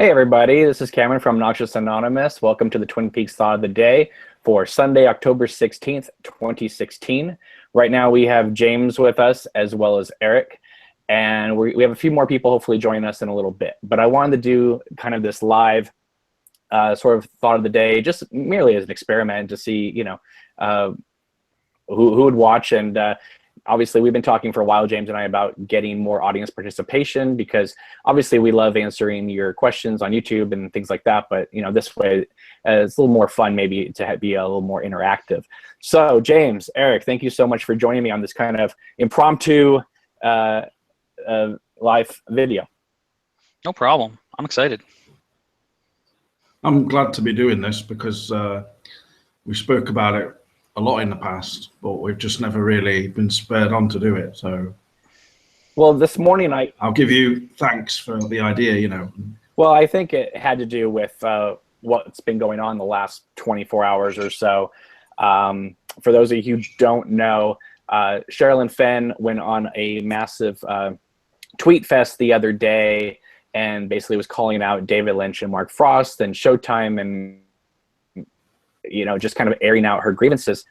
Hey everybody, this is Cameron from Noxious Anonymous. Welcome to the Twin Peaks Thought of the Day for Sunday, October 16th, 2016. Right now we have James with us as well as Eric, and we have a few more people hopefully joining us in a little bit. But I wanted to do kind of this live sort of thought of the day, just merely as an experiment to see, who would watch. And obviously, we've been talking for a while, James and I, about getting more audience participation because obviously we love answering your questions on YouTube and things like that. But this way, it's a little more fun, maybe to be a little more interactive. So, James, Eric, thank you so much for joining me on this kind of impromptu live video. No problem. I'm excited. I'm glad to be doing this because we spoke about it a lot in the past, but we've just never really been spurred on to do it. So, well, this morning I'll give you thanks for the idea. Well, I think it had to do with what's been going on the last 24 hours or so. For those of you who don't know, Sherilyn Fenn went on a massive tweet fest the other day and basically was calling out David Lynch and Mark Frost and Showtime and just kind of airing out her grievances.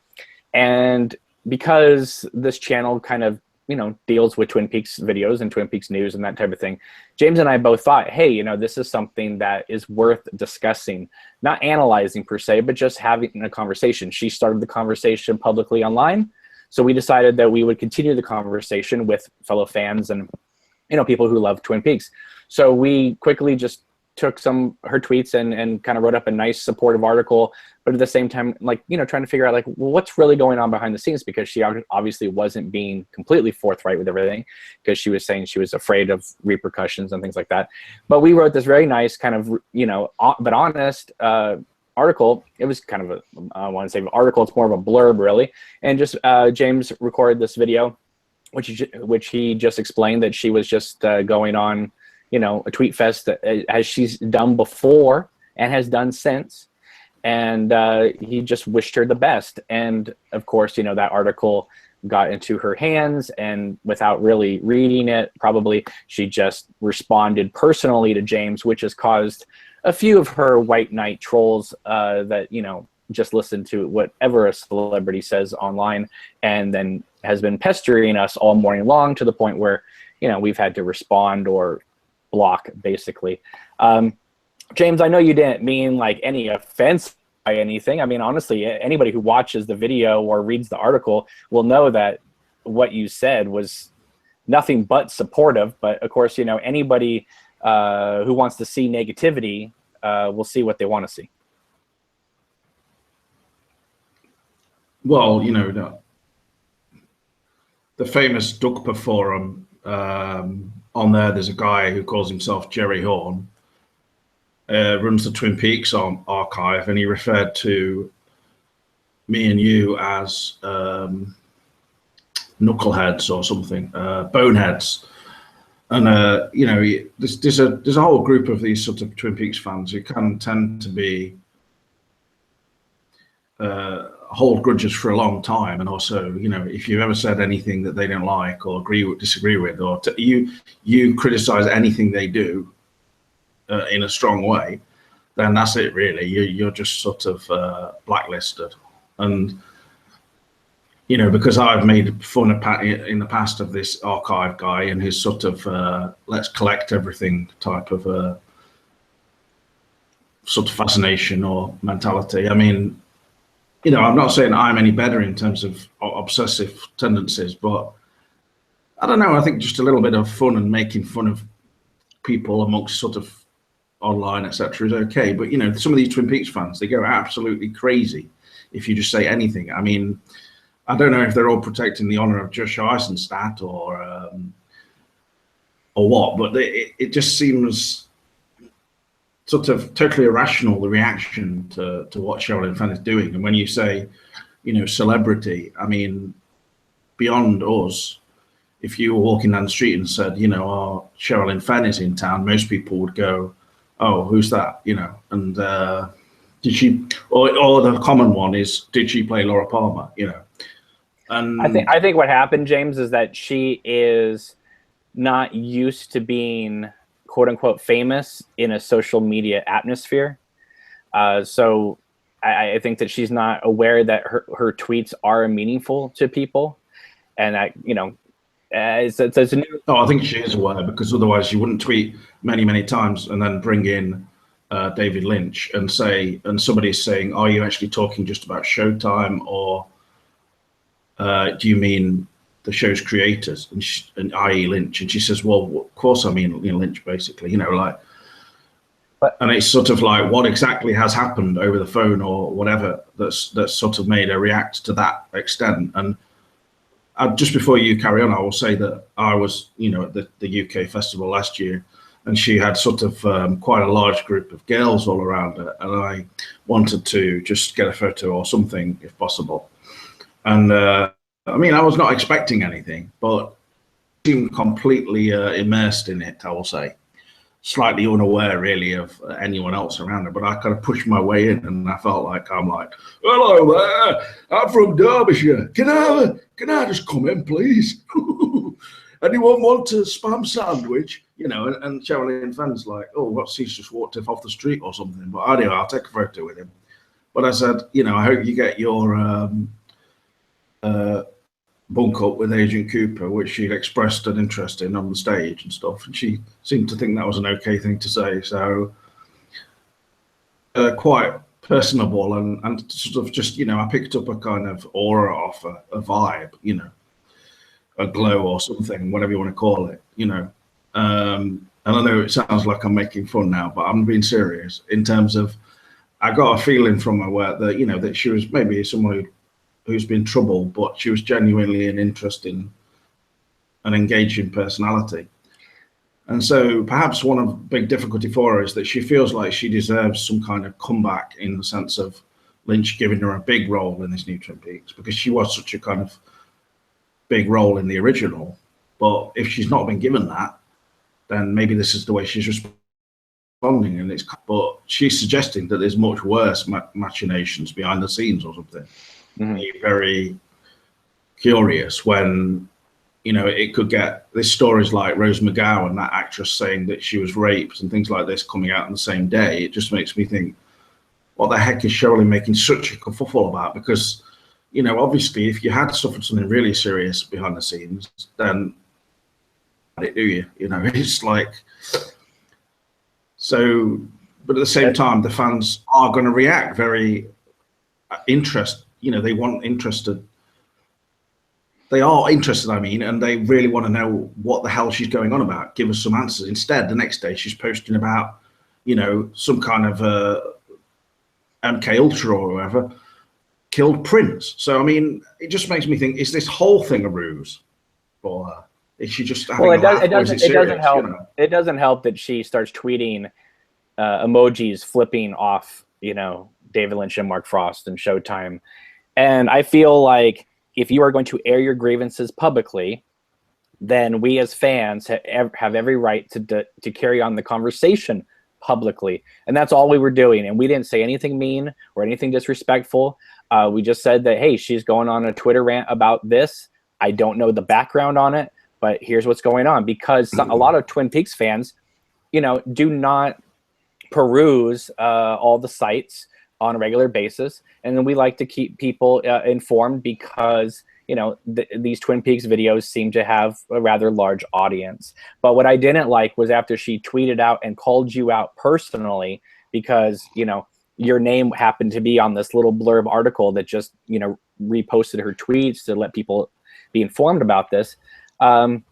And because this channel kind of, deals with Twin Peaks videos and Twin Peaks news and that type of thing, James and I both thought, hey, this is something that is worth discussing, not analyzing per se, but just having a conversation. She started the conversation publicly online. So we decided that we would continue the conversation with fellow fans and, people who love Twin Peaks. So we quickly just took her tweets and kind of wrote up a nice supportive article, but at the same time, trying to figure out what's really going on behind the scenes, because she obviously wasn't being completely forthright with everything, because she was saying she was afraid of repercussions and things like that. But we wrote this very nice kind of, but honest article. It was kind of I want to say article, it's more of a blurb really. And just James recorded this video, which he just explained that she was just going on a tweet fest as she's done before and has done since. And he just wished her the best. And of course, that article got into her hands, and without really reading it, probably she just responded personally to James, which has caused a few of her white knight trolls that, just listen to whatever a celebrity says online, and then has been pestering us all morning long to the point where, we've had to respond or block, basically. James, I know you didn't mean any offense by anything. I mean, honestly, anybody who watches the video or reads the article will know that what you said was nothing but supportive. But of course, anybody who wants to see negativity will see what they want to see. Well, the famous Dugpa forum, on there's a guy who calls himself Jerry Horn, runs the Twin Peaks archive, and he referred to me and you as knuckleheads or something, boneheads. And there's a whole group of these sort of Twin Peaks fans who can tend to be hold grudges for a long time, and also, if you've ever said anything that they don't like or disagree with, or you criticize anything they do in a strong way, then that's it, really. You're just sort of blacklisted. And because I've made fun in the past of this archive guy and his sort of let's collect everything type of sort of fascination or mentality. I mean, I'm not saying I'm any better in terms of obsessive tendencies, but I don't know. I think just a little bit of fun and making fun of people amongst sort of online, etc., is okay. But some of these Twin Peaks fans, they go absolutely crazy if you just say anything. I mean, I don't know if they're all protecting the honor of Josh Eisenstadt or what, but it just seems sort of totally irrational, the reaction to what Sherilyn Fenn is doing. And when you say, celebrity, I mean, beyond us, if you were walking down the street and said, oh, Sherilyn Fenn is in town, most people would go, oh, who's that? And did she, or the common one is, did she play Laura Palmer? And I think what happened, James, is that she is not used to being quote unquote famous in a social media atmosphere. So I think that she's not aware that her tweets are meaningful to people, and that, you know, it's a new. Oh, I think she is aware, because otherwise she wouldn't tweet many times and then bring in David Lynch and say, and somebody's saying, are you actually talking just about Showtime, or do you mean the show's creators, and i.e. Lynch? And she says, well, of course I mean, you know, Lynch, basically, you know, like. And it's sort of like, what exactly has happened over the phone or whatever that's sort of made her react to that extent. And just before you carry on, I will say that I was, you know, at the UK festival last year, and she had sort of quite a large group of girls all around her, and I wanted to just get a photo or something if possible. And I mean, I was not expecting anything, but seemed completely immersed in it, I will say. Slightly unaware really of anyone else around her, but I kind of pushed my way in, and I felt like, I'm like, hello there, I'm from Derbyshire, can I just come in, please? Anyone want a spam sandwich? You know, and Sherilyn Fenn's like, oh, what's, he's just walked off the street or something. But anyway, I'll take a photo with him. But I said, you know, I hope you get your bunk up with Agent Cooper, which she'd expressed an interest in on the stage and stuff, and she seemed to think that was an okay thing to say. So quite personable, and sort of just, you know, I picked up a kind of aura off a vibe, you know, a glow or something, whatever you want to call it, you know. And I know it sounds like I'm making fun now, but I'm being serious in terms of, I got a feeling from her work that, you know, that she was maybe someone who's been troubled, but she was genuinely an interesting and engaging personality. And so perhaps one of the big difficulty for her is that she feels like she deserves some kind of comeback, in the sense of Lynch giving her a big role in this new Twin Peaks, because she was such a kind of big role in the original. But if she's not been given that, then maybe this is the way she's responding. And it's, but she's suggesting that there's much worse machinations behind the scenes or something. Mm-hmm. Very curious when, you know, it could get this stories like Rose McGowan, that actress, saying that she was raped and things like this coming out on the same day. It just makes me think, what the heck is Shirley making such a kerfuffle about? Because, you know, obviously if you had suffered something really serious behind the scenes, then do you? You know, it's like, so, but at the same time, the fans are going to react very you know, they are interested, I mean, and they really want to know what the hell she's going on about. Give us some answers. Instead, the next day she's posting about, you know, some kind of MK Ultra or whoever killed Prince. So, I mean, it just makes me think, is this whole thing a ruse for her? Is she just having it doesn't help. You know? It doesn't help that she starts tweeting emojis flipping off, you know, David Lynch and Mark Frost and Showtime. And I feel like if you are going to air your grievances publicly, then we as fans have every right to carry on the conversation publicly. And that's all we were doing. And we didn't say anything mean or anything disrespectful. We just said that, hey, she's going on a Twitter rant about this. I don't know the background on it, but here's what's going on. Because a lot of Twin Peaks fans, you know, do not peruse all the sites on a regular basis, and then we like to keep people informed, because, you know, these Twin Peaks videos seem to have a rather large audience. But what I didn't like was after she tweeted out and called you out personally, because, you know, your name happened to be on this little blurb article that just, you know, reposted her tweets to let people be informed about this. I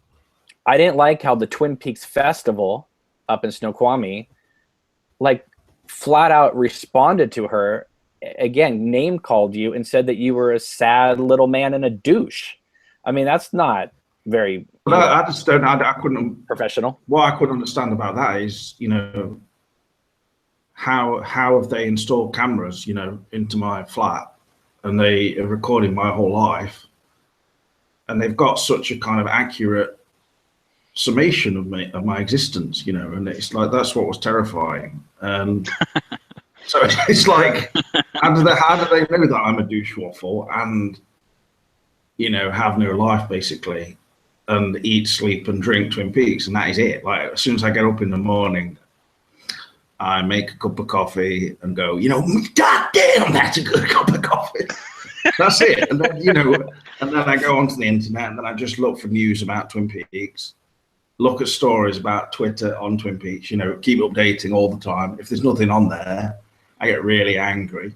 didn't like how the Twin Peaks Festival up in Snoqualmie, like, flat out responded to her, again, name called you and said that you were a sad little man and a douche. I mean, that's not very, I just don't, I couldn't, professional. What I couldn't understand about that is, you know, how have they installed cameras, you know, into my flat, and they are recording my whole life, and they've got such a kind of accurate summation of my existence, you know, and it's like, that's what was terrifying. And so it's like, how do they know that I'm a douche waffle and, you know, have no life, basically? and eat, sleep, and drink Twin Peaks, and that is it. Like, as soon as I get up in the morning, I make a cup of coffee and go, God damn, that's a good cup of coffee. That's it. And then, and then I go onto the internet and then I just look for news about Twin Peaks, look at stories about Twitter on Twin Peaks, keep updating all the time. If there's nothing on there, I get really angry,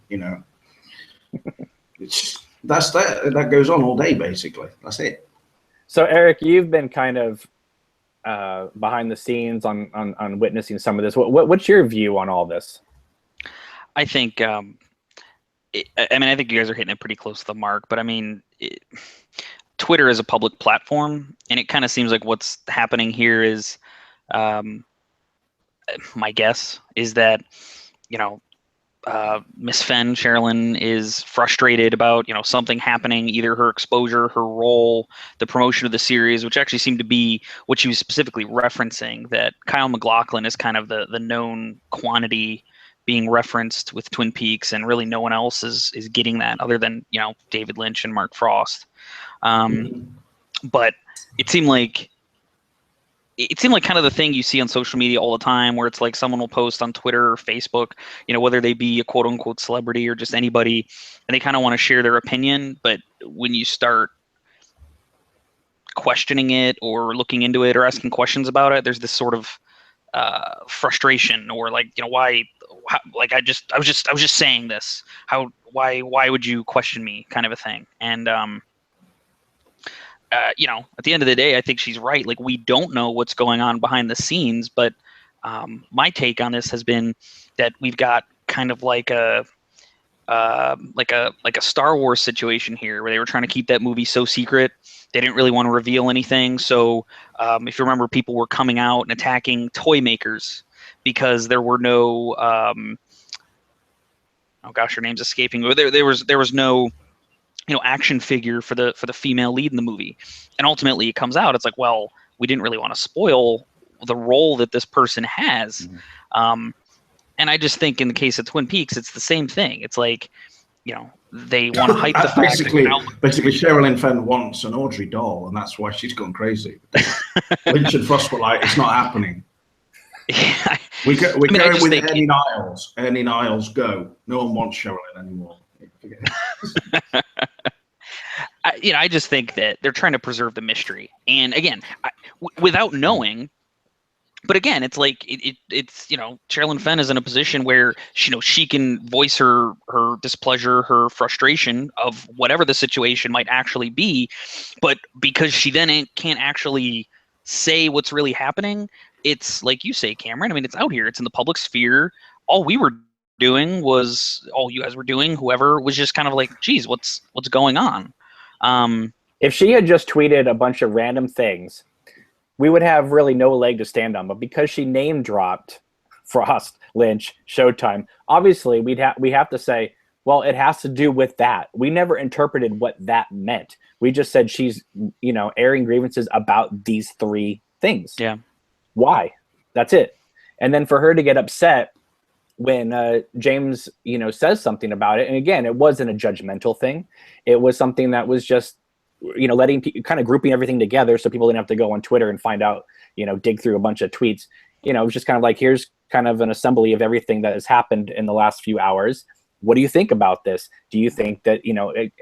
that goes on all day, basically. That's it. So, Eric, you've been kind of behind the scenes on witnessing some of this. What's your view on all this? I think, I think you guys are hitting it pretty close to the mark, but Twitter is a public platform, and it kind of seems like what's happening here is, my guess is that, Miss Fenn, Sherilyn, is frustrated about, something happening, either her exposure, her role, the promotion of the series, which actually seemed to be what she was specifically referencing, that Kyle MacLachlan is kind of the known quantity being referenced with Twin Peaks, and really no one else is getting that other than, David Lynch and Mark Frost. But it seemed like kind of the thing you see on social media all the time, where it's like someone will post on Twitter or Facebook, whether they be a quote unquote celebrity or just anybody, and they kind of want to share their opinion. But when you start questioning it or looking into it or asking questions about it, there's this sort of frustration, or like, why, like I was just saying this, why would you question me, kind of a thing. And at the end of the day, I think she's right. Like, we don't know what's going on behind the scenes, but my take on this has been that we've got kind of like a Star Wars situation here, where they were trying to keep that movie so secret. They didn't really want to reveal anything. So if you remember, people were coming out and attacking toy makers because there were no, oh gosh, her name's escaping. There was no, action figure for the female lead in the movie. And ultimately it comes out, it's like, well, we didn't really want to spoil the role that this person has. Mm-hmm. And I just think in the case of Twin Peaks, it's the same thing. It's like, they want to hype the fact basically Sherilyn Fenn wants an Audrey doll, and that's why she's gone crazy. Lynch and Frost were like, it's not happening. Yeah. We're going with Ernie Niles. Ernie Niles, go. No one wants Sherilyn anymore. I just think that they're trying to preserve the mystery, and again, without knowing. But again, it's like it's Sherilyn Fenn is in a position where she can voice her displeasure, her frustration of whatever the situation might actually be, but because she then can't actually say what's really happening, it's like you say, Cameron. I mean, it's out here. It's in the public sphere. All we were doing was, all you guys were doing, whoever, was just kind of like, geez, what's going on? If she had just tweeted a bunch of random things, we would have really no leg to stand on. But because she name dropped Frost, Lynch, Showtime, obviously we have to say, well, it has to do with that. We never interpreted what that meant. We just said she's, airing grievances about these three things. Yeah. Why? That's it. And then for her to get upset when James, says something about it, and again, it wasn't a judgmental thing. It was something that was just, kind of grouping everything together so people didn't have to go on Twitter and find out, dig through a bunch of tweets. It was just kind of like, here's kind of an assembly of everything that has happened in the last few hours. What do you think about this? Do you think that,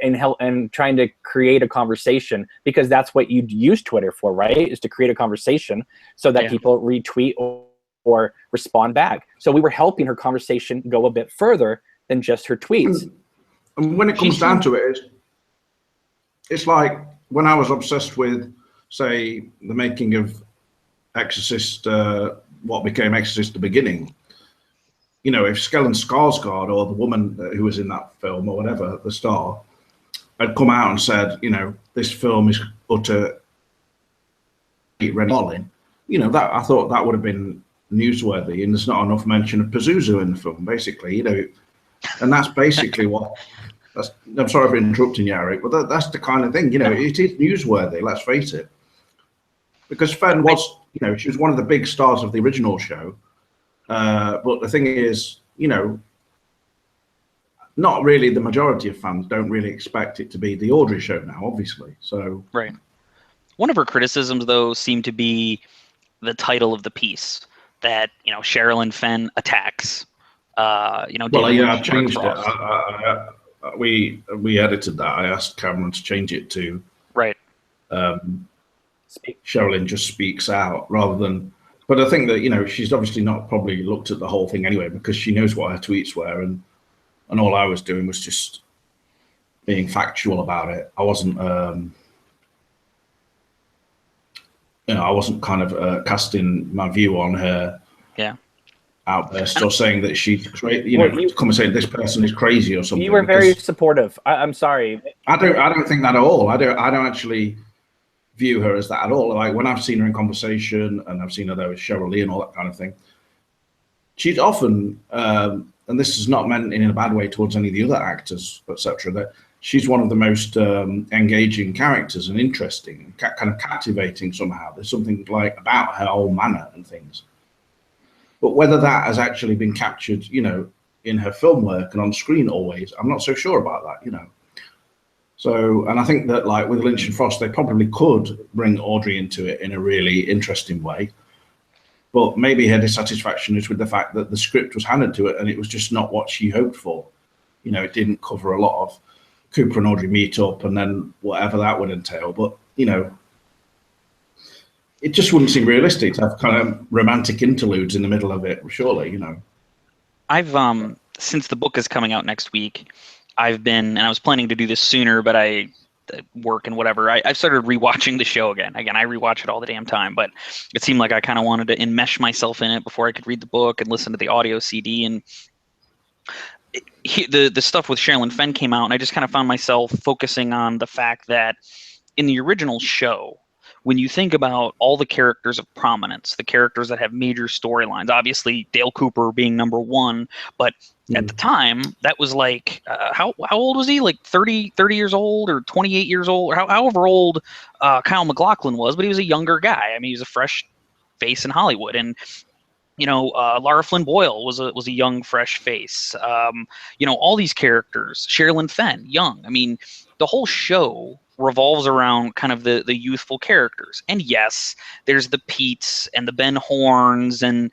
and trying to create a conversation, because that's what you'd use Twitter for, right? Is to create a conversation so that people retweet or respond back. So we were helping her conversation go a bit further than just her tweets. And when it comes down to it, it's like when I was obsessed with, say, the making of Exorcist, what became Exorcist, the beginning. If Stellan Skarsgård, or the woman who was in that film, or whatever, the star, had come out and said, this film is utter Darling, that I thought that would have been newsworthy, and there's not enough mention of Pazuzu in the film, basically, and that's basically what. I'm sorry for interrupting you, Eric, but that's the kind of thing, it is newsworthy, let's face it. Because Fenn was, she was one of the big stars of the original show. But the thing is, not really the majority of fans don't really expect it to be the Audrey show now, obviously. So right. One of her criticisms, though, seemed to be the title of the piece, that Sherilyn Fenn attacks. David yeah, I Lynch and Mark changed it. Frost. We edited that. I asked Cameron to change it to Right. Sherilyn just speaks out rather than. But I think that she's obviously not probably looked at the whole thing anyway, because she knows what her tweets were, and all I was doing was just being factual about it. I wasn't I wasn't kind of casting my view on her outburst, or saying that she's crazy. Come and say this person is crazy or something. You were very supportive. I'm sorry. I don't think that at all. I don't actually view her as that at all. Like when I've seen her in conversation, and I've seen her there with Cheryl Lee and all that kind of thing, she's often, and this is not meant in a bad way towards any of the other actors, etc., that she's one of the most engaging characters and interesting, kind of captivating somehow. There's something like about her whole manner and things. But whether that has actually been captured, in her film work and on screen always, I'm not so sure about that, So, and I think that like with Lynch and Frost, they probably could bring Audrey into it in a really interesting way. But maybe her dissatisfaction is with the fact that the script was handed to it and it was just not what she hoped for. It didn't cover a lot of Cooper and Audrey meet up and then whatever that would entail. But, it just wouldn't seem realistic to have kind of romantic interludes in the middle of it, surely, I've, since the book is coming out next week, I've been, and I was planning to do this sooner, but I work and whatever. I've started rewatching the show again. Again, I rewatch it all the damn time, but it seemed like I kind of wanted to enmesh myself in it before I could read the book and listen to the audio CD. And the stuff with Sherilyn Fenn came out, and I just kind of found myself focusing on the fact that in the original show, when you think about all the characters of prominence, the characters that have major storylines, obviously Dale Cooper being number one, but at the time, that was like, how old was he? Like 30 years old or 28 years old, or however old Kyle MacLachlan was, but he was a younger guy. I mean, he was a fresh face in Hollywood. And, Lara Flynn Boyle was a young, fresh face. All these characters, Sherilyn Fenn, young. I mean, the whole show revolves around kind of the youthful characters. And yes, there's the Petes and the Ben Horns and,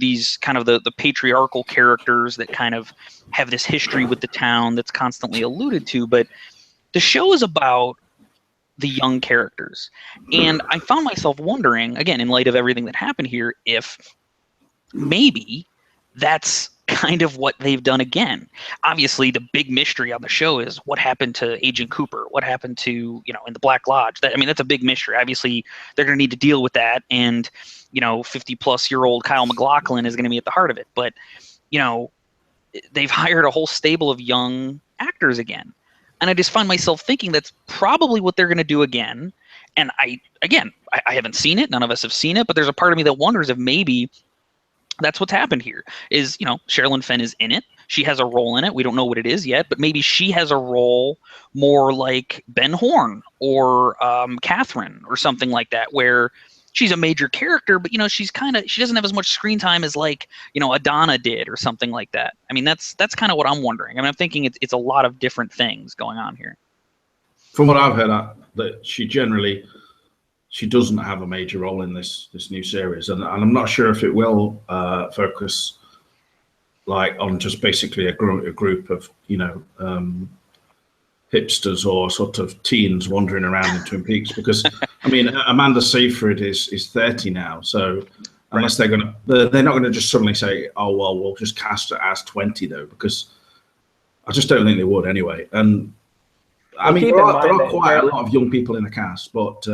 these kind of the patriarchal characters that kind of have this history with the town that's constantly alluded to. But the show is about the young characters. And I found myself wondering, again, in light of everything that happened here, if maybe that's kind of what they've done again. Obviously, the big mystery on the show is what happened to Agent Cooper, what happened to, in the Black Lodge. That's a big mystery. Obviously, they're going to need to deal with that. And, 50-plus-year-old Kyle MacLachlan is going to be at the heart of it. But, they've hired a whole stable of young actors again. And I just find myself thinking that's probably what they're going to do again. And I haven't seen it. None of us have seen it. But there's a part of me that wonders if maybe that's what's happened here is, Sherilyn Fenn is in it. She has a role in it. We don't know what it is yet, but maybe she has a role more like Ben Horn or Catherine or something like that, where she's a major character, but, she doesn't have as much screen time as like, Adana did or something like that. I mean, that's kind of what I'm wondering. I mean, I'm thinking it's a lot of different things going on here. From what I've heard, that she doesn't have a major role in this new series, and I'm not sure if it will focus like on just basically a group of hipsters or sort of teens wandering around in Twin Peaks, because I mean Amanda Seyfried is 30 now, so unless they're not going to just suddenly say, oh well, we'll just cast her as 20 though, because I just don't think they would anyway. And I mean there are quite a lot of young people in the cast, but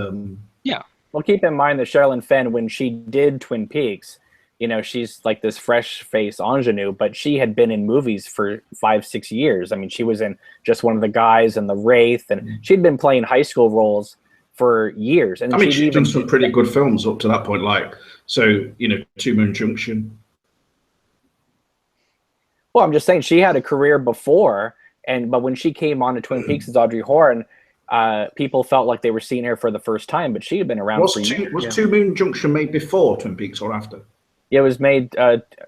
yeah. Well, keep in mind that Sherilyn Fenn, when she did Twin Peaks, she's like this fresh face ingenue, but she had been in movies for 5-6 years. I mean, she was in Just One of the Guys and The Wraith, and she'd been playing high school roles for years. And I mean, she'd done some pretty good films up to that point, like, Two Moon Junction. Well, I'm just saying she had a career before, but when she came on to Twin Peaks as Audrey Horne, people felt like they were seeing her for the first time, but she had been around for years. Was Two Moon Junction made before Twin Peaks or after? Yeah, it was made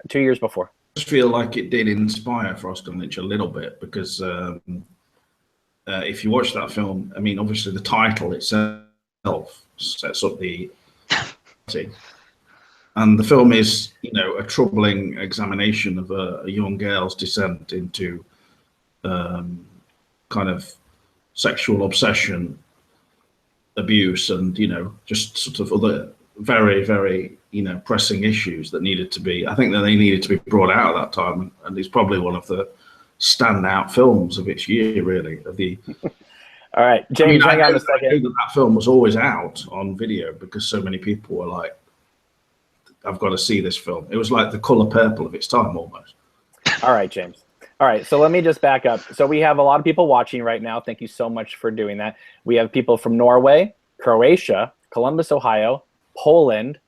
2 years before. I just feel like it did inspire Frost and Lynch a little bit, because if you watch that film, I mean, obviously the title itself himself sets up the and the film is, you know, a troubling examination of a young girl's descent into kind of sexual obsession, abuse, and, you know, just sort of other very, very, you know, pressing issues that needed to be, I think that they needed to be brought out at that time. And it's probably one of the standout films of its year, really. Of the All right, James, hang on a second. I knew that film was always out on video because so many people were like, I've got to see this film. It was like The Color Purple of its time, almost. All right, James. All right, so let me just back up. So we have a lot of people watching right now. Thank you so much for doing that. We have people from Norway, Croatia, Columbus, Ohio, Poland,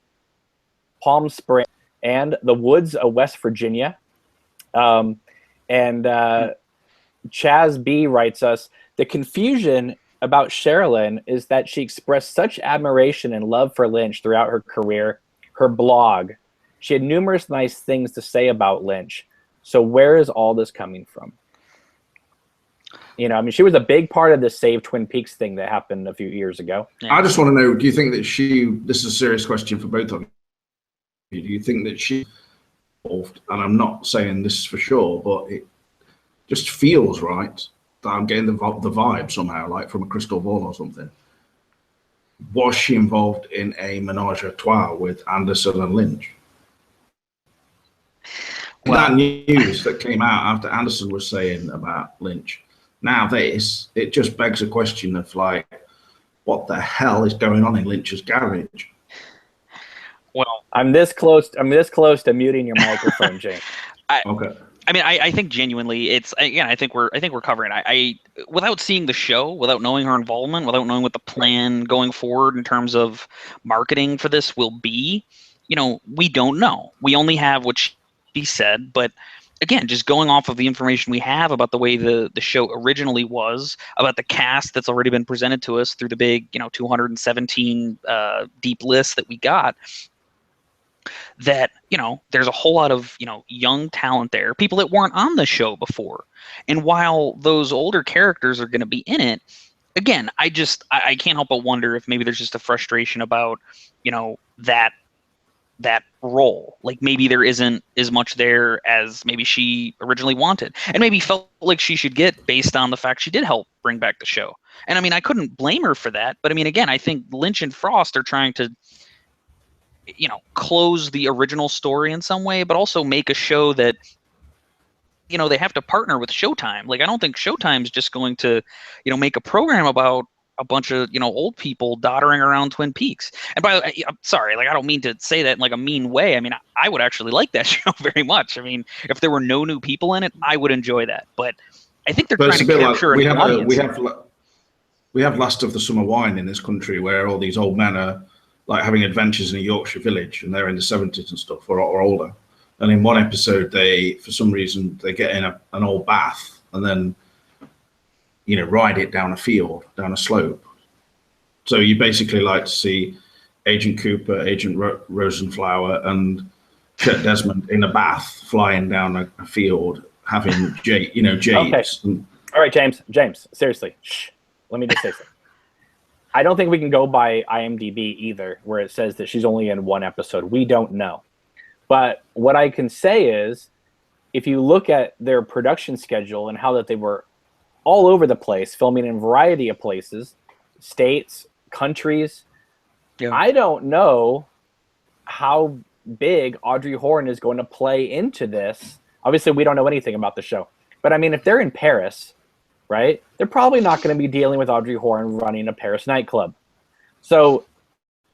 Palm Springs, and the woods of West Virginia. And Chaz B writes us, the confusion about Sherilyn is that she expressed such admiration and love for Lynch throughout her career. Her blog, she had numerous nice things to say about Lynch. So where is all this coming from? You know, I mean, she was a big part of the Save Twin Peaks thing that happened a few years ago. I just want to know, do you think that this is a serious question for both of you, do you think that she involved, and I'm not saying this for sure, but it just feels right that I'm getting the vibe somehow, like from a crystal ball or something. Was she involved in a menage a trois with Anderson and Lynch? Well, that news that came out after Anderson was saying about Lynch, now this, it just begs a question of like, what the hell is going on in Lynch's garage? Well, I'm this close to muting your microphone, James. Okay. I mean, I think genuinely, it's, again, I think we're covering. I without seeing the show, without knowing her involvement, without knowing what the plan going forward in terms of marketing for this will be, you know, we don't know. We only have what she said, but again, just going off of the information we have about the way the show originally was, about the cast that's already been presented to us through the big, you know, 217 deep list that we got. That, you know, there's a whole lot of, you know, young talent there, people that weren't on the show before. And while those older characters are going to be in it, again, I can't help but wonder if maybe there's just a frustration about, you know, that role. Like maybe there isn't as much there as maybe she originally wanted, and maybe felt like she should get based on the fact she did help bring back the show. And I mean, I couldn't blame her for that, but I mean, again, I think Lynch and Frost are trying to, you know, close the original story in some way, but also make a show that, you know, they have to partner with Showtime. Like, I don't think Showtime's just going to, you know, make a program about a bunch of, you know, old people doddering around Twin Peaks. And by the way, I'm sorry, like, I don't mean to say that in like a mean way. I mean, I would actually like that show very much. I mean, if there were no new people in it, I would enjoy that. But I think they're trying to capture a new audience. We have Last of the Summer Wine in this country, where all these old men are like having adventures in a Yorkshire village, and they're in the 70s and stuff, or older. And in one episode, they, for some reason, they get in an old bath and then, you know, ride it down a field, down a slope. So you basically like to see Agent Cooper, Agent Rosenflower, and Chet Desmond in a bath flying down a field, having japes. Okay. All right, James, seriously, shh. Let me just say something. I don't think we can go by IMDb either, where it says that she's only in one episode. We don't know. But what I can say is, if you look at their production schedule and how that they were all over the place, filming in a variety of places, states, countries, yeah. I don't know how big Audrey Horne is going to play into this. Obviously, we don't know anything about the show. But I mean, if they're in Paris, right, they're probably not going to be dealing with Audrey Horne running a Paris nightclub. So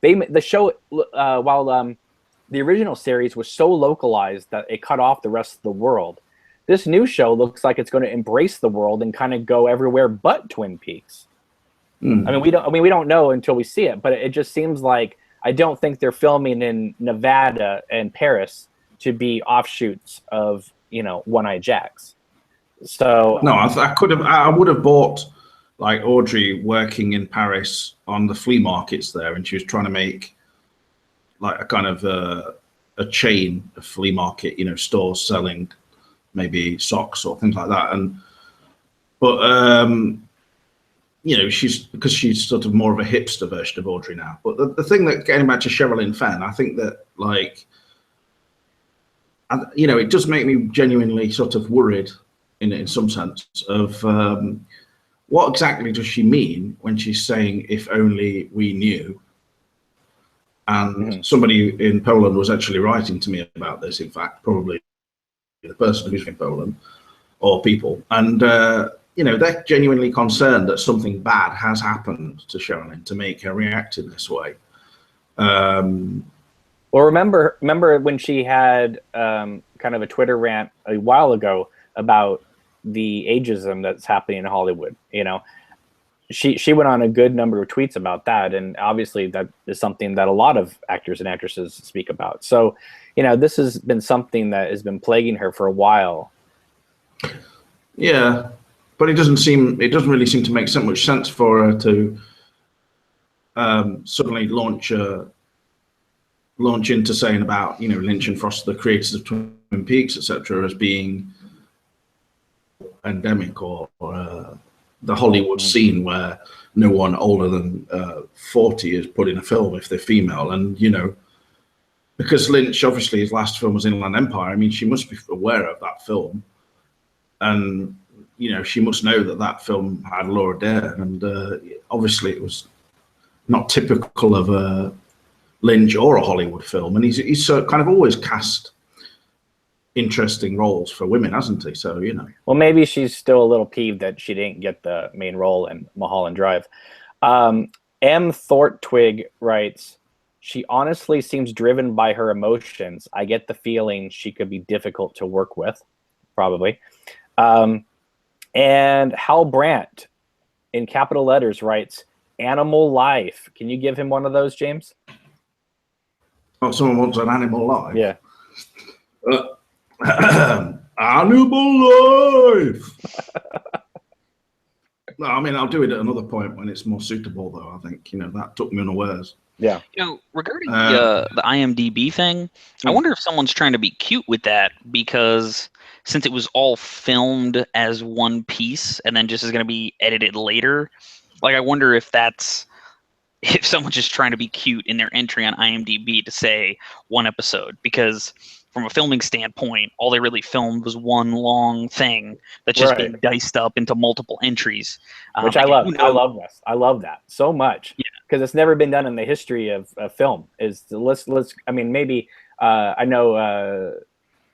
the show, while the original series was so localized that it cut off the rest of the world, this new show looks like it's going to embrace the world and kind of go everywhere but Twin Peaks. I mean, we don't know until we see it, but it just seems like I don't think they're filming in Nevada and Paris to be offshoots of, you know, One-Eye Jacks. So no, I would have bought like Audrey working in Paris on the flea markets there, and she was trying to make like a kind of a chain of flea market, you know, stores selling maybe socks or things like that. But you know, because she's sort of more of a hipster version of Audrey now. But the thing that, getting back to Sherilyn Fenn, I think that, like, you know, it does make me genuinely sort of worried in some sense of what exactly does she mean when she's saying, if only we knew. And somebody in Poland was actually writing to me about this, in fact, probably the person who's in Poland or people. And, you know, they're genuinely concerned that something bad has happened to Sherilyn to make her react in this way. Well, remember when she had kind of a Twitter rant a while ago about the ageism that's happening in Hollywood? You know, she went on a good number of tweets about that, and obviously that is something that a lot of actors and actresses speak about. So, you know, this has been something that has been plaguing her for a while. Yeah, but it doesn't really seem to make so much sense for her to suddenly launch into saying about, you know, Lynch and Frost, the creators of Twin Peaks, etc., as being endemic or the Hollywood scene where no one older than 40 is put in a film if they're female. And, you know, because Lynch, obviously, his last film was Inland Empire, I mean, she must be aware of that film. And, you know, she must know that that film had Laura Dern. And obviously it was not typical of a Lynch or a Hollywood film. And he's kind of always cast interesting roles for women, hasn't he? So, you know. Well, maybe she's still a little peeved that she didn't get the main role in Mulholland Drive. M. Thorntwig writes, she honestly seems driven by her emotions. I get the feeling she could be difficult to work with, probably. And Hal Brandt, in capital letters, writes, animal life. Can you give him one of those, James? Oh, someone wants an animal life? Yeah. Animal life. No, I mean, I'll do it at another point when it's more suitable, though. I think, you know, that took me unawares. Yeah. You know, regarding the IMDb thing, I wonder if someone's trying to be cute with that, because since it was all filmed as one piece and then just is going to be edited later, like, I wonder if someone's just trying to be cute in their entry on IMDb to say one episode, because from a filming standpoint, all they really filmed was one long thing that's just being diced up into multiple entries. Which I love. I love this. I love that so much. Yeah. Because it's never been done in the history of film. Let's. I mean, maybe I know.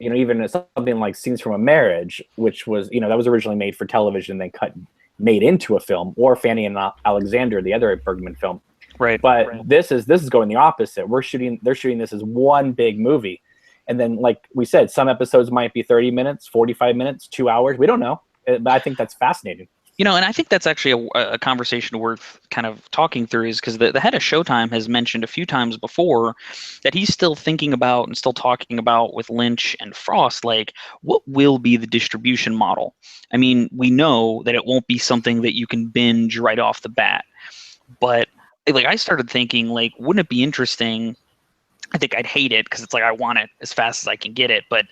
You know, even something like Scenes from a Marriage, which was, you know, that was originally made for television, then made into a film, or Fanny and Alexander, the other Bergman film. Right. But this is going the opposite. They're shooting this as one big movie. And then, like we said, some episodes might be 30 minutes, 45 minutes, 2 hours. We don't know. But I think that's fascinating. You know, and I think that's actually a conversation worth kind of talking through, is because the head of Showtime has mentioned a few times before that he's still thinking about and still talking about with Lynch and Frost, like, what will be the distribution model? I mean, we know that it won't be something that you can binge right off the bat. But, like, I started thinking, like, wouldn't it be interesting? I think I'd hate it because it's like I want it as fast as I can get it. But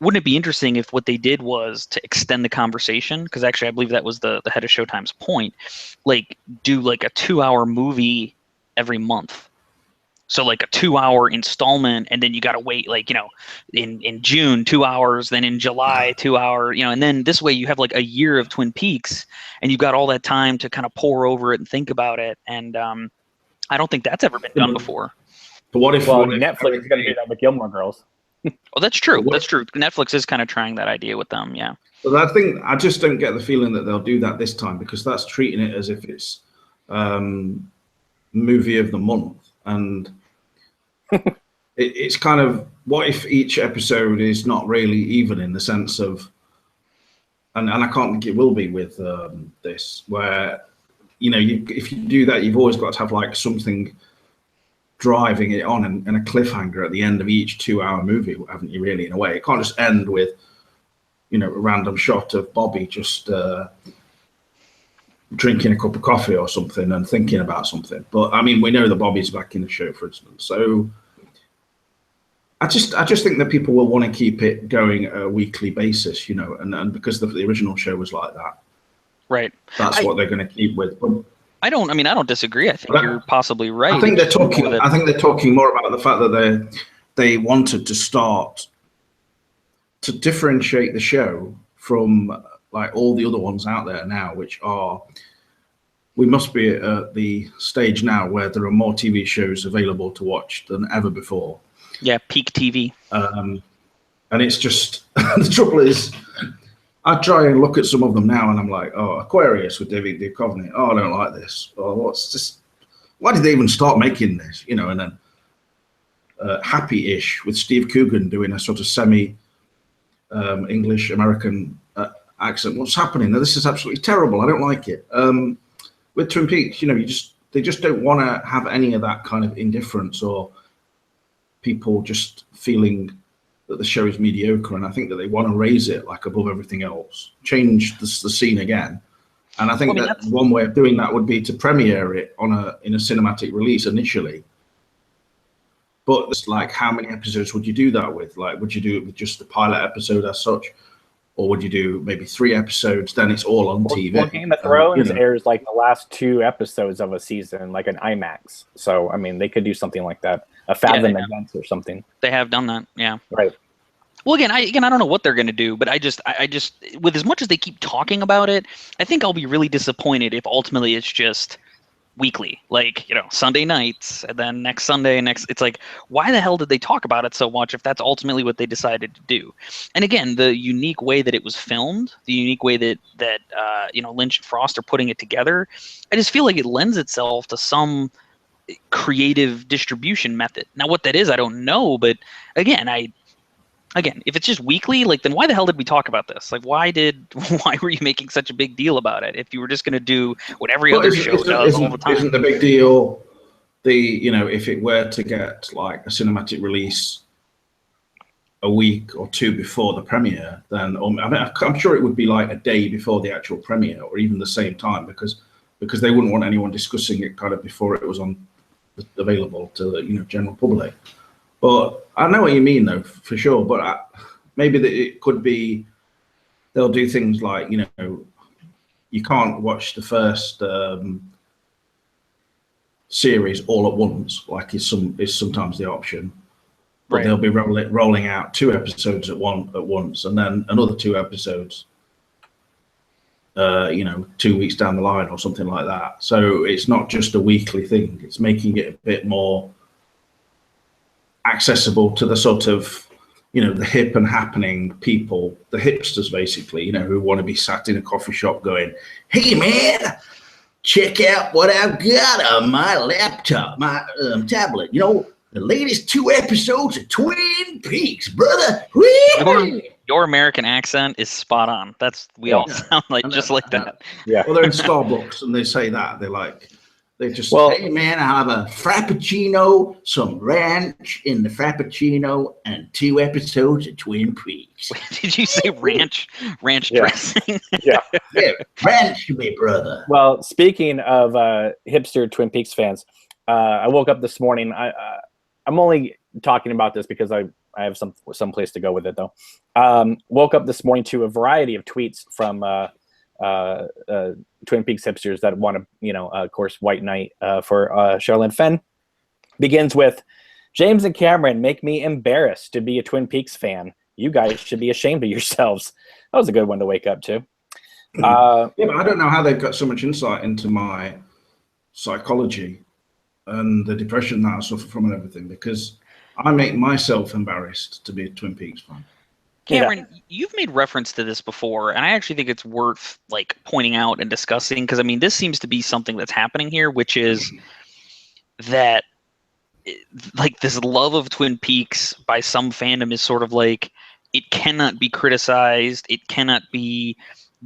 wouldn't it be interesting if what they did was to extend the conversation? Because actually, I believe that was the head of Showtime's point. Like, do like a 2-hour movie every month. So like a 2-hour installment, and then you got to wait, like, you know, in June, 2 hours, then in July, 2 hour, you know, and then this way you have like a year of Twin Peaks, and you've got all that time to kind of pour over it and think about it. And I don't think that's ever been done before. But what if Netflix is going to do that with Gilmore Girls? Oh, that's true. That's true. Netflix is kind of trying that idea with them. Yeah. But I just don't get the feeling that they'll do that this time, because that's treating it as if it's movie of the month. And it's kind of, what if each episode is not really even in the sense of, and I can't think it will be with this, where, you know, if you do that, you've always got to have like something driving it on and a cliffhanger at the end of each 2-hour movie, haven't you, really, in a way? It can't just end with, you know, a random shot of Bobby just drinking a cup of coffee or something and thinking about something. But I mean, we know that Bobby's back in the show, for instance. So I just think that people will want to keep it going a weekly basis, you know, and because the original show was like that. Right. that's what they're going to keep with. But I don't disagree. I think you're possibly right. I think they're talking more about the fact that they wanted to start to differentiate the show from like all the other ones out there now, which are, we must be at the stage now where there are more TV shows available to watch than ever before. Yeah, peak TV. And it's just, the trouble is, I try and look at some of them now and I'm like, oh, Aquarius with David Duchovny. Oh, I don't like this. Oh, what's this? Why did they even start making this? You know, and then Happy-ish with Steve Coogan doing a sort of semi English American accent. What's happening? Now, this is absolutely terrible. I don't like it. With Twin Peaks, you know, they just don't want to have any of that kind of indifference or people just feeling that the show is mediocre, and I think that they want to raise it like above everything else, change the scene again. And I think that one way of doing that would be to premiere it in a cinematic release initially. But it's like, how many episodes would you do that with? Like, would you do it with just the pilot episode as such? Or would you do maybe 3 episodes, then it's all on TV? Well, Game of Thrones airs like the last 2 episodes of a season, like an IMAX. So, I mean, they could do something like that. A Fathom event or something. They have done that, yeah. Right. Well, again, I don't know what they're going to do, but I just, with as much as they keep talking about it, I think I'll be really disappointed if ultimately it's just weekly, like, you know, Sunday nights, and then next Sunday, it's like, why the hell did they talk about it so much if that's ultimately what they decided to do? And again, the unique way that it was filmed, the unique way that you know, Lynch and Frost are putting it together, I just feel like it lends itself to some creative distribution method. Now, what that is, I don't know, but again, if it's just weekly, like, then why the hell did we talk about this? Like, why were you making such a big deal about it if you were just going to do what every other show does all the time? Isn't the big deal you know, if it were to get like a cinematic release a week or 2 before the premiere, then I mean, I'm sure it would be like a day before the actual premiere or even the same time, because they wouldn't want anyone discussing it kind of before it was available to the, you know, general public. But I know what you mean, though, for sure. But maybe that it could be they'll do things like, you know, you can't watch the first series all at once, like is sometimes the option. But they'll be rolling out 2 episodes at once, and then another 2 episodes, you know, 2 weeks down the line or something like that. So it's not just a weekly thing. It's making it a bit more accessible to the sort of, you know, the hip and happening people, the hipsters basically, you know, who want to be sat in a coffee shop going, hey man, check out what I've got on my laptop, my tablet, you know, the latest 2 episodes of Twin Peaks, brother. Your American accent is spot on. We all sound like just like that. Yeah. Well, they're in Starbucks and they say that. They just say, hey man, I have a Frappuccino, some ranch in the Frappuccino, and 2 episodes of Twin Peaks. Did you say ranch dressing? Yeah. Yeah, ranch, me brother. Well, speaking of hipster Twin Peaks fans, I woke up this morning. I'm only talking about this because I have some place to go with it, though. Woke up this morning to a variety of tweets from Twin Peaks hipsters that want to, you know, of course, white knight for Sherilyn Fenn. Begins with, James and Cameron make me embarrassed to be a Twin Peaks fan. You guys should be ashamed of yourselves. That was a good one to wake up to. Yeah, but I don't know how they've got so much insight into my psychology and the depression that I suffer from and everything, because I make myself embarrassed to be a Twin Peaks fan. Cameron, you've made reference to this before, and I actually think it's worth like pointing out and discussing, because I mean, this seems to be something that's happening here, which is that like this love of Twin Peaks by some fandom is sort of like, it cannot be criticized, it cannot be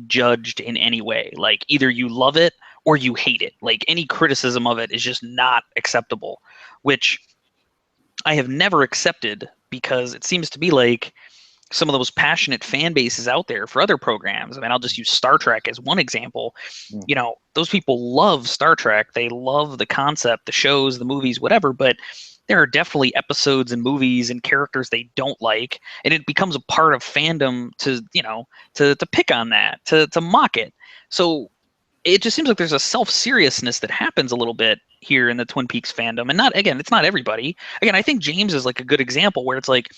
judged in any way. Like, either you love it or you hate it. Like, any criticism of it is just not acceptable, which I have never accepted, because it seems to be like some of the most passionate fan bases out there for other programs. I mean, I'll just use Star Trek as one example. You know, those people love Star Trek. They love the concept, the shows, the movies, whatever, but there are definitely episodes and movies and characters they don't like, and it becomes a part of fandom to, you know, to pick on that, to mock it. So it just seems like there's a self-seriousness that happens a little bit here in the Twin Peaks fandom. And it's not everybody. Again, I think James is like a good example where it's like,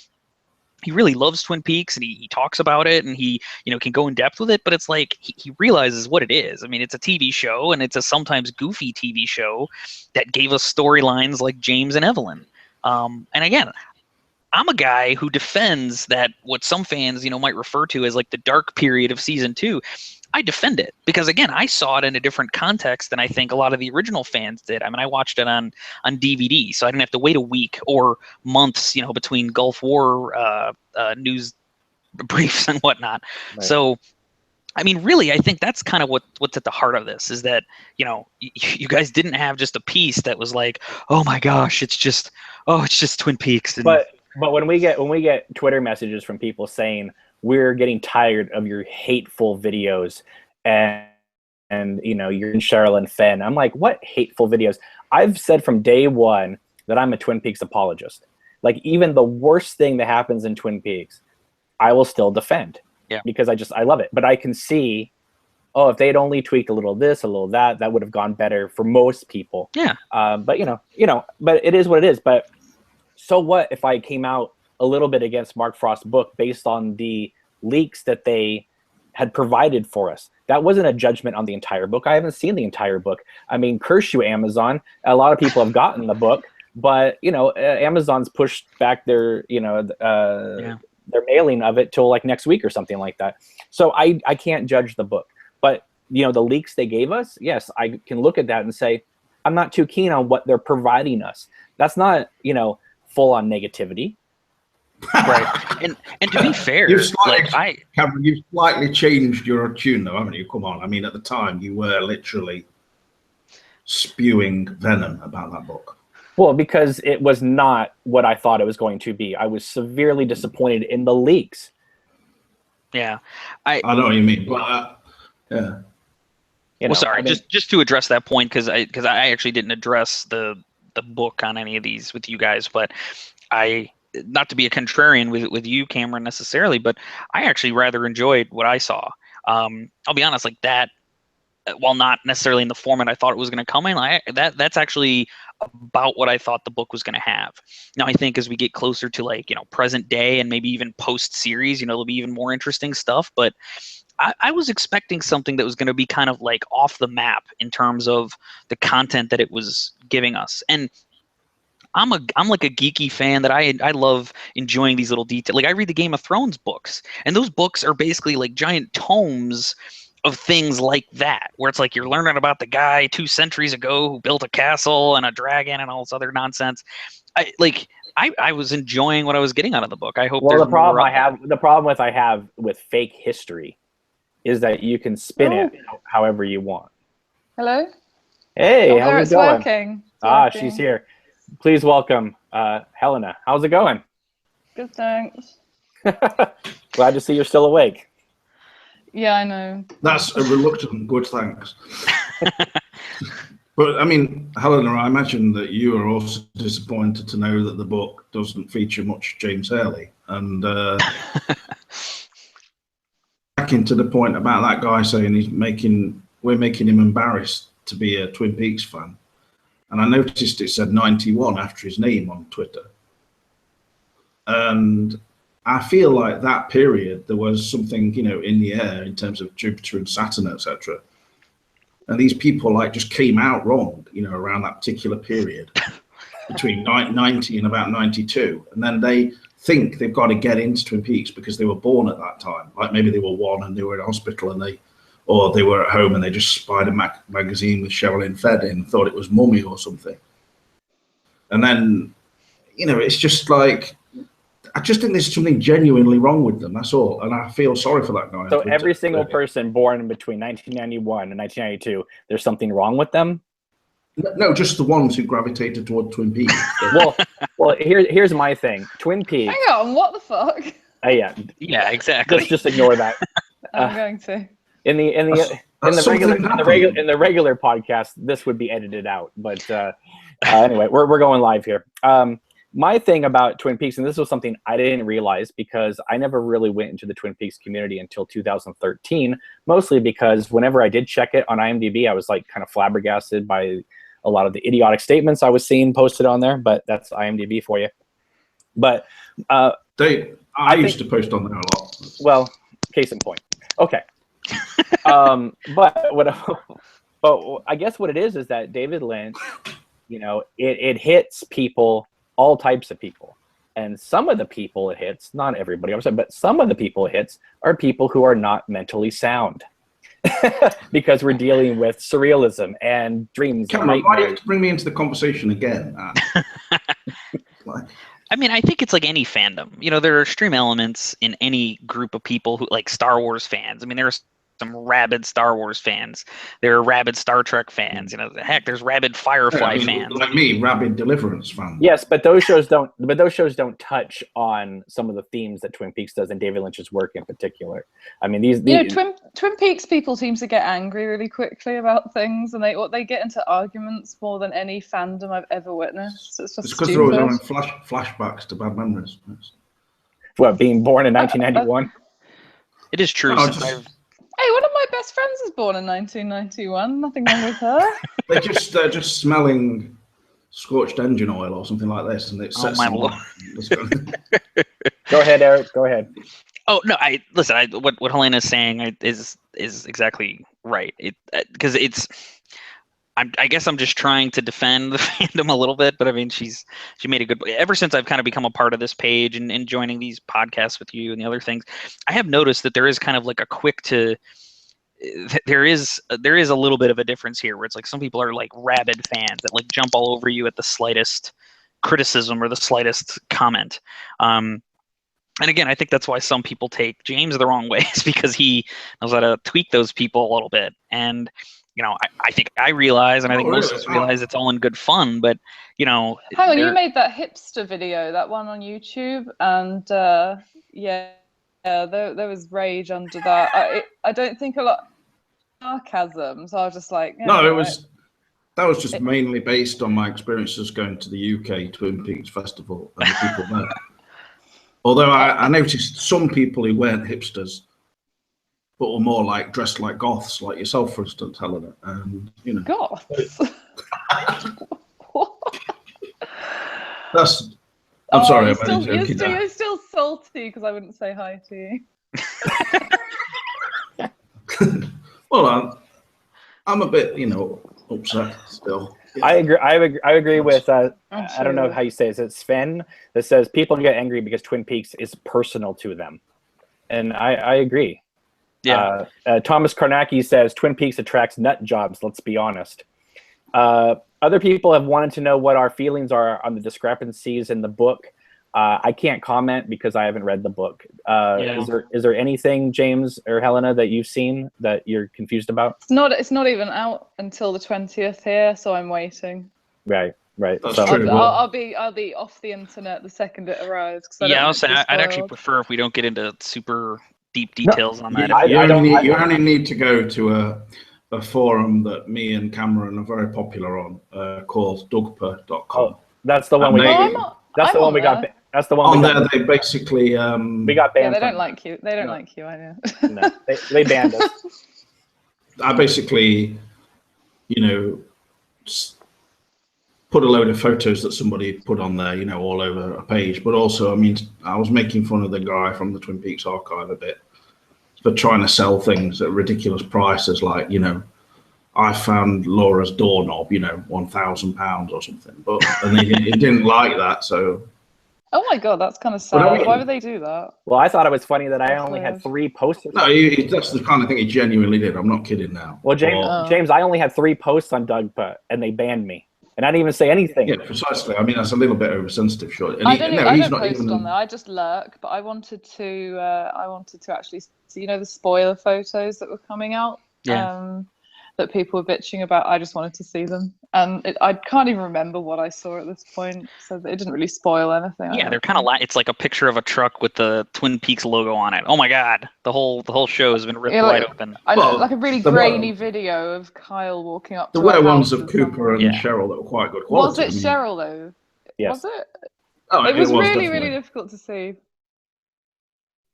he really loves Twin Peaks and he talks about it and he, can go in depth with it, but it's like he realizes what it is. I mean, it's a TV show and it's a sometimes goofy TV show that gave us storylines like James and Evelyn. And again, I'm a guy who defends that what some fans, might refer to as like the dark period of season 2. I defend it because, again, I saw it in a different context than I think a lot of the original fans did. I mean, I watched it on DVD, so I didn't have to wait a week or months, between Gulf War news briefs and whatnot. Right. So, I mean, really, I think that's kind of what's at the heart of this is that, you guys didn't have just a piece that was like, oh my gosh, it's just Twin Peaks. And, but when we get Twitter messages from people saying, we're getting tired of your hateful videos and you're in Cheryl and Fenn. I'm like, what hateful videos? I've said from day one that I'm a Twin Peaks apologist. Like, even the worst thing that happens in Twin Peaks, I will still defend. Yeah. Because I love it. But I can see, if they'd only tweaked a little this, a little that would have gone better for most people. Yeah. But but it is what it is. But so what if I came out a little bit against Mark Frost's book based on the leaks that they had provided for us? That wasn't a judgment on the entire book. I haven't seen the entire book. I mean, curse you, Amazon. A lot of people have gotten the book, but Amazon's pushed back their their mailing of it till like next week or something like that. So I can't judge the book, but the leaks they gave us, yes, I can look at that and say, I'm not too keen on what they're providing us. That's not, full on negativity. Right. And to be fair, Cameron, you've slightly changed your tune though, haven't you? Come on. I mean, at the time you were literally spewing venom about that book. Well, because it was not what I thought it was going to be. I was severely disappointed in the leaks. Yeah. I know what you mean, but yeah. Sorry, just to address that point, because I actually didn't address the book on any of these with you guys, but not to be a contrarian with you, Cameron, necessarily, but I actually rather enjoyed what I saw. I'll be honest, like that, while not necessarily in the format I thought it was going to come in, that's actually about what I thought the book was going to have. Now, I think as we get closer to present day and maybe even post series, there'll be even more interesting stuff, but I was expecting something that was going to be kind of like off the map in terms of the content that it was giving us. And I'm like a geeky fan that I love enjoying these little details. Like, I read the Game of Thrones books, and those books are basically like giant tomes of things like that, where it's like you're learning about the guy 2 centuries ago who built a castle and a dragon and all this other nonsense. I was enjoying what I was getting out of the book. I hope. Well, the problem I have with fake history is that you can spin it however you want. Hello. Hey, how's it going? Working. She's here. Please welcome Helena. How's it going? Good, thanks. Glad to see you're still awake. Yeah, I know. That's a reluctant good thanks. But I mean, Helena, I imagine that you are also disappointed to know that the book doesn't feature much James Hurley. And back into the point about that guy saying we're making him embarrassed to be a Twin Peaks fan. And I noticed it said 91 after his name on Twitter. And I feel like that period, there was something, in the air in terms of Jupiter and Saturn, etc. And these people just came out wrong, around that particular period between 90 and about 92. And then they think they've got to get into Twin Peaks because they were born at that time. Like maybe they were 1 and they were in hospital or they were at home and they just spied a magazine with Cheryl and Fenn in and thought it was Mummy or something. And then, it's just like, I just think there's something genuinely wrong with them. That's all. And I feel sorry for that guy. So every single person born in between 1991 and 1992, there's something wrong with them? No, just the ones who gravitated toward Twin Peaks. well, here's my thing. Twin Peaks. Hang on, what the fuck? Yeah, exactly. Just ignore that. I'm going to. In the regular podcast, this would be edited out. But anyway, we're going live here. my thing about Twin Peaks, and this was something I didn't realize because I never really went into the Twin Peaks community until 2013, mostly because whenever I did check it on IMDb, I was like kind of flabbergasted by a lot of the idiotic statements I was seeing posted on there, but that's IMDb for you. But I used to post on there a lot. Well, case in point. Okay. But I guess what it is that David Lynch, it hits people, all types of people. And some of the people it hits, not everybody, obviously, but some of the people it hits are people who are not mentally sound. Because we're dealing with surrealism and dreams. Cameron, why do you have to bring me into the conversation again, man? I mean, I think it's like any fandom. There are extreme elements in any group of people who like Star Wars fans. I mean, there are some rabid Star Wars fans. There are rabid Star Trek fans. Heck, there's rabid Firefly fans. Like me, rabid Deliverance fans. Yes, but those shows don't. But those shows don't touch on some of the themes that Twin Peaks does, and David Lynch's work in particular. I mean, these Twin Peaks people seem to get angry really quickly about things, and they get into arguments more than any fandom I've ever witnessed. It's just because they're always having flashbacks to bad memories. What, being born in 1991? It is true. Hey, one of my best friends was born in 1991. Nothing wrong with her. They're just smelling scorched engine oil or something like this, and it sets my Lord. Go ahead, Eric. Go ahead. Oh no! What Helena is saying is exactly right. Because I guess I'm just trying to defend the fandom a little bit, but I mean, she made a good. Ever since I've kind of become a part of this page and joining these podcasts with you and the other things, I have noticed that there is kind of like there is a little bit of a difference here where it's like some people are like rabid fans that like jump all over you at the slightest criticism or the slightest comment. And again, I think that's why some people take James the wrong way, is because he knows how to tweak those people a little bit. And I think I realize, and I think most of us realize, it's all in good fun, but Hang on, you made that hipster video, that one on YouTube, and there was rage under that. I don't think a lot of sarcasm, so I was just like, that was just mainly based on my experiences going to the UK Twin Peaks Festival and the people there. Although I noticed some people who weren't hipsters, but were more like dressed like goths, like yourself, for instance, Helena. And goths. I'm sorry. You're still salty because I wouldn't say hi to you. Well, I'm a bit, upset still. Yeah. I agree with. I don't know how you say it. It's Sven that says people get angry because Twin Peaks is personal to them, and I agree. Yeah. Thomas Karnacki says Twin Peaks attracts nut jobs. Let's be honest. Other people have wanted to know what our feelings are on the discrepancies in the book. I can't comment because I haven't read the book. Is there anything, James or Helena, that you've seen that you're confused about? It's not even out until the 20th here, so I'm waiting. Right. That's so true. I'll be off the internet the second it arrives. I'll say I'd actually prefer if we don't get into super deep details on that. You only need to go to a forum that me and Cameron are very popular on, called dugpa.com. Oh, that's the one we got. That's the one we got. That's the one on there. They basically we got banned. Yeah, they don't like you. They don't like you. I know. No, they banned us. I basically, put a load of photos that somebody put on there, all over a page. But also, I mean, I was making fun of the guy from the Twin Peaks archive a bit for trying to sell things at ridiculous prices, like, I found Laura's doorknob, £1,000 or something. And he didn't like that, so. Oh my God, that's kind of sad. Why would they do that? Well, I thought it was funny that I only had 3 posters. No, that's the kind of thing he genuinely did. I'm not kidding now. Well, James, I only had 3 posts on Dugpa, and they banned me. And I didn't even say anything. Yeah, precisely. I mean, that's a little bit oversensitive, sure. I don't post on there. I just lurk. But I wanted to actually see, the spoiler photos that were coming out. Yeah. That people were bitching about. I just wanted to see them, and I can't even remember what I saw at this point, so it didn't really spoil anything. Yeah, they're kind of it's like a picture of a truck with the Twin Peaks logo on it. Oh my God, the whole show has been ripped wide open. I know, like a really grainy video of Kyle walking up. There were ones of Cooper and Cheryl that were quite good quality. Was it Cheryl though? Yes. Was it? Oh, It was really, definitely. really difficult to see.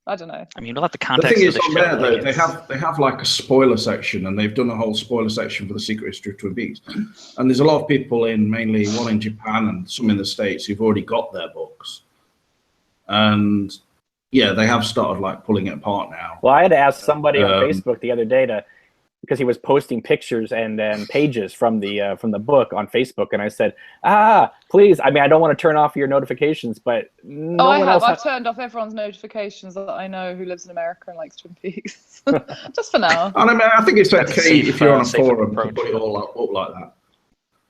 I don't know. I mean, without the The context thing of is, the on show, there though, like, they have like a spoiler section, and they've done a whole spoiler section for the Secret History of Twin Peaks. And there's a lot of people in, mainly one in Japan and some in the States, who've already got their books. And yeah, they have started like pulling it apart now. Well, I had to ask somebody on Facebook the other day because he was posting pictures and pages from the book on Facebook, and I said, please. I mean, I don't want to turn off your notifications, but no one else. I've turned off everyone's notifications that I know who lives in America and likes Twin Peaks, just for now. And I mean, I think it's okay if you're on a forum approach. to put it all up like that.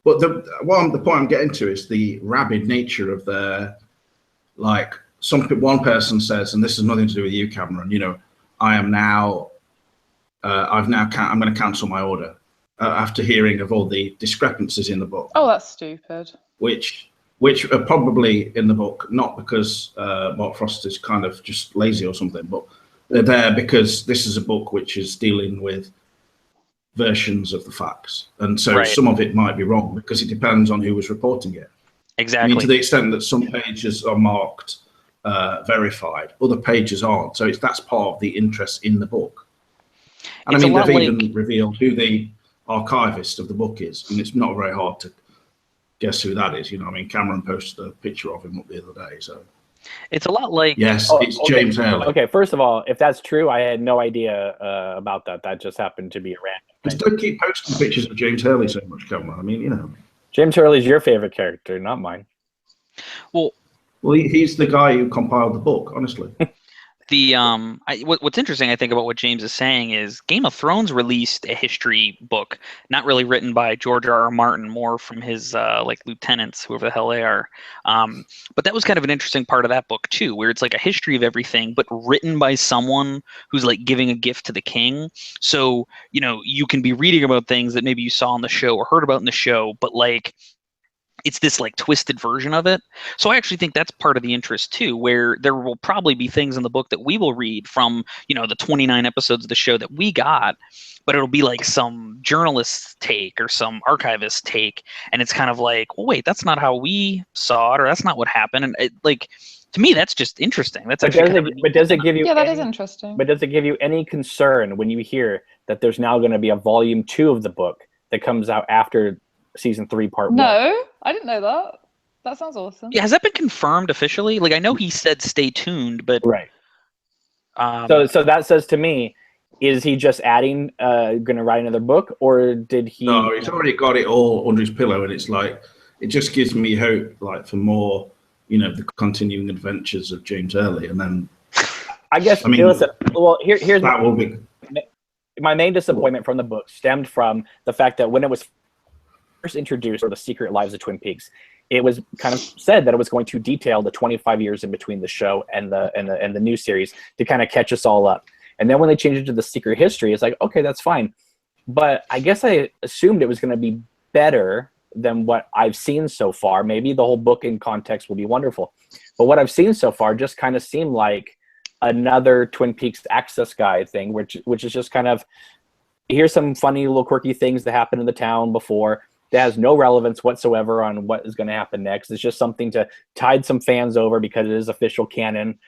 But the point I'm getting to is the rabid nature of their, like, one person says, and this has nothing to do with you, Cameron. You know, I'm going to cancel my order after hearing of all the discrepancies in the book. Oh, that's stupid. Which are probably in the book not because Mark Frost is kind of just lazy or something, but they're there because this is a book which is dealing with versions of the facts, and so some of it might be wrong because it depends on who was reporting it. Exactly. I mean, to the extent that some pages are marked verified, other pages aren't. So that's part of the interest in the book. And I mean, they've even revealed who the archivist of the book is, and it's not very hard to guess who that is. You know, I mean, Cameron posted a picture of him up the other day, so it's a lot like it's James Hurley. Okay, first of all, if that's true, I had no idea about that. That just happened to be a random thing. Just don't keep posting pictures of James Hurley so much, Cameron. I mean, you know, James Hurley's your favorite character, not mine. Well, he's the guy who compiled the book, honestly. What's interesting, I think, about what James is saying is Game of Thrones released a history book, not really written by George R.R. Martin, more from his like lieutenants, whoever the hell they are. But that was kind of an interesting part of that book too, where it's like a history of everything, but written by someone who's like giving a gift to the king. So, you know, you can be reading about things that maybe you saw on the show or heard about in the show, but like it's this like twisted version of it. So I actually think that's part of the interest too, where there will probably be things in the book that we will read from, you know, the 29 episodes of the show that we got, but it'll be like some journalist's take or some archivist take. And it's kind of like, well, wait, that's not how we saw it, or that's not what happened. And it, like, to me, that's just interesting. That's actually but does it give you that is interesting. But does it give you any concern when you hear that there's now going to be a volume 2 of the book that comes out after season 3 part 1? No, I didn't know that. That sounds awesome. Yeah, has that been confirmed officially? Like, I know he said stay tuned, but right. So that says to me, is he just adding, going to write another book, or did he? No, he's already got it all under his pillow, and it's like it just gives me hope, like for more, you know, the continuing adventures of James Early, and then I guess. I mean, listen, well, here's that will be my main disappointment from the book stemmed from the fact that when it was first introduced, or the Secret Lives of Twin Peaks, it was kind of said that it was going to detail the 25 years in between the show and the new series to kind of catch us all up. And then when they changed it to the Secret History, it's like, okay, that's fine. But I guess I assumed it was going to be better than what I've seen so far. Maybe the whole book in context will be wonderful, but what I've seen so far just kind of seemed like another Twin Peaks access guide thing, which is just kind of, here's some funny little quirky things that happened in the town before. That has no relevance whatsoever on what is going to happen next. It's just something to tide some fans over because it is official canon,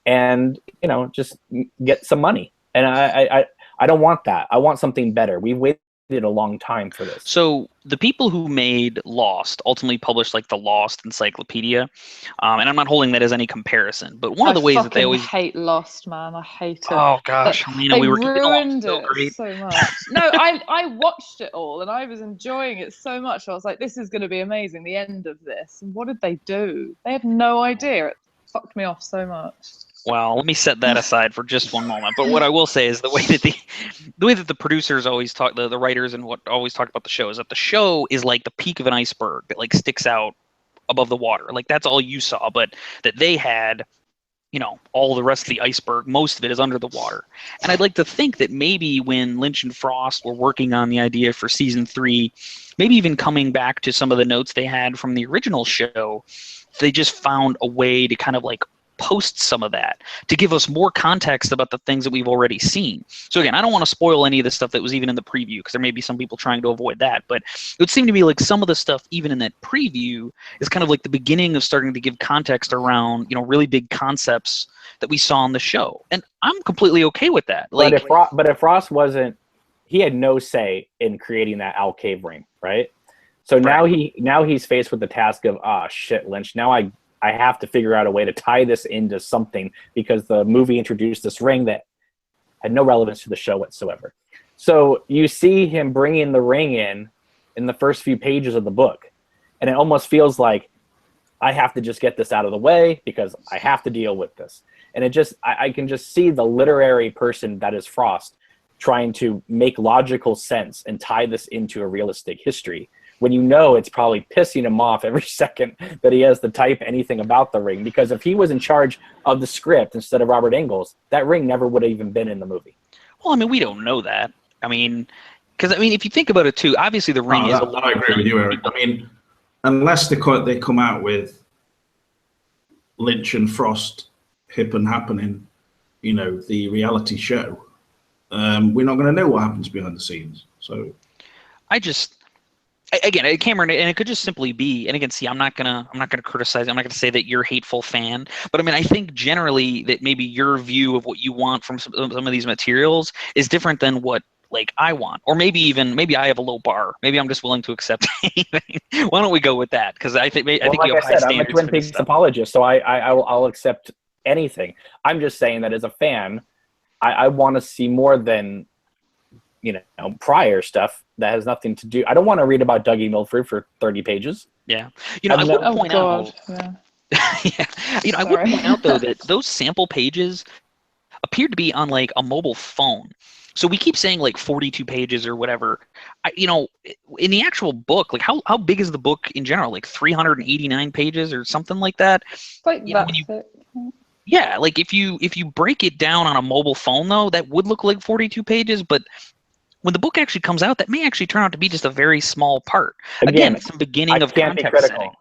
and, you know, just get some money. And I don't want that. I want something better. We waited a long time for this. So the people who made Lost ultimately published like the Lost Encyclopedia, and I'm not holding that as any comparison, but one of the ways that they always hate Lost, man. I hate it. Oh gosh, Helena, we were ruined it so much. No, I watched it all and I was enjoying it so much. I was like, this is going to be amazing, the end of this. And what did they do? They had no idea. It fucked me off so much. Well, let me set that aside for just one moment. But what I will say is the way that the producers always talk, the writers and what always talk about the show is that the show is like the peak of an iceberg that like sticks out above the water. Like that's all you saw, but that they had, you know, all the rest of the iceberg, most of it is under the water. And I'd like to think that maybe when Lynch and Frost were working on the idea for season 3, maybe even coming back to some of the notes they had from the original show, they just found a way to kind of like post some of that to give us more context about the things that we've already seen. So again, I don't want to spoil any of the stuff that was even in the preview, because there may be some people trying to avoid that, but it would seem to be like some of the stuff even in that preview is kind of like the beginning of starting to give context around, you know, really big concepts that we saw on the show. And I'm completely okay with that. Like, but if Ross wasn't, he had no say in creating that owl cave ring, right? So now he's faced with the task of, shit, Lynch, now I have to figure out a way to tie this into something, because the movie introduced this ring that had no relevance to the show whatsoever. So you see him bringing the ring in the first few pages of the book, and it almost feels like I have to just get this out of the way because I have to deal with this. And it just, I can just see the literary person that is Frost trying to make logical sense and tie this into a realistic history, when you know it's probably pissing him off every second that he has to type anything about the ring. Because if he was in charge of the script instead of Robert Ingalls, that ring never would have even been in the movie. well, I mean, we don't know that. I mean, because I mean, if you think about it too, obviously the ring is. I agree with you, Eric. I mean, unless they come out with Lynch and Frost hip and happening, you know, the reality show, we're not going to know what happens behind the scenes. So, again, Cameron, and it could just simply be, and again, see, I'm not gonna criticize. I'm not gonna say that you're a hateful fan, but I mean, I think generally that maybe your view of what you want from some of these materials is different than what like I want, or maybe I have a low bar. Maybe I'm just willing to accept anything. Why don't we go with that? Because I think you have high standards. I'm a Twin Peaks apologist, so I'll accept anything. I'm just saying that as a fan, I want to see more than, you know, prior stuff that has nothing to do. I don't want to read about Dougie Milford for 30 pages. Yeah. You know, I would point out. Yeah. You know, I would point out though that those sample pages appeared to be on like a mobile phone. So we keep saying like 42 pages or whatever. You know, in the actual book, like how big is the book in general? Like 389 pages or something like that. Like you know, yeah, like if you break it down on a mobile phone though, that would look like 42 pages, but when the book actually comes out, that may actually turn out to be just a very small part. Again, it's the beginning of context setting.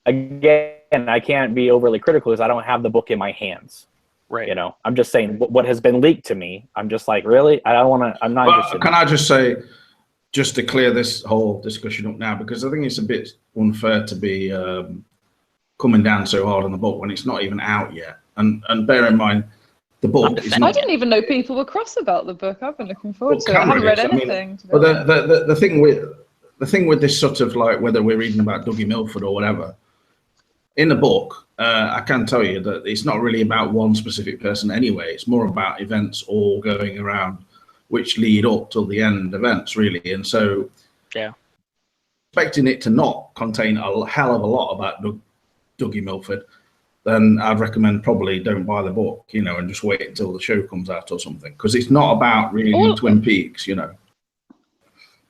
Again, I can't be overly critical because I don't have the book in my hands. Right. You know, I'm just saying what has been leaked to me. I'm just like, really? I don't want to. I'm not interested. Can I just say, just to clear this whole discussion up now, because I think it's a bit unfair to be coming down so hard on the book when it's not even out yet. And bear in mind, the book is not. I didn't even know people were cross about the book. I've been looking forward to it. I haven't read anything. But the thing with this sort of like, whether we're reading about Dougie Milford or whatever, in the book, I can tell you that it's not really about one specific person anyway. It's more about events all going around, which lead up till the end events, really. And so, yeah, expecting it to not contain a hell of a lot about Dougie Milford, then I'd recommend probably don't buy the book, you know, and just wait until the show comes out or something, because it's not about really Twin Peaks, you know.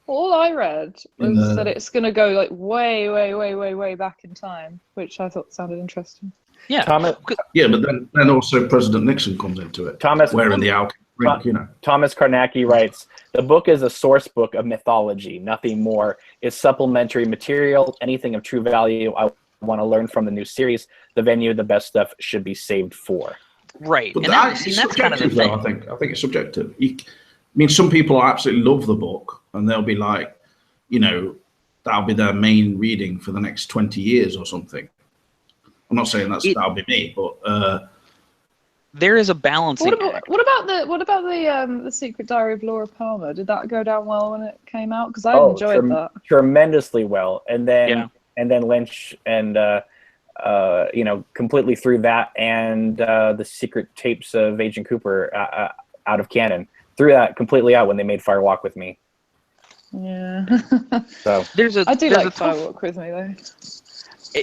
All I read was that it's going to go like way back in time, which I thought sounded interesting. Yeah, yeah, but then also President Nixon comes into it. Wearing the alchemy ring, you know. Thomas Karnacki writes, the book is a source book of mythology, nothing more. It's supplementary material, anything of true value I want to learn from the new series. The venue, the best stuff should be saved for. Right, but and that's kind of the thing. Though, I think it's subjective. I mean, some people absolutely love the book, and they'll be like, you know, that'll be their main reading for the next 20 years or something. I'm not saying that'll be me, but there is a balancing act. What about the Secret Diary of Laura Palmer? Did that go down well when it came out? Because I enjoyed that tremendously well. And then Lynch and you know, completely threw that and the secret tapes of Agent Cooper out of canon. Threw that completely out when they made Fire Walk with Me. Yeah. So I do like Fire Walk with Me though.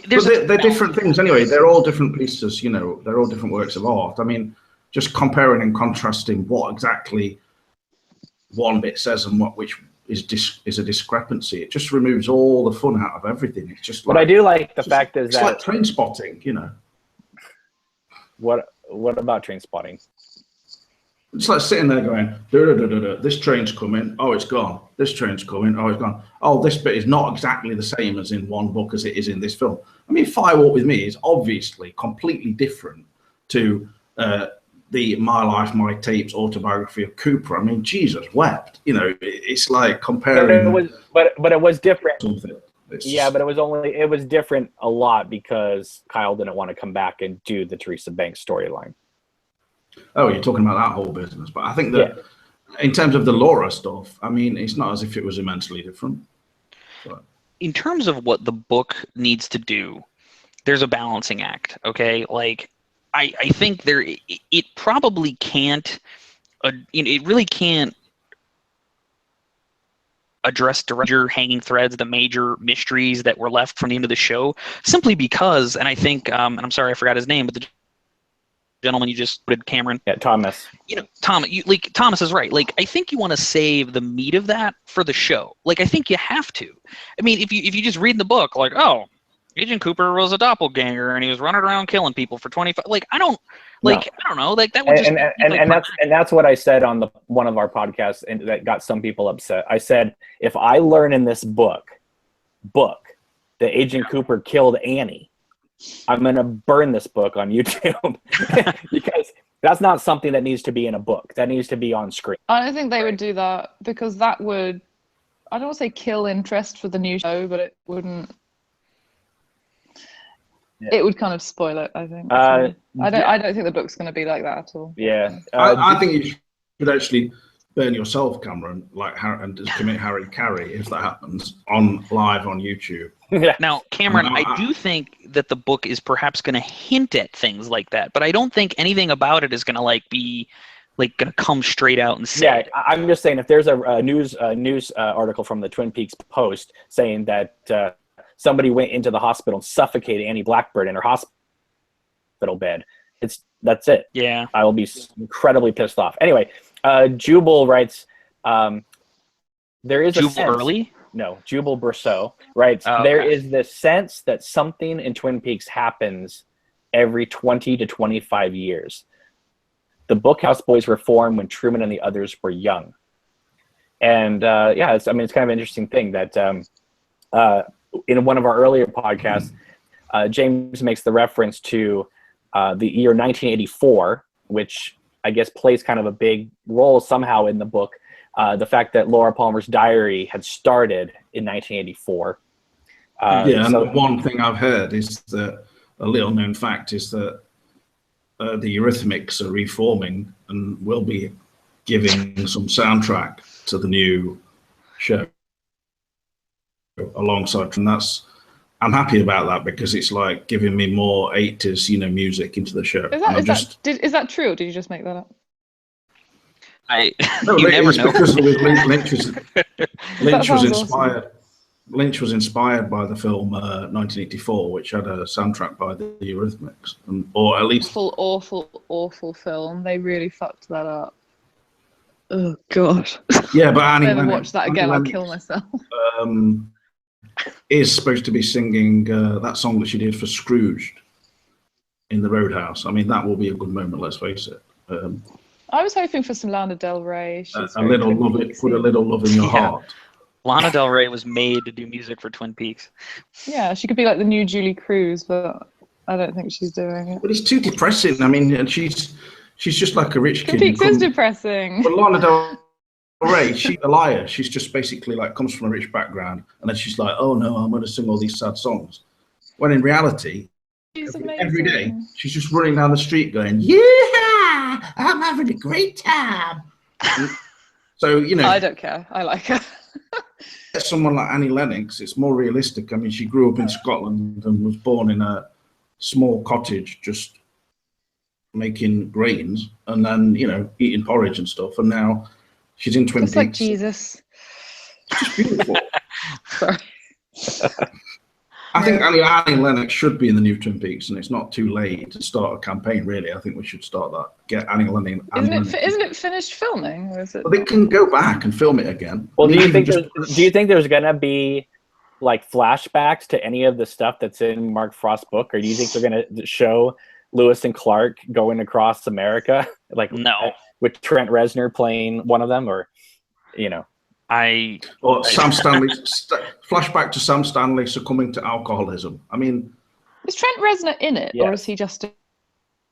They're different things anyway. They're all different pieces, you know. They're all different works of art. I mean, just comparing and contrasting what exactly one bit says and which is a discrepancy. It just removes all the fun out of everything. It's just. But I do like the fact is that it's like Train Spotting, you know. What about Train Spotting? It's like sitting there going, this train's coming, oh, it's gone. This train's coming, oh, it's gone. Oh, this bit is not exactly the same as in one book as it is in this film. I mean, Firewalk with Me is obviously completely different to the My Life, My Tapes autobiography of Cooper. I mean, Jesus wept. You know, it's like comparing. But it was different. Something. Yeah, but it was different a lot because Kyle didn't want to come back and do the Teresa Banks storyline. Oh, you're talking about that whole business. But I think that in terms of the Laura stuff, I mean, it's not as if it was immensely different. But. In terms of what the book needs to do, there's a balancing act, okay? Like, I think it probably can't, it really can't address the major hanging threads, the major mysteries that were left from the end of the show, simply because, and I think, and I'm sorry I forgot his name, but the gentleman you just put, Cameron. Yeah, Thomas. You know, Thomas is right. Like, I think you want to save the meat of that for the show. Like, I think you have to. I mean, if you just read the book, like, oh, Agent Cooper was a doppelganger and he was running around killing people for 25. Like, I don't know. Like, that would just and that's what I said on one of our podcasts, and that got some people upset. I said, if I learn in this book that Agent Cooper killed Annie, I'm gonna burn this book on YouTube because that's not something that needs to be in a book. That needs to be on screen. I don't think they would do that because that would, I don't want to say kill interest for the new show, but it wouldn't. Yeah. It would kind of spoil it, I think. I don't think the book's going to be like that at all. Yeah, I think you should actually burn yourself, Cameron, and just commit Harry Carey if that happens live on YouTube. Now, Cameron, I do think that the book is perhaps going to hint at things like that, but I don't think anything about it is going to be going to come straight out and say. Yeah, I'm just saying if there's a news article from the Twin Peaks Post saying that. Somebody went into the hospital and suffocated Annie Blackbird in her hospital bed. That's it. Yeah. I will be incredibly pissed off. Anyway, Jubal writes, there is Jubal a sense. Early? No, Jubal Brousseau writes, there is this sense that something in Twin Peaks happens every 20 to 25 years. The Bookhouse Boys were formed when Truman and the others were young. And it's kind of an interesting thing that in one of our earlier podcasts, James makes the reference to the year 1984, which I guess plays kind of a big role somehow in the book. The fact that Laura Palmer's diary had started in 1984. And the one thing I've heard is that a little known fact is that the Eurythmics are reforming and will be giving some soundtrack to the new show alongside, and I'm happy about that because it's like giving me more 80s music into the show. Is that true, or did you just make that up? You never know. Because Lynch was inspired by the film 1984, which had a soundtrack by the Eurythmics, or at least awful film. They really fucked that up. Oh god. Yeah, but Annie, if I ever watch that again, I'll kill myself. Is supposed to be singing that song that she did for Scrooged in the Roadhouse. I mean, that will be a good moment, let's face it. I was hoping for some Lana Del Rey. Put a little love in your heart. Lana Del Rey was made to do music for Twin Peaks. Yeah, she could be like the new Julie Cruz, but I don't think she's doing it. But it's too depressing. I mean, and she's just like a rich kid. Twin Peaks is depressing. But Lana Del Rey, she's a liar. She's just basically like comes from a rich background, and then she's like, "Oh no, I'm going to sing all these sad songs." When in reality, every day she's just running down the street going, "Yeah, I'm having a great time." So I don't care. I like her. Someone like Annie Lennox, it's more realistic. I mean, she grew up in Scotland and was born in a small cottage, just making grains and then eating porridge and stuff, and now she's in Twin Peaks. It's like Jesus. It's just beautiful. Sorry. I think Annie Lennox should be in the new Twin Peaks, and it's not too late to start a campaign. Really, I think we should start that. Get Annie Lennox. Isn't it finished filming, or is it? Well, they can go back and film it again. Well, do you think there's gonna be like flashbacks to any of the stuff that's in Mark Frost's book, or do you think they're gonna show Lewis and Clark going across America, with Trent Reznor playing one of them, or Or Sam Stanley, flashback to Sam Stanley succumbing to alcoholism. I mean, is Trent Reznor in it, or is he just?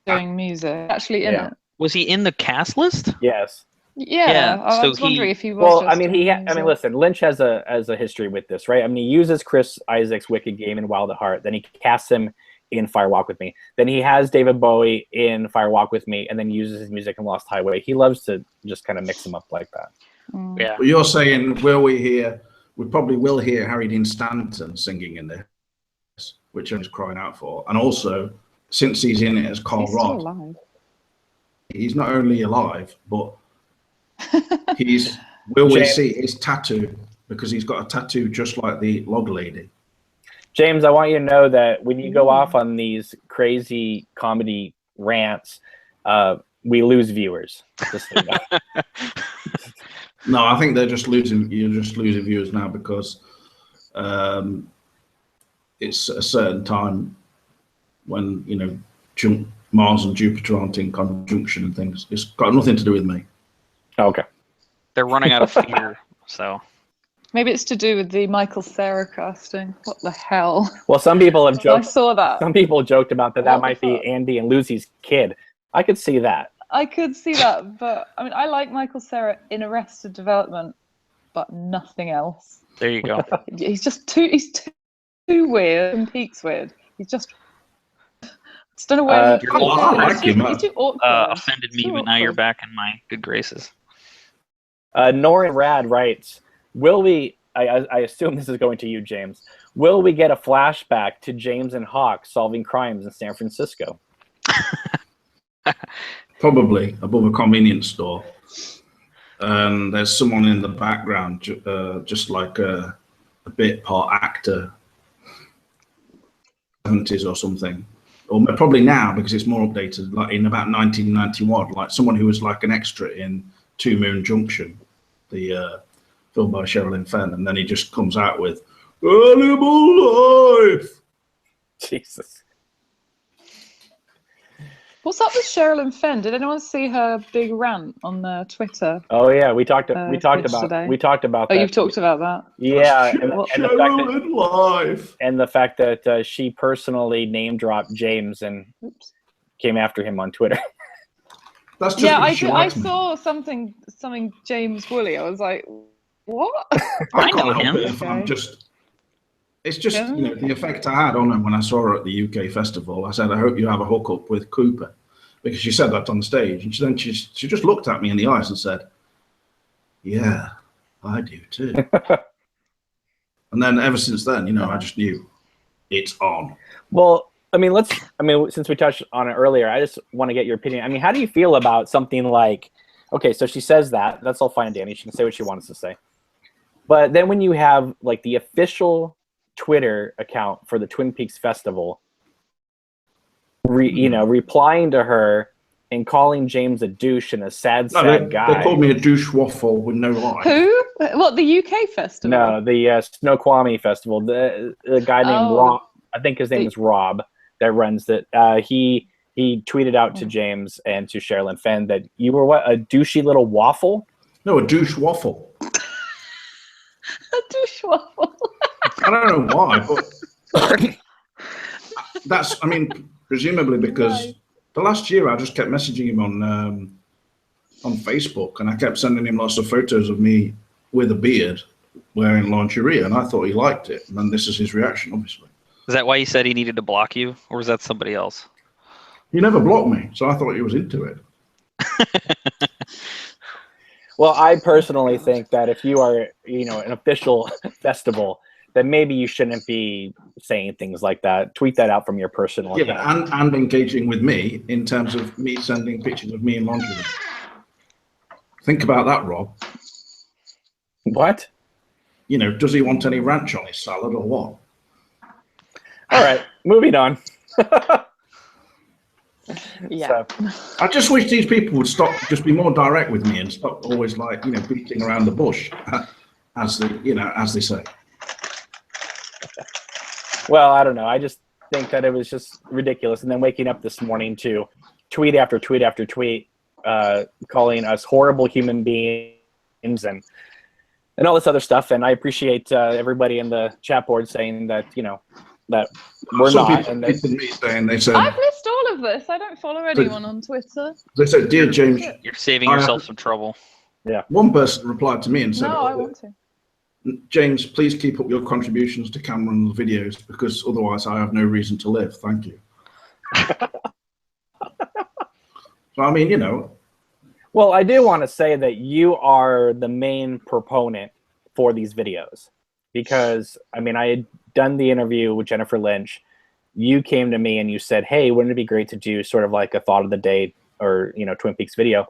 doing music. Actually in it. Was he in the cast list? Yes. Yeah. I so was wondering if he was. Well, just I mean, doing listen. Lynch has a history with this, right? I mean, he uses Chris Isaac's Wicked Game in Wild at Heart. Then he casts him in Fire Walk with Me. Then he has David Bowie in Fire Walk with Me, and then uses his music in Lost Highway. He loves to just kind of mix them up like that. Yeah. But you're saying, will we hear? We probably will hear Harry Dean Stanton singing in this, which I was crying out for. And also, since he's in it as Carl He's still Roth, alive. he's not only alive, but will we James. see his tattoo? Because he's got a tattoo just like the log lady. James, I want you to know that when you go off on these crazy comedy rants, we lose viewers. Just so you know. No, I think they're just losing. You're just losing viewers now because it's a certain time when Mars and Jupiter aren't in conjunction and things. It's got nothing to do with me. Okay. They're running out of fear, so. Maybe it's to do with the Michael Cera casting. What the hell? Well, some people have I joked. saw that. Some people joked about that. What That the might be fuck? Andy and Lucy's kid. I could see that. I could see that, but I mean, I like Michael Cera in Arrested Development, but nothing else. There you go. He's just too. He's too weird. And Peak's weird. He's just. Just don't know where. You're old. I like him. He's too awkward. Offended me, Too but now you're awkward. back in my good graces. Norin Rad writes, will we, I assume this is going to you, James, will we get a flashback to James and Hawk solving crimes in San Francisco? Probably above a convenience store. There's someone in the background, just like a bit part actor, 70s or something. Or probably now, because it's more updated, like in about 1991, like someone who was like an extra in Two Moon Junction, the film by Sherilyn Fenn, and then he just comes out with Animal Life. Jesus. What's up with Sherilyn Fenn? Did anyone see her big rant on Twitter? Oh yeah, we talked yesterday. about Oh, that. you've talked about that. Yeah, and Sherilyn Life. the fact that she personally name dropped James and Oops. came after him on Twitter. That's just Yeah, because I she likes me. saw something James Woolley. I was like, what? I know can't help him. it if I'm Okay. just. It's just Yeah. the effect I had on her when I saw her at the UK festival. I said, I hope you have a hookup with Cooper, because she said that on the stage, and she just looked at me in the eyes and said, "Yeah, I do too." And then ever since then, I just knew it's on. Well, since we touched on it earlier, I just want to get your opinion. I mean, how do you feel about something like, okay, so she says that's all fine and dandy. She can say what she wants to say. But then when you have like the official Twitter account for the Twin Peaks Festival, replying to her and calling James a douche and a sad guy. They called me a douche waffle with no eye. Who? What, the UK festival? No, the Snoqualmie Festival. The guy named Rob, I think his name is Rob, that runs it. He tweeted out to James and to Sherilyn Fenn that you were a douchey little waffle? No, a douche waffle. A douche waffle. I don't know why, but that's, presumably because the last year I just kept messaging him on Facebook, and I kept sending him lots of photos of me with a beard wearing lingerie, and I thought he liked it. And then this is his reaction, obviously. Is that why he said he needed to block you, or was that somebody else? He never blocked me, so I thought he was into it. Well, I personally think that if you are, an official festival, then maybe you shouldn't be saying things like that. Tweet that out from your personal account. Yeah, and engaging with me in terms of me sending pictures of me in lingerie. Think about that, Rob. What? Does he want any ranch on his salad or what? All right, moving on. Yeah. So, I just wish these people would stop, just be more direct with me and stop always beating around the bush, as they say. well, I don't know. I just think that it was just ridiculous. And then waking up this morning to tweet after tweet after tweet, calling us horrible human beings and all this other stuff. And I appreciate everybody in the chat board saying that, that we're Some not. people And tweeted me saying, they said, I've missed all all of this. I don't follow anyone on Twitter. So, dear James, You're saving yourself some trouble. Yeah. One person replied to me and said, No, I want to. James, please keep up your contributions to Cameron's videos because otherwise I have no reason to live. Thank you. So, I mean, you know. Well, I do want to say that you are the main proponent for these videos because, I mean, I had done the interview with Jennifer Lynch. You came to me and you said, hey, wouldn't it be great to do sort of like a thought of the day or, you know, Twin Peaks video?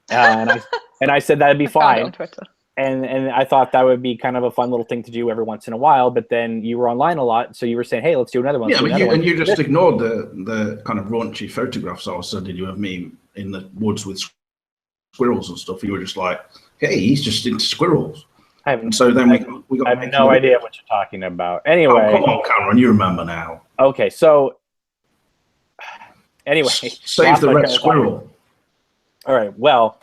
And I said that'd be fine. On Twitter. And I thought that would be kind of a fun little thing to do every once in a while. But then you were online a lot, so you were saying, "Hey, let's do another one." Yeah, but you just ignored the kind of raunchy photographs I was sending you of me in the woods with squirrels and stuff. You were just like, "Hey, he's just into squirrels." And so then we got. I have no idea what you're talking about. Anyway, come on, Cameron, you remember now. Okay, so anyway, save the red squirrel. All right. Well.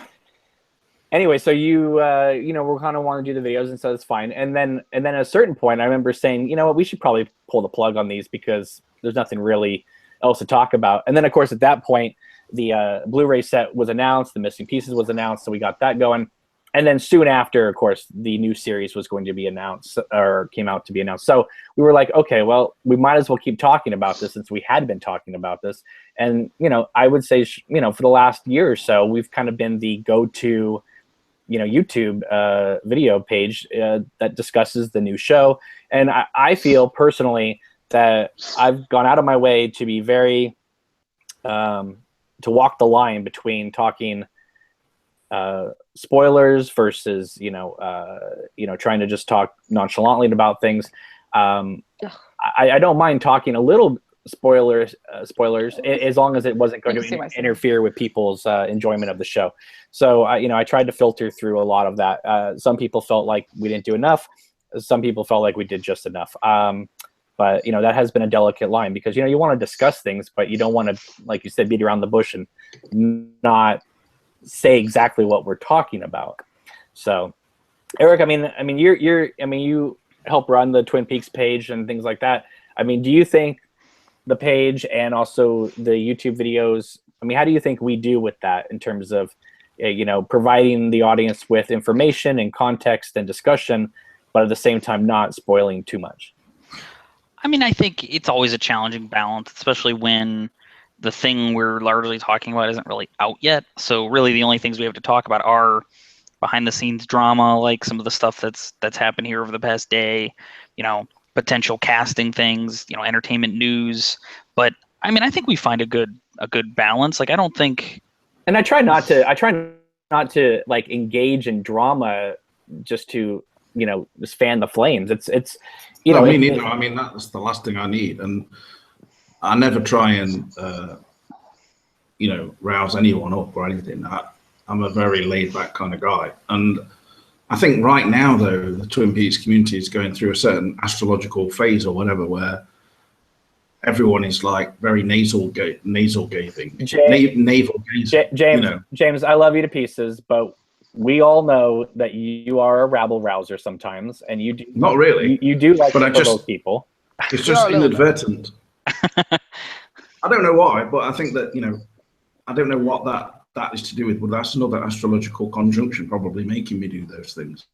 Anyway, so you know, we're kind of want to do the videos, and so it's fine. And then at a certain point, I remember saying, you know what, we should probably pull the plug on these because there's nothing really else to talk about. And then, of course, at that point, the Blu-ray set was announced, the missing pieces was announced, so we got that going. And then soon after, of course, the new series was going to be announced or came out to be announced. So we were like, okay, well, we might as well keep talking about this since we had been talking about this. And, you know, I would say, you know, for the last year or so, we've kind of been the go-to, you know, YouTube video page that discusses the new show. And I feel personally that I've gone out of my way to be very, to walk the line between talking spoilers versus, you know, trying to just talk nonchalantly about things. I don't mind talking a little spoilers as long as it wasn't going to interfere with people's enjoyment of the show. So I tried to filter through a lot of that. Some people felt like we didn't do enough. Some people felt like we did just enough. But you know, that has been a delicate line because, you know, you want to discuss things, but you don't want to, like you said, beat around the bush and not say exactly what we're talking about. So Eric, I mean you help run the Twin Peaks page and things like that. I mean, do you think the page and also the YouTube videos, I mean, how do you think we do with that in terms of, you know, providing the audience with information and context and discussion, but at the same time not spoiling too much? I mean, I think it's always a challenging balance, especially when the thing we're largely talking about isn't really out yet. So really the only things we have to talk about are behind the scenes drama, like some of the stuff that's happened here over the past day, you know, potential casting things, you know, entertainment news. But I mean, I think we find a good balance. Like, I don't think. And I try not to like engage in drama just to, you know, just fan the flames. It's you know. Me neither. I mean, that's the last thing I need, and I never try and you know, rouse anyone up or anything. I'm a very laid back kind of guy, and I think right now though the Twin Peaks community is going through a certain astrological phase or whatever where everyone is like very nasal gazing, navel gazing. James, you know. James, I love you to pieces, but we all know that you are a rabble rouser sometimes, and you do not really. You do like but to provoke people. It's just inadvertent. I don't know why, but I think that, you know, I don't know what that is to do with, but that's another astrological conjunction probably making me do those things.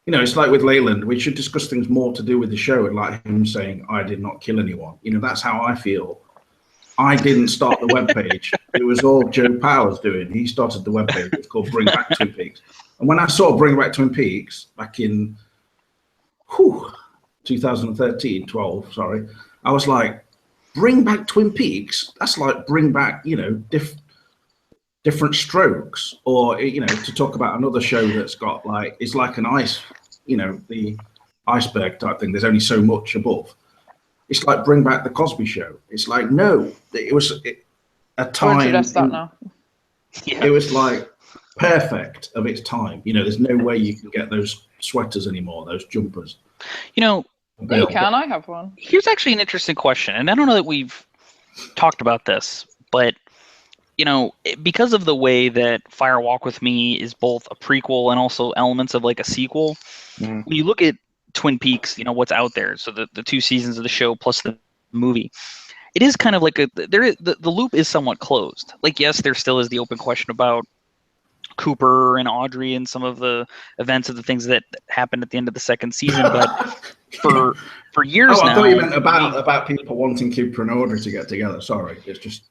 You know, it's like with Leyland, we should discuss things more to do with the show, and like him saying, I did not kill anyone. You know, that's how I feel. I didn't start the webpage. It was all Joe Powers doing. He started the webpage. It's called Bring Back Twin Peaks. And when I saw Bring Back Twin Peaks back in 2013, 12, sorry, I was like, Bring Back Twin Peaks? That's like bring back, you know, different strokes, or, you know, to talk about another show that's got like, it's like an ice, you know, the iceberg type thing. There's only so much above. It's like Bring Back the Cosby Show. It's like, no, it was a time. It was like perfect of its time. You know, there's no way you can get those sweaters anymore, those jumpers. You know, you can. I have one. Here's actually an interesting question, and I don't know that we've talked about this, but you know, because of the way that Fire Walk with Me is both a prequel and also elements of like a sequel, when you look at Twin Peaks, you know, what's out there. So the 2 seasons of the show plus the movie. It is kind of like the loop is somewhat closed. Like, yes, there still is the open question about Cooper and Audrey and some of the events of the things that happened at the end of the second season, but for years now. I thought you meant about people wanting Cooper and Audrey to get together. Sorry, it's just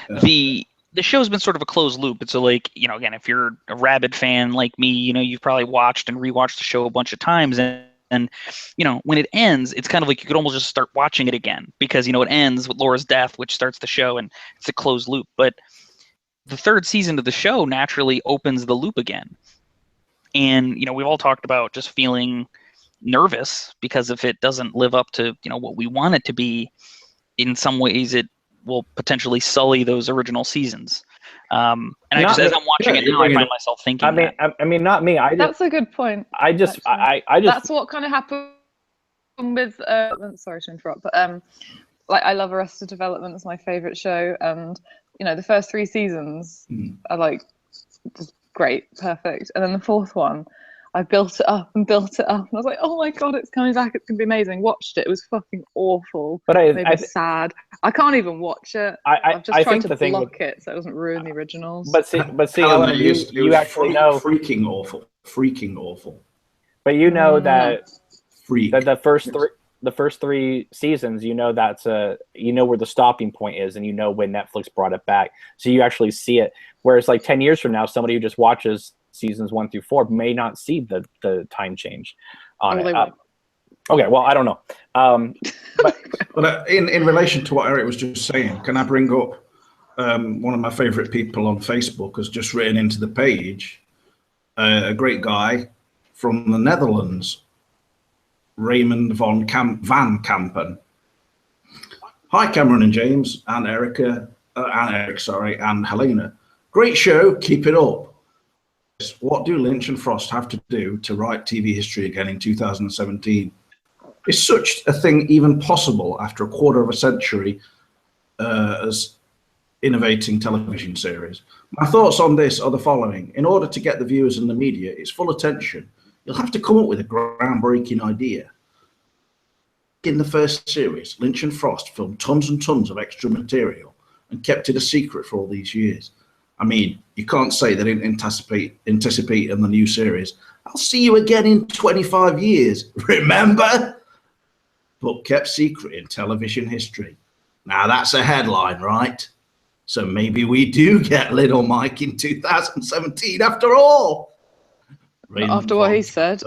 the show's been sort of a closed loop. And so, like, you know, again, if you're a rabid fan like me, you know, you've probably watched and rewatched the show a bunch of times, and you know, when it ends, it's kind of like you could almost just start watching it again, because, you know, it ends with Laura's death, which starts the show, and it's a closed loop. But the third season of the show naturally opens the loop again. And, you know, we've all talked about just feeling nervous because if it doesn't live up to, you know, what we want it to be, in some ways it will potentially sully those original seasons. And I just, as I'm watching it now, I find myself thinking. I mean, not me. That's a good point. I just. That's what kind of happened with. Sorry to interrupt, but like, I love Arrested Development. It's my favorite show, and you know, the first 3 seasons are like just great, perfect, and then the fourth one, I built it up and built it up, and I was like, oh my god, it's coming back, it's gonna be amazing. Watched it, it was fucking awful. But it made me sad. I can't even watch it. I've just tried to block it so it doesn't ruin the originals. But see, Helena, you actually know freaking awful. But you know that the first 3 seasons, you know, you know where the stopping point is, and you know when Netflix brought it back, so you actually see it. Whereas like 10 years from now, somebody who just watches seasons 1 through 4 may not see the time change on it. Okay, well, I don't know. But in relation to what Eric was just saying, can I bring up one of my favorite people on Facebook has just written into the page, a great guy from the Netherlands, Raymond van Kampen. Hi, Cameron and James and Eric, and Helena. Great show, keep it up. What do Lynch and Frost have to do to write TV history again in 2017? Is such a thing even possible after a quarter of a century as innovating television series? My thoughts on this are the following. In order to get the viewers and the media its full attention, you'll have to come up with a groundbreaking idea. In the first series, Lynch and Frost filmed tons and tons of extra material and kept it a secret for all these years. I mean, you can't say they didn't anticipate in the new series, I'll see you again in 25 years, remember? But kept secret in television history. Now that's a headline, right? So maybe we do get Little Mike in 2017 after all. After what he said.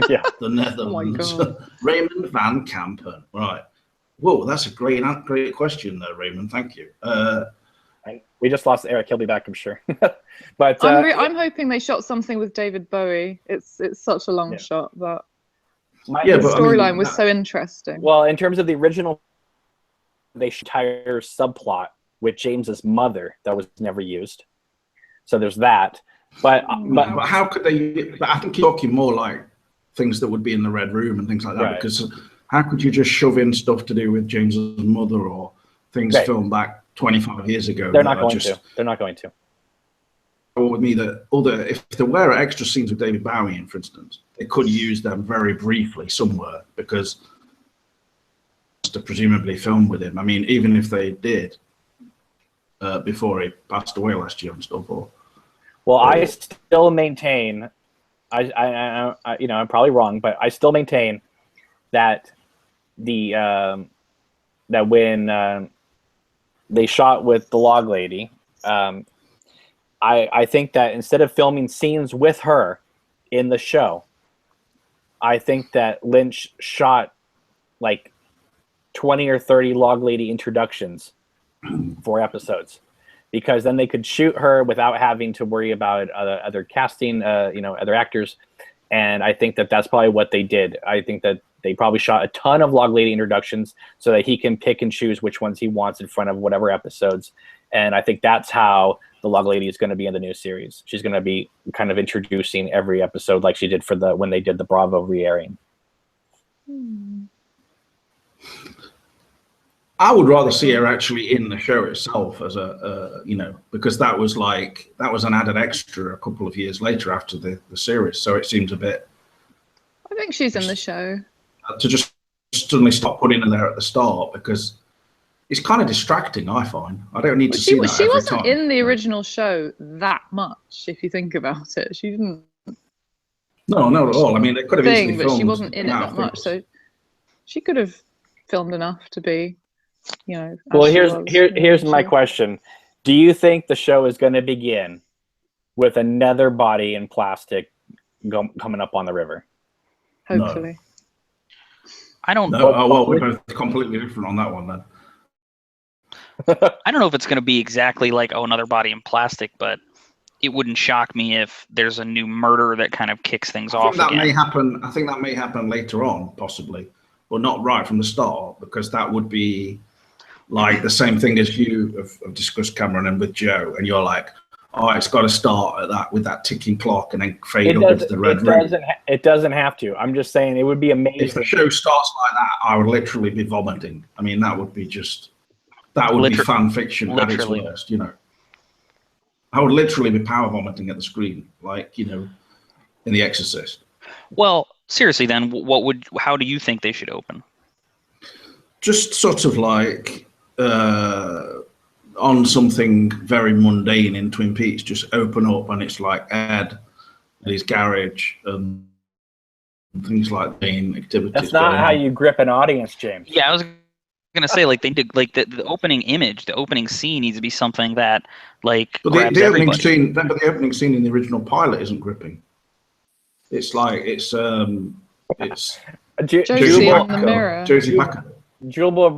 Yeah. The Netherlands. Oh my God. Raymond van Kampen. Right. Whoa, that's a great question there, Raymond. Thank you. We just lost Eric. He'll be back, I'm sure. But I'm hoping they shot something with David Bowie. It's such a long shot, but the storyline was so interesting. Well, in terms of the original, they entire subplot with James's mother that was never used. So there's that. But how could they? But I think you're talking more like things that would be in the Red Room and things like that. Right. Because how could you just shove in stuff to do with James's mother or things filmed back 25 years ago? They're not going to. They're not going to. With me that if there were extra scenes with David Bowie in, for instance, they could use them very briefly somewhere because to presumably film with him. I mean, even if they did before he passed away last year and stuff. I still maintain. I you know, I'm probably wrong, but I still maintain that that when they shot with the log lady, I think that instead of filming scenes with her in the show, I think that Lynch shot like 20 or 30 log lady introductions for episodes, because then they could shoot her without having to worry about other casting, other actors. And I think that that's probably what they did. I think that they probably shot a ton of log lady introductions so that he can pick and choose which ones he wants in front of whatever episodes. And I think that's how the log lady is going to be in the new series. She's going to be kind of introducing every episode like she did for when they did the Bravo re-airing. I would rather see her actually in the show itself as because that was an added extra a couple of years later after the series. So it seems a bit. I think she's in the show. To just suddenly start putting her there at the start because it's kind of distracting. I find I don't need to see that She every wasn't time. in the original show that much, if you think about it. She didn't. No, not at all. I mean, they could have easily But filmed. she wasn't in it that much, things. so she could have filmed enough to be, you know. Well, here's my question: do you think the show is going to begin with another body in plastic coming up on the river? Hopefully. No. I don't. No, well, we're both completely different on that one then. I don't know if it's going to be exactly like another body in plastic, but it wouldn't shock me if there's a new murder that kind of kicks things off again. May happen. I think that may happen later on, possibly, but not right from the start, because that would be like the same thing as you have discussed, Cameron, and with Joe, and you're like, oh, it's got to start at with that ticking clock and then fade up into the red room. It doesn't have to. I'm just saying it would be amazing. If the show starts like that, I would literally be vomiting. I mean, that would be be fan fiction at its worst, you know. I would literally be power vomiting at the screen, like, you know, in The Exorcist. Well, seriously, then, how do you think they should open? Just sort of like on something very mundane in Twin Peaks, just open up and it's like Ed and his garage and things like main activities. That's not how you grip an audience, James. Yeah, I was gonna say, like, they did, like, the opening image, the opening scene needs to be something that, like, but grabs the opening everybody. scene. Remember, the opening scene in the original pilot isn't gripping. It's like Josie on the mirror. Josie Backer. Julbo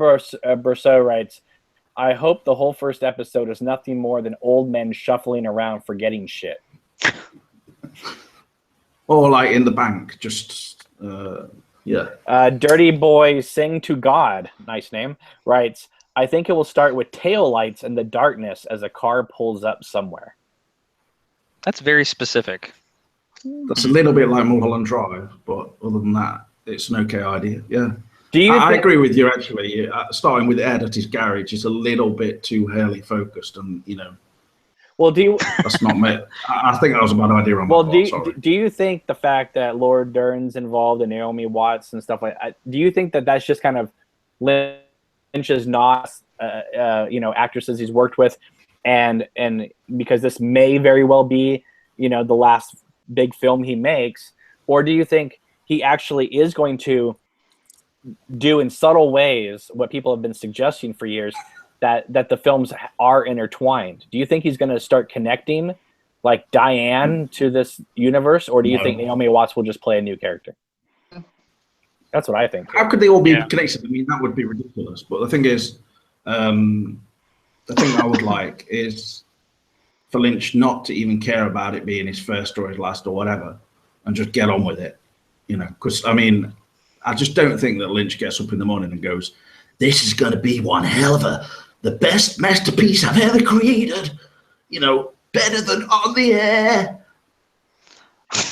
Berceau writes, I hope the whole first episode is nothing more than old men shuffling around forgetting shit. Or like in the bank, just yeah. Dirty Boy Sing to God, nice name, writes, I think it will start with tail lights in the darkness as a car pulls up somewhere. That's very specific. That's a little bit like Mulholland Drive, but other than that, it's an okay idea. Yeah. I agree with you, actually. Starting with Ed at his garage is a little bit too Hurley focused, and, you know. Well, that's not me. I think that was a bad idea on my part. Do you think the fact that Laura Dern's involved and Naomi Watts and stuff like that, do you think that that's just kind of Lynch's actresses he's worked with, and because this may very well be, you know, the last big film he makes, or do you think he actually is going to do in subtle ways what people have been suggesting for years, that the films are intertwined? Do you think he's going to start connecting like Diane to this universe, or do you think Naomi Watts will just play a new character? That's what I think. How could they all be connected? I mean, that would be ridiculous. But the thing is, the thing I would like is for Lynch not to even care about it being his first or his last or whatever, and just get on with it. You know, because I mean, I just don't think that Lynch gets up in the morning and goes, this is going to be one hell of the best masterpiece I've ever created. You know, better than On the Air.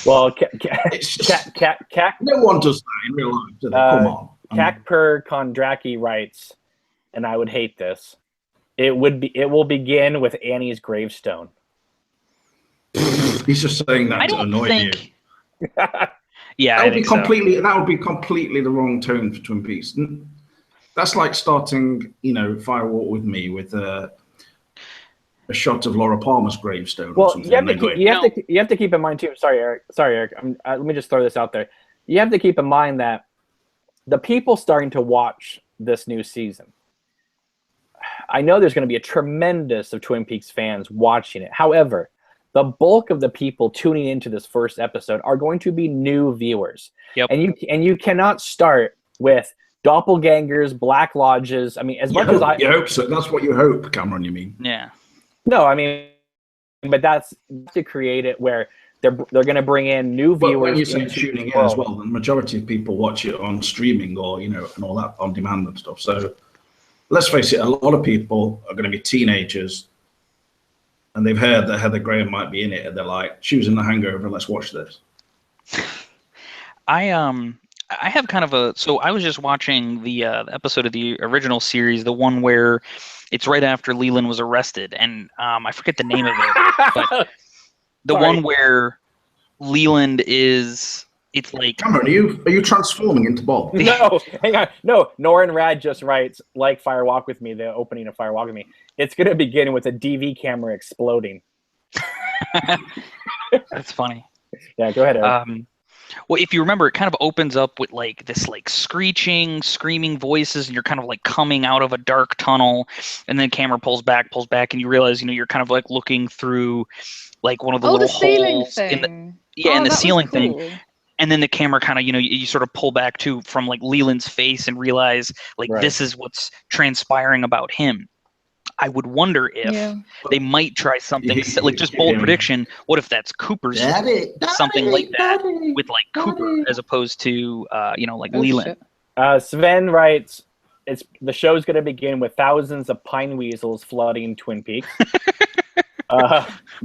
Well, no one does that in real life, do they? Come on. Kakper Kondraki writes, and I would hate this, it will begin with Annie's gravestone. He's just saying that to annoy you. Yeah, that would be completely the wrong tone for Twin Peaks. That's like starting, you know, Firewalk with Me with a shot of Laura Palmer's gravestone. Well, or something. you have to keep in mind too. Sorry, Eric. Let me just throw this out there. You have to keep in mind that the people starting to watch this new season, I know there's going to be a tremendous of Twin Peaks fans watching it. However, the bulk of the people tuning into this first episode are going to be new viewers. Yep. And you cannot start with doppelgangers, black lodges. I mean, as much as you hope so. That's what you hope, Cameron. You mean? Yeah. No, I mean, but that's to create it where they're going to bring in new viewers. But when you say tuning in as well, the majority of people watch it on streaming or, you know, and all that on demand and stuff. So let's face it, a lot of people are going to be teenagers, and they've heard that Heather Graham might be in it, and they're like, she was in The Hangover, let's watch this. I have kind of so I was just watching the episode of the original series, the one where it's right after Leland was arrested, and I forget the name of it, but the one where Leland is it's like Cameron, are you transforming into Bob? No, hang on. No, Norin Rad just writes, like Fire Walk With Me, the opening of Fire Walk With Me. It's going to begin with a DV camera exploding. that's funny. Yeah, go ahead, Eric. Well, if you remember, it kind of opens up with like this like screeching, screaming voices, and you're kind of like coming out of a dark tunnel, and then camera pulls back, and you realize, you're kind of like looking through like one of the little ceiling holes thing. in the that ceiling was cool. thing. And then the camera kind of, you sort of pull back to from like Leland's face and realize like this is what's transpiring about him. I would wonder if they might try something like just bold prediction. What if that's Cooper's something like that with like Cooper as opposed to like Leland? Sven writes, the show's going to begin with thousands of pine weasels flooding Twin Peaks.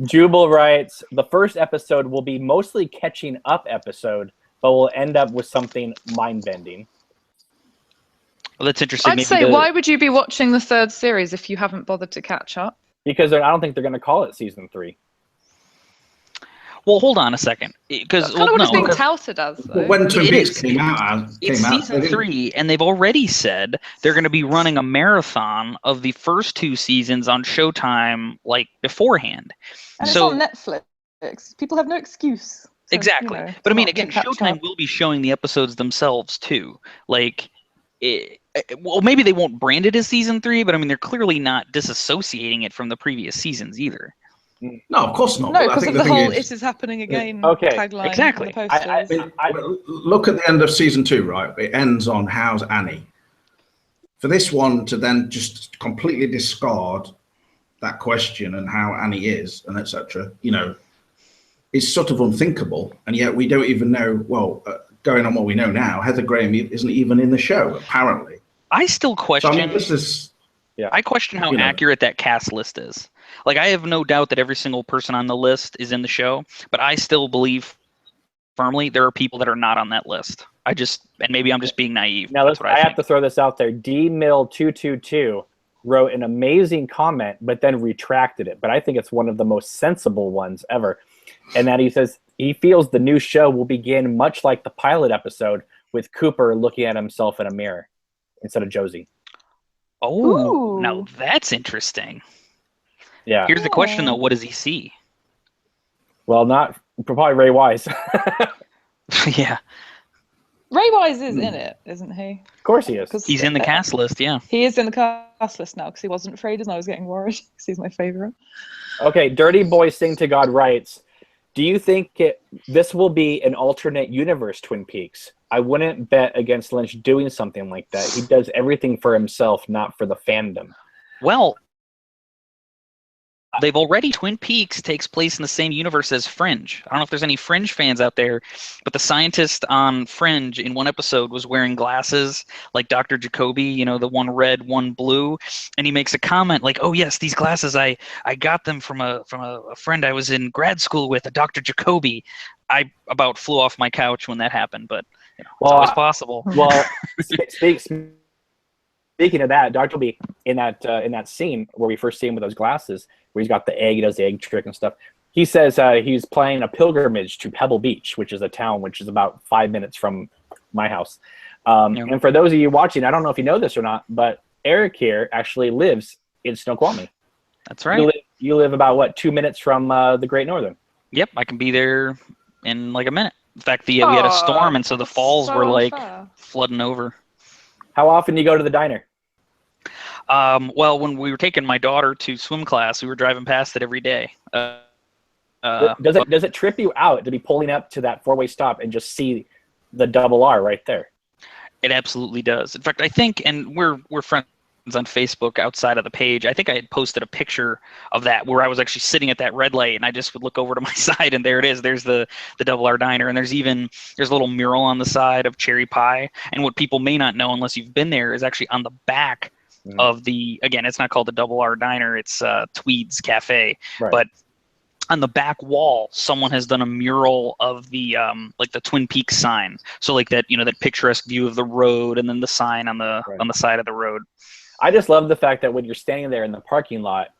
Jubal writes, the first episode will be mostly catching up episode, but will end up with something mind-bending. Well, that's interesting. I'd say, why would you be watching the third series if you haven't bothered to catch up? Because I don't think they're going to call it season 3. Well, hold on a second. Because kind of what it's being touted as. Though. When Twin Peaks came out, it's season 3, and they've already said they're going to be running a marathon of the first 2 seasons on Showtime, like beforehand. And so, it's on Netflix. People have no excuse. Exactly. But I mean, again, Showtime will be showing the episodes themselves too. Like, well, maybe they won't brand it as season 3, but I mean, they're clearly not diссociating it from the previous seasons either. No, of course not. No, because of the whole "it is happening again" tagline. Exactly. Look at the end of season 2, right? It ends on "How's Annie?" For this one to then just completely discard that question and how Annie is and etc. Is sort of unthinkable, and yet we don't even know. Well, going on what we know now, Heather Graham isn't even in the show apparently. I still question. So, I mean, this is. Yeah. I question how accurate that cast list is. Like, I have no doubt that every single person on the list is in the show, but I still believe firmly there are people that are not on that list. And maybe I'm just being naive. Now, I have to throw this out there. DMill222 wrote an amazing comment, but then retracted it. But I think it's one of the most sensible ones ever. And that he says he feels the new show will begin much like the pilot episode with Cooper looking at himself in a mirror instead of Josie. Oh, now that's interesting. Yeah. Here's the question, though. What does he see? Well, probably Ray Wise. Yeah. Ray Wise is in it, isn't he? Of course he is. He's in the cast list, yeah. He is in the cast list now because he wasn't Freydis and I was getting worried because he's my favorite. Okay, Dirty Boy Sing to God writes, do you think this will be an alternate universe Twin Peaks? I wouldn't bet against Lynch doing something like that. He does everything for himself, not for the fandom. Well, they've already. Twin Peaks takes place in the same universe as Fringe. I don't know if there's any Fringe fans out there, but the scientist on Fringe in one episode was wearing glasses like Dr. Jacoby, the one red, one blue, and he makes a comment like, "Oh yes, these glasses I got them from a friend I was in grad school with, a Dr. Jacoby." I about flew off my couch when that happened, but it's always possible. Well, speaking of that, Dr. Jacoby in that scene where we first see him with those glasses, where he's got the egg, he does the egg trick and stuff. He says he's planning a pilgrimage to Pebble Beach, which is a town which is about 5 minutes from my house. And for those of you watching, I don't know if you know this or not, but Eric here actually lives in Snoqualmie. That's right. You live about 2 minutes from the Great Northern. Yep, I can be there in like a minute. In fact, we had a storm, and so the falls were like flooding over. How often do you go to the diner? Well, when we were taking my daughter to swim class, we were driving past it every day. Does it trip you out to be pulling up to that 4-way stop and just see the double R right there? It absolutely does. In fact, I think, and we're friends on Facebook outside of the page, I think I had posted a picture of that where I was actually sitting at that red light, and I just would look over to my side, and there it is. There's the Double R Diner, and there's a little mural on the side of cherry pie. And what people may not know unless you've been there is actually on the back of again, it's not called the Double R Diner, it's Tweed's Cafe. Right. But on the back wall, someone has done a mural of the like the Twin Peaks sign. So like that, that picturesque view of the road, and then the sign on the side of the road. I just love the fact that when you're standing there in the parking lot,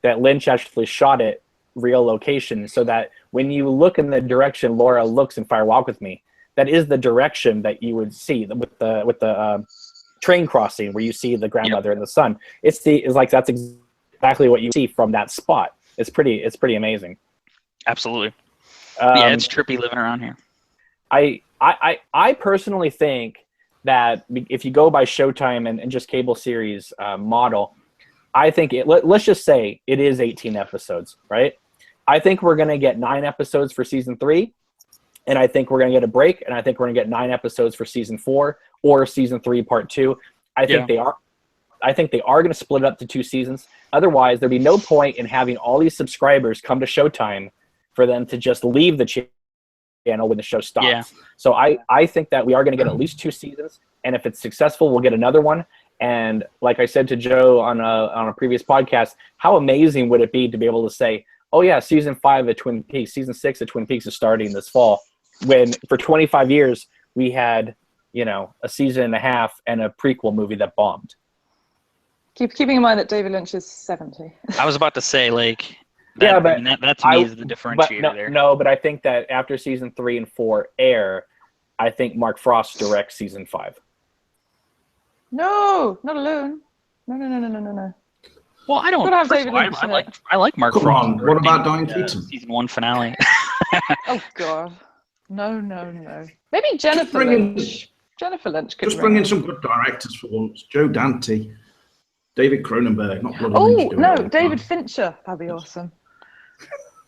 that Lynch actually shot it real location, so that when you look in the direction Laura looks in Fire Walk With Me, that is the direction that you would see with the train crossing where you see the grandmother and the son. It's like that's exactly what you see from that spot. It's pretty amazing. Absolutely. Yeah, it's trippy living around here. I personally think that if you go by Showtime and just cable series model, I think let's just say it is 18 episodes, right? I think we're going to get 9 episodes for season 3, and I think we're going to get a break, and I think we're going to get 9 episodes for season 4 or season 3 part 2. I think they are going to split it up to 2 seasons. Otherwise, there'd be no point in having all these subscribers come to Showtime for them to just leave the channel when the show stops. Yeah. So I think that we are going to get at least 2 seasons, and if it's successful, we'll get another one. And like I said to Joe on a previous podcast, how amazing would it be to be able to say, oh yeah, season 5 of Twin Peaks, season 6 of Twin Peaks is starting this fall, when for 25 years we had, a season and a half and a prequel movie that bombed. Keeping in mind that David Lynch is 70. I was about to say, but that to me is the differentiator there. No, but I think that after season 3 and 4 air, I think Mark Frost directs season 5. No, not alone. No. Well, I don't. Have David Lynch I like Mark Come Frost. on, what about Diane Keaton? Season 1 finale. Oh God, no. Maybe Jennifer Lynch. Jennifer Lynch could just bring in some good directors for once. Joe Dante, David Cronenberg, not Blood Lynch. Oh no, David Fincher. That'd be awesome.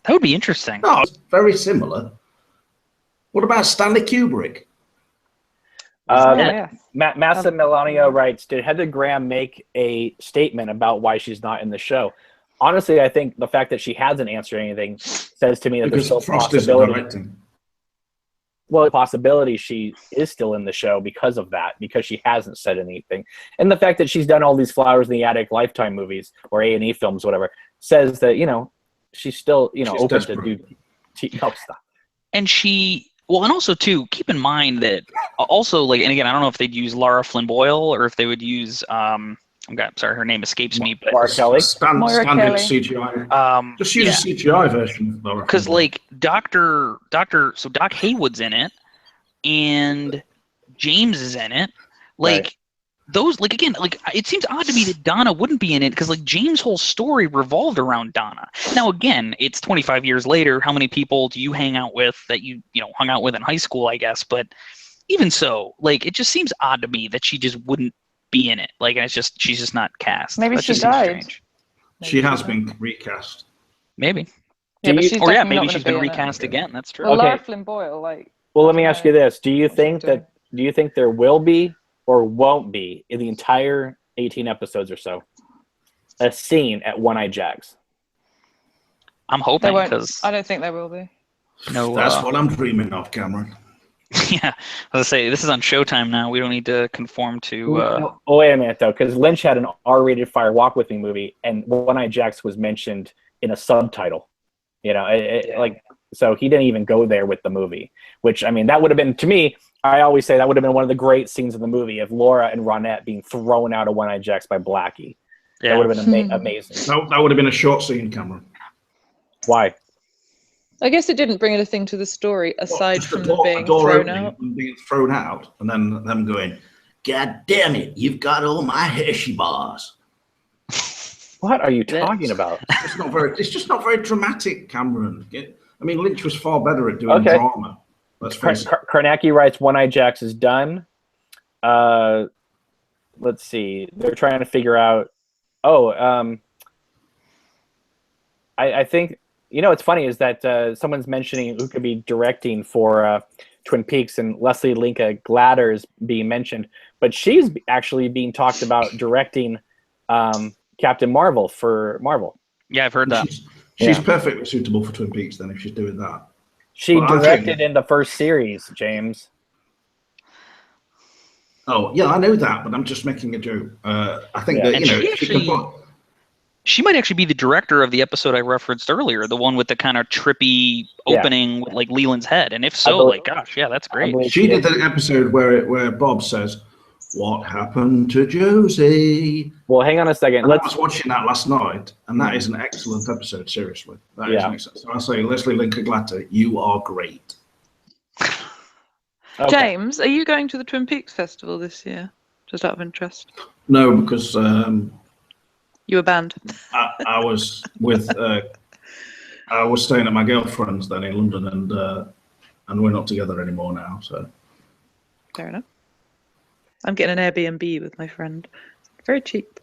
That would be interesting. No, it's very similar. What about Stanley Kubrick? Massa Melania writes, did Heather Graham make a statement about why she's not in the show? Honestly, I think the fact that she hasn't answered anything says to me that there's still a possibility. Well, possibility she is still in the show because of that, because she hasn't said anything. And the fact that she's done all these Flowers in the Attic Lifetime movies or A&E films, whatever, says that, she's still, she's open desperate. To do. No, stop. And and also too, keep in mind that also and again, I don't know if they'd use Lara Flynn Boyle or if they would use sorry, her name escapes me, but Moira Kelly. Standard CGI. Just use a CGI version of Lara. Because Doc Haywood's in it, and James is in it. Right. Those it seems odd to me that Donna wouldn't be in it because James' whole story revolved around Donna. Now again, it's 25 years later. How many people do you hang out with that you hung out with in high school? I guess, but even so, it just seems odd to me that she just wouldn't be in it. She's just not cast. Maybe she died. She has been recast. Maybe. Yeah, maybe she's been recast again. That's true. Well, Lara Flynn Boyle, Well, let me ask you this: Do you think there will be or won't be in the entire 18 episodes or so a scene at One-Eyed Jack's? I'm hoping because I don't think there will be. No, that's what I'm dreaming of, Cameron. Yeah, I was say this is on Showtime now. We don't need to conform to. Oh, wait a minute though, because Lynch had an R-rated Fire Walk with Me movie, and One-Eyed Jack's was mentioned in a subtitle. So he didn't even go there with the movie. Which that would have been, to me, I always say that would have been one of the great scenes of the movie of Laura and Ronette being thrown out of One-Eyed Jack's by Blackie. Yeah. That would have been amazing. That would have been a short scene, Cameron. Why? I guess it didn't bring anything to the story aside from them being thrown out. Being thrown out, and then them going, "God damn it! You've got all my Hershey bars." What are you talking about? It's just not very dramatic, Cameron. Lynch was far better at doing drama. Let's face it. Karnacki writes, One-Eyed Jack's is done. Let's see. They're trying to figure out. I think. What's funny is that someone's mentioning who could be directing for Twin Peaks, and Leslie Linka Glatter is being mentioned, but she's actually being talked about directing Captain Marvel for Marvel. Yeah, I've heard that. She's perfectly suitable for Twin Peaks then if she's doing that. She directed in the first series, James. Oh, yeah, I know that, but I'm just making a joke. I think that, she might actually be the director of the episode I referenced earlier, the one with the kind of trippy opening with Leland's head. And if so, gosh, yeah, that's great. She did the episode where Bob says, "What happened to Josie?" Well, hang on a second. I was watching that last night, and that is an excellent episode, seriously. That is an excellent. So I say, Leslie Linka Glatter, you are great. Okay. James, are you going to the Twin Peaks Festival this year? Just out of interest. No, because You were banned. I was with I was staying at my girlfriend's then in London, and we're not together anymore now. So Fair enough. I'm getting an Airbnb with my friend. Very cheap.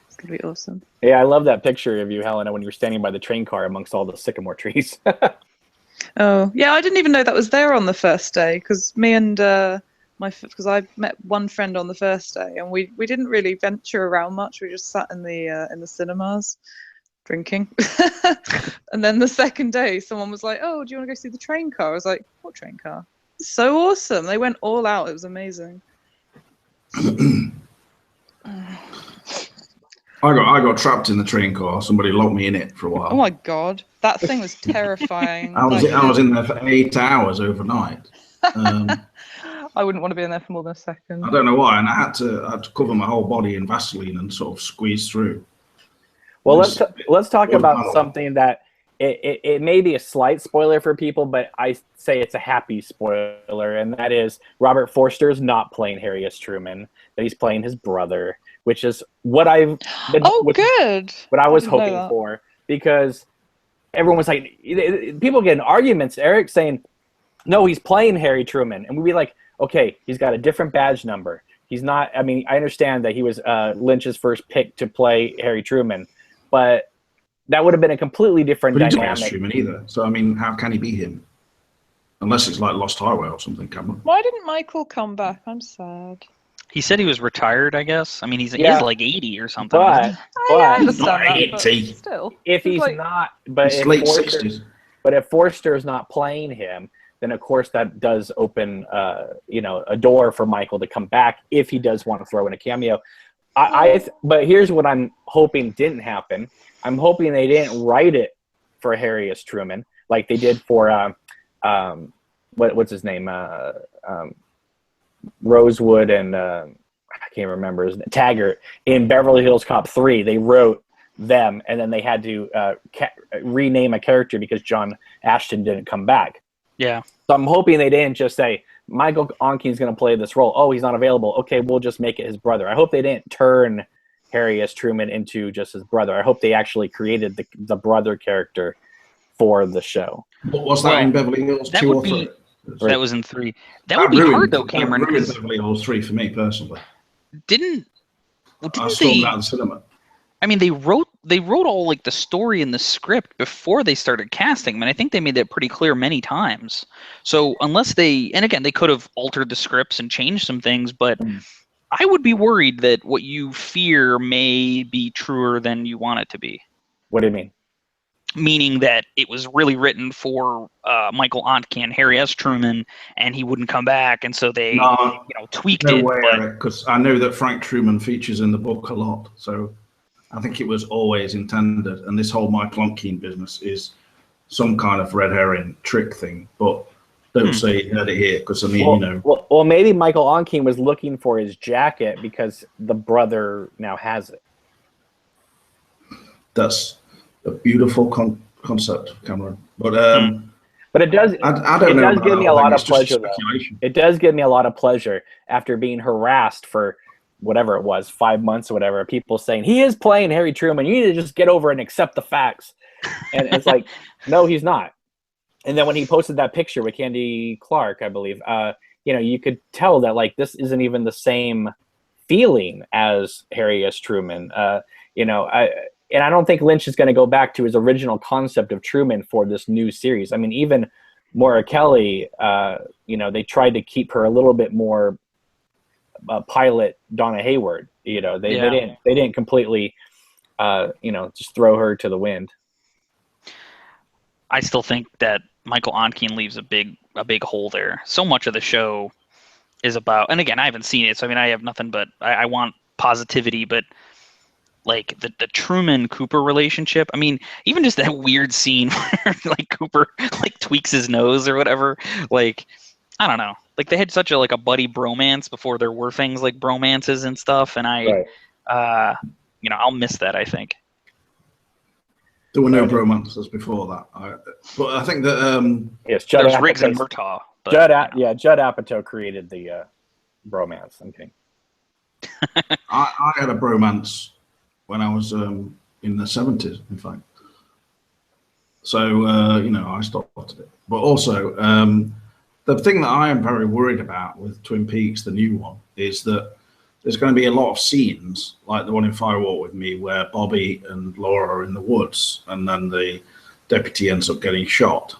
It's gonna be awesome. Yeah, I love that picture of you, Helena, when you were standing by the train car amongst all the sycamore trees. Oh yeah, I didn't even know that was there on the first day because me and because I met one friend on the first day and we didn't really venture around much. We just sat in the cinemas drinking. And then the second day, someone was like, "Oh, do you want to go see the train car?" I was like, "What train car?" It's so awesome. They went all out. It was amazing. I got trapped in the train car. Somebody locked me in it for a while. Oh my god, that thing was terrifying. I was in there for 8 hours overnight. I wouldn't want to be in there for more than a second. I don't know why, and I had to cover my whole body in Vaseline and sort of squeeze through. Well, let's talk about something that it may be a slight spoiler for people, but I say it's a happy spoiler, and that is Robert Forster's not playing Harry S. Truman, that he's playing his brother, which is what I've been, good. What I was hoping for, because everyone was like, people get in arguments, Eric, saying, no, he's playing Harry Truman, and we'd be like, okay, he's got a different badge number. He's not. I mean, I understand that he was Lynch's first pick to play Harry Truman, but that would have been a completely different dynamic. But Truman either. So I mean, how can he be him? Unless it's like Lost Highway or something, Cameron. Why didn't Michael come back? I'm sad. He said he was retired, I guess. I mean, he's like 80 or something. But I understand not that, 80. but still, if he's like, not, but It's if late Forster, 60s. but if Forster's not playing him, then of course that does open, a door for Michael to come back if he does want to throw in a cameo. But here's what I'm hoping didn't happen. I'm hoping they didn't write it for Harry S. Truman like they did for what's his name, Rosewood and I can't remember his name, Taggart in Beverly Hills Cop 3. They wrote them and then they had to rename a character because John Ashton didn't come back. Yeah. So I'm hoping they didn't just say Michael Onken's going to play this role. Oh, he's not available. Okay, we'll just make it his brother. I hope they didn't turn Harry S. Truman into just his brother. I hope they actually created the brother character for the show. What was that in Beverly Hills 2 or 3? That was in 3. That would be hard though, Cameron. That ruined Beverly Hills 3 for me personally. Didn't I stormed out of the cinema. I mean, they wrote all like the story and the script before they started casting. I mean, I think they made that pretty clear many times. So unless they could have altered the scripts and changed some things, but I would be worried that what you fear may be truer than you want it to be. What do you mean? Meaning that it was really written for Michael Ontken, Harry S. Truman, and he wouldn't come back, and so they tweaked it. No way, because I know that Frank Truman features in the book a lot, so I think it was always intended. And this whole Michael Ontken business is some kind of red herring trick thing, but don't say you heard it here, because I mean, Well, maybe Michael Ontken was looking for his jacket because the brother now has it. That's a beautiful concept, Cameron. But it does. I don't know. It does give me a lot of pleasure. Speculation. It does give me a lot of pleasure after being harassed for whatever it was, 5 months or whatever. People saying he is playing Harry Truman. You need to just get over it and accept the facts. And it's like, no, he's not. And then when he posted that picture with Candy Clark, I believe, you could tell that like this isn't even the same feeling as Harry S. Truman. And I don't think Lynch is going to go back to his original concept of Truman for this new series. I mean, even Maura Kelly, they tried to keep her a little bit more pilot Donna Hayward. They didn't completely, just throw her to the wind. I still think that Michael Ontken leaves a big hole there. So much of the show is about, and again, I haven't seen it, so I mean, I have nothing but I want positivity, but like the Truman Cooper relationship. I mean, even just that weird scene where like Cooper like tweaks his nose or whatever. Like, I don't know. Like they had such a buddy bromance before there were things like bromances and stuff. And I'll miss that, I think. There were no bromances before that. But I think that there's Riggs and Murtaugh, But, Judd Apatow created the bromance. I'm kidding. I had a bromance when I was in the 70s, in fact. So, I started it. But also, the thing that I am very worried about with Twin Peaks, the new one, is that there's going to be a lot of scenes, like the one in Firewalk with Me, where Bobby and Laura are in the woods, and then the deputy ends up getting shot.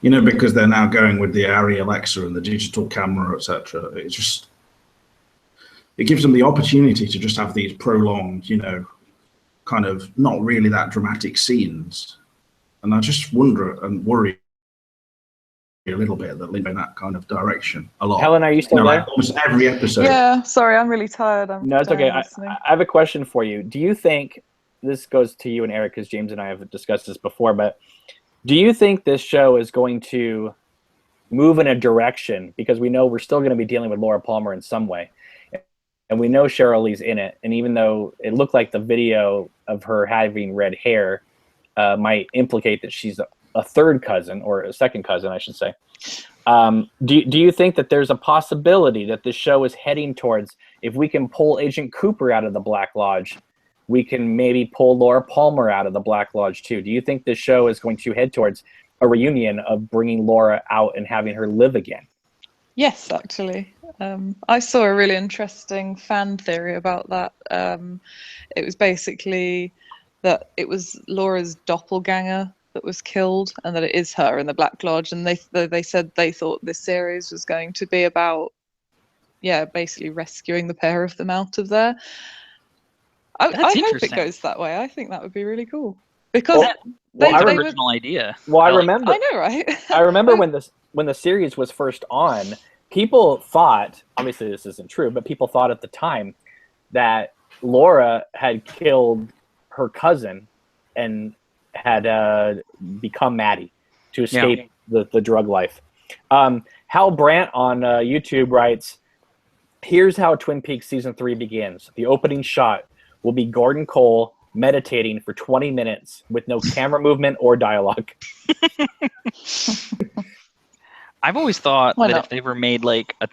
Because they're now going with the Arri Alexa and the digital camera, etc. It gives them the opportunity to just have these prolonged, kind of not really that dramatic scenes. And I just wonder and worry a little bit that Lynch in that kind of direction a lot. Helen, are you still there? Like almost every episode. Yeah, sorry, I'm really tired. No, it's okay. I have a question for you. Do you think, this goes to you and Eric, because James and I have discussed this before, but do you think this show is going to move in a direction, because we know we're still going to be dealing with Laura Palmer in some way, and we know Cheryl Lee's in it, and even though it looked like the video of her having red hair might implicate that she's a third cousin, or a second cousin, I should say. Do you think that there's a possibility that this show is heading towards, if we can pull Agent Cooper out of the Black Lodge, we can maybe pull Laura Palmer out of the Black Lodge too? Do you think this show is going to head towards a reunion of bringing Laura out and having her live again? Yes, actually. I saw a really interesting fan theory about that. It was basically that it was Laura's doppelganger that was killed, and that it is her in the Black Lodge. And they said they thought this series was going to be about, basically rescuing the pair of them out of there. I hope it goes that way. I think that would be really cool, because that's an original idea. Well, I remember. I know, right? I remember when the series was first on, people thought, obviously this isn't true, but people thought at the time that Laura had killed her cousin and had become Maddie to escape the drug life. Hal Brandt on YouTube writes, "Here's how Twin Peaks Season 3 begins. The opening shot will be Gordon Cole meditating for 20 minutes with no camera movement or dialogue." I've always thought that if they ever made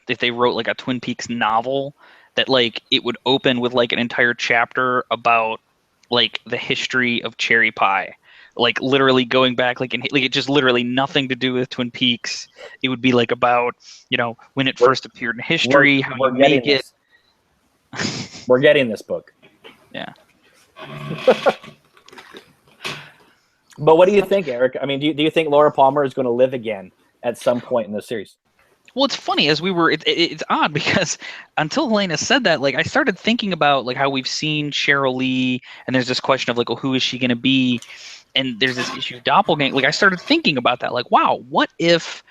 if they wrote like a Twin Peaks novel, that like it would open with like an entire chapter about like the history of cherry pie, like literally going back like it just literally nothing to do with Twin Peaks. It would be like about when it first appeared in history, how you make it. We're getting this book. Yeah. But what do you think, Eric? I mean, do you think Laura Palmer is going to live again at some point in the series? Well, it's funny, as we were, it's odd because until Helena said that, like I started thinking about like how we've seen Cheryl Lee, and there's this question of like, well, who is she going to be? And there's this issue of doppelganger. Like I started thinking about that, like, wow, what if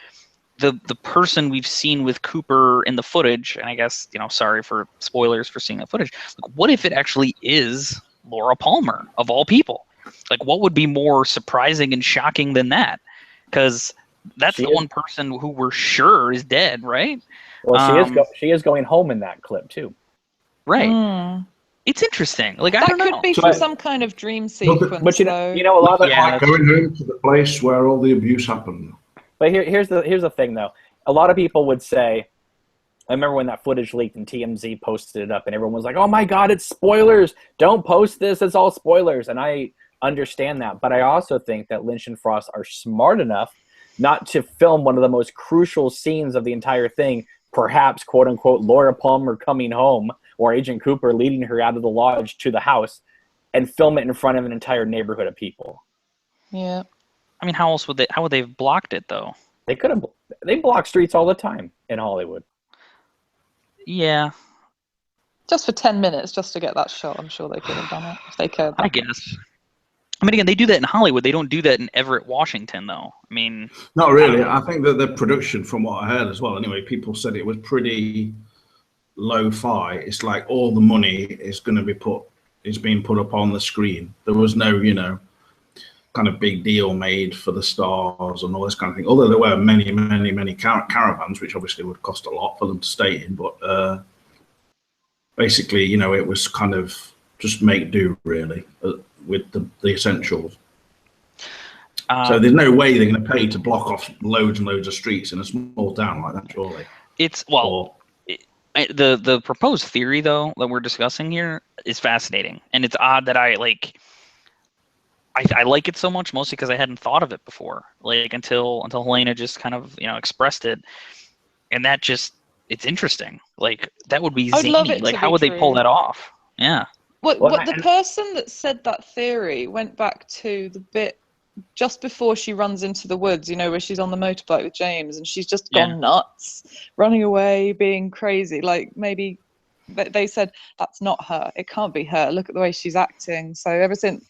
the person we've seen with Cooper in the footage, and I guess, sorry for spoilers for seeing that footage, like what if it actually is Laura Palmer of all people? Like what would be more surprising and shocking than that? Because that's the one person who we're sure is dead, right? Well, she is going home in that clip too. Right. It's interesting. Like that I don't know. Could be from some kind of dream sequence. But a lot of going home to the place where all the abuse happened. But here's the thing though. A lot of people would say, I remember when that footage leaked and TMZ posted it up and everyone was like, "Oh my God, it's spoilers! Don't post this. It's all spoilers." And I understand that, but I also think that Lynch and Frost are smart enough not to film one of the most crucial scenes of the entire thing, perhaps, quote unquote, Laura Palmer coming home or Agent Cooper leading her out of the lodge to the house, and film it in front of an entire neighborhood of people. Yeah. I mean, how would they have blocked it though? They block streets all the time in Hollywood. Yeah. Just for 10 minutes, just to get that shot, I'm sure they could have done it if they could. I guess. I mean, again, they do that in Hollywood. They don't do that in Everett, Washington, though. I mean, not really. I think that the production, from what I heard as well, anyway, people said it was pretty lo-fi. It's like all the money is going to be being put up on the screen. There was no, kind of big deal made for the stars and all this kind of thing. Although there were many, many, many caravans, which obviously would cost a lot for them to stay in. But basically, it was kind of just make do, really, with the essentials. So there's no way they're going to pay to block off loads and loads of streets in a small town like that, surely. The proposed theory though that we're discussing here is fascinating, and it's odd that I like it so much, mostly because I hadn't thought of it before, like until Helena just kind of expressed it, and that just it's interesting. Like that would be zany. Love it like to how be would they pull true. that off? Yeah. What the person that said that theory went back to the bit just before she runs into the woods, where she's on the motorbike with James and she's just gone nuts, running away, being crazy. Like maybe they said that's not her. It can't be her. Look at the way she's acting. So ever since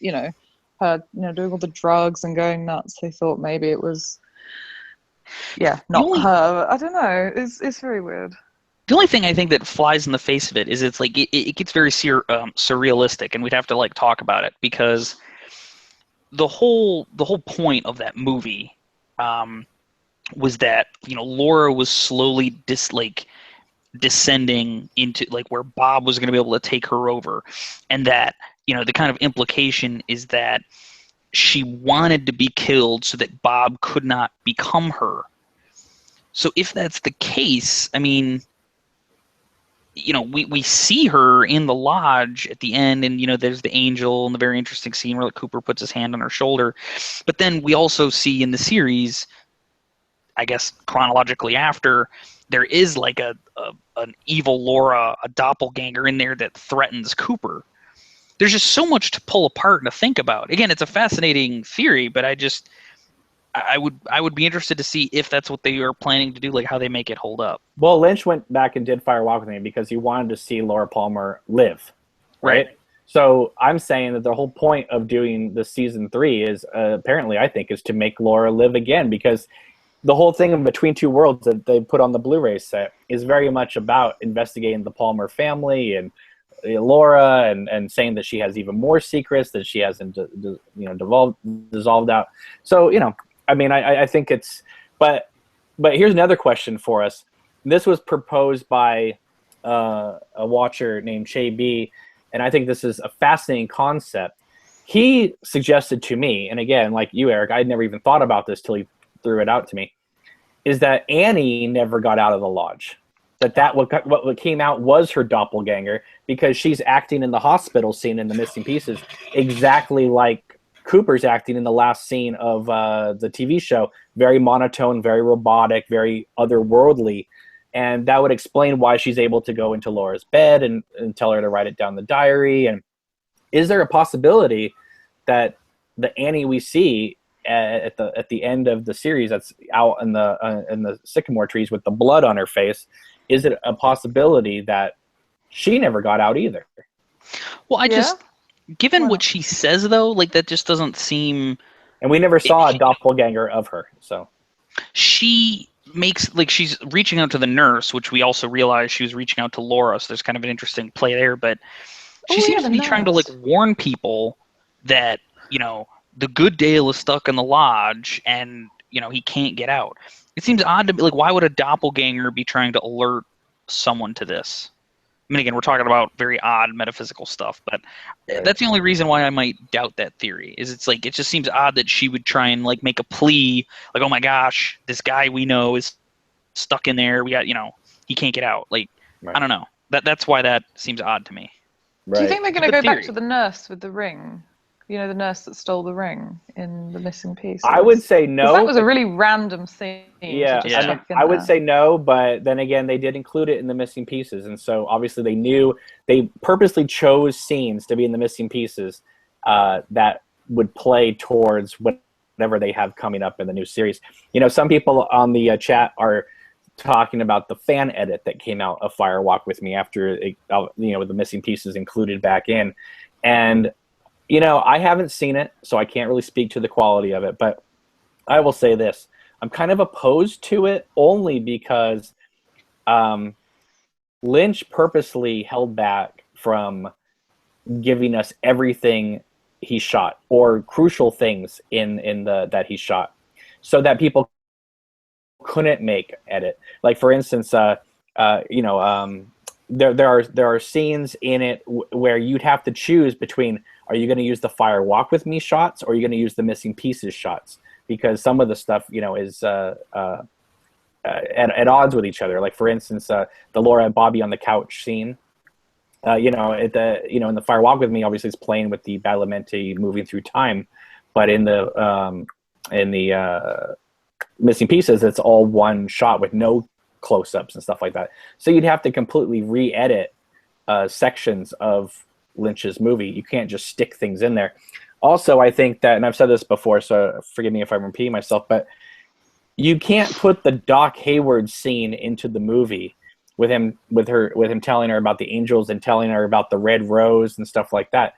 her doing all the drugs and going nuts, they thought maybe it was not her. I don't know. It's very weird. The only thing I think that flies in the face of it is it's like it gets very surrealistic, and we'd have to like talk about it because the whole point of that movie was that Laura was slowly descending into like where Bob was going to be able to take her over, and that the kind of implication is that she wanted to be killed so that Bob could not become her. So if that's the case, I mean, we see her in the lodge at the end, and there's the angel and the very interesting scene where like Cooper puts his hand on her shoulder. But then we also see in the series, I guess chronologically after, there is like an evil Laura, a doppelganger in there that threatens Cooper. There's just so much to pull apart and to think about. Again, it's a fascinating theory, but I would be interested to see if that's what they are planning to do, like how they make it hold up. Well, Lynch went back and did Fire Walk with Me because he wanted to see Laura Palmer live, right? So I'm saying that the whole point of doing the season 3 is apparently, I think, is to make Laura live again, because the whole thing of Between Two Worlds that they put on the Blu-ray set is very much about investigating the Palmer family and Laura and saying that she has even more secrets that she hasn't dissolved out. So I mean, I think it's, but here's another question for us. This was proposed by a watcher named Che B, and I think this is a fascinating concept. He suggested to me, and again, like you, Eric, I'd never even thought about this till he threw it out to me, is that Annie never got out of the lodge. What came out was her doppelganger, because she's acting in the hospital scene in The Missing Pieces exactly like Cooper's acting in the last scene of the TV show. Very monotone, very robotic, very otherworldly. And that would explain why she's able to go into Laura's bed and tell her to write it down in the diary. And is there a possibility that the Annie we see at the end of the series, that's out in the sycamore trees with the blood on her face, is it a possibility that she never got out either? Well, given what she says, though, like that just doesn't seem. And we never saw a doppelganger of her, so. She makes, like, she's reaching out to the nurse, which we also realize she was reaching out to Laura, so there's kind of an interesting play there, but she seems to be trying to, like, warn people that, the good Dale is stuck in the lodge and, he can't get out. It seems odd to me, like, why would a doppelganger be trying to alert someone to this? I mean, again, we're talking about very odd metaphysical stuff, but that's the only reason why I might doubt that theory. Is it's like it just seems odd that she would try and like make a plea, like, "Oh my gosh, this guy we know is stuck in there. We got, he can't get out." Like, I don't know. That's why that seems odd to me. Right. Do you think they're going to go back to the nurse with the ring? The nurse that stole the ring in The Missing Pieces? I would say no. That was a really random scene. Yeah, I would say no, but then again, they did include it in The Missing Pieces, and so obviously they purposely chose scenes to be in The Missing Pieces that would play towards whatever they have coming up in the new series. Some people on the chat are talking about the fan edit that came out of Fire Walk with Me after The Missing Pieces included back in, and I haven't seen it, so I can't really speak to the quality of it, but I will say this. I'm kind of opposed to it only because Lynch purposely held back from giving us everything he shot or crucial things in that he shot so that people couldn't make edit. Like, for instance, there are scenes in it where you'd have to choose between, are you going to use the Fire Walk with Me shots or are you going to use the Missing Pieces shots? because some of the stuff, is at odds with each other. Like, for instance, the Laura and Bobby on the couch scene. In the Fire Walk with Me, obviously, it's playing with the Badalamenti moving through time, but in the Missing Pieces, it's all one shot with no close-ups and stuff like that. So you'd have to completely re-edit sections of Lynch's movie. You can't just stick things in there. Also, I think that, and I've said this before, so forgive me if I'm repeating myself, but you can't put the Doc Hayward scene into the movie with him telling her about the angels and telling her about the red rose and stuff like that,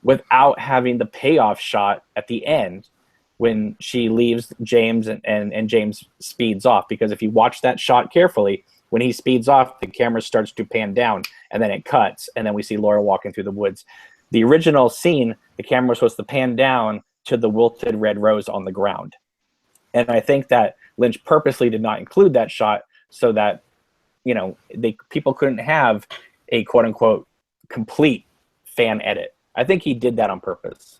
without having the payoff shot at the end when she leaves James and James speeds off. Because if you watch that shot carefully, when he speeds off, the camera starts to pan down, and then it cuts, and then we see Laura walking through the woods. The original scene, the camera was supposed to pan down to the wilted red rose on the ground. And I think that Lynch purposely did not include that shot so that, people couldn't have a quote-unquote complete fan edit. I think he did that on purpose.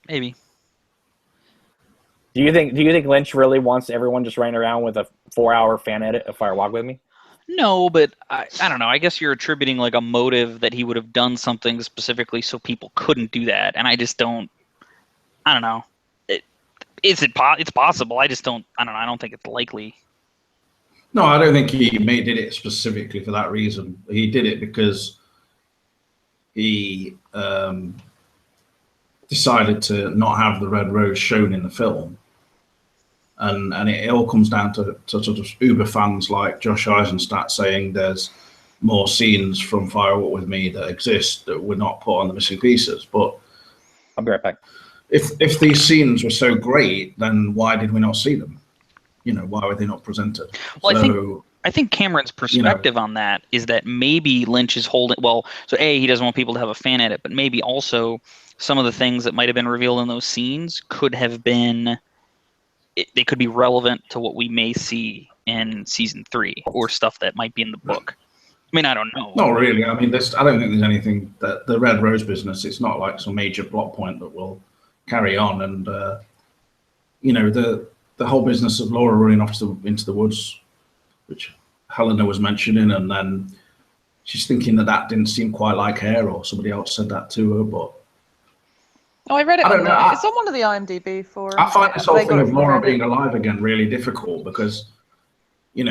Maybe. Do you think Lynch really wants everyone just running around with a 4-hour fan edit of Fire Walk with Me? No, but I don't know. I guess you're attributing like a motive that he would have done something specifically so people couldn't do that, and I just don't. I don't know. It's possible. I just don't. I don't know. I don't think it's likely. No, I don't think he did it specifically for that reason. He did it because he decided to not have the red rose shown in the film. And it all comes down to sort of uber fans like Josh Eisenstadt saying there's more scenes from Fire Walk with Me that exist that were not put on the Missing Pieces. But I'll be right back. If these scenes were so great, then why did we not see them? Why were they not presented? Well, I think Cameron's perspective on that is that maybe Lynch is holding. Well, so he doesn't want people to have a fan edit, but maybe also some of the things that might have been revealed in those scenes could have been. They could be relevant to what we may see in season 3 or stuff that might be in the book. I mean, I don't know. Not really. I mean, I don't think there's anything that the Red Rose business. It's not like some major plot point that will carry on. And the whole business of Laura running off into the woods, which Helena was mentioning, and then she's thinking that didn't seem quite like her, or somebody else said that to her, but. Oh, I read it. I don't know. It's on one of the IMDb forums. I find this whole thing of Laura being alive again really difficult because,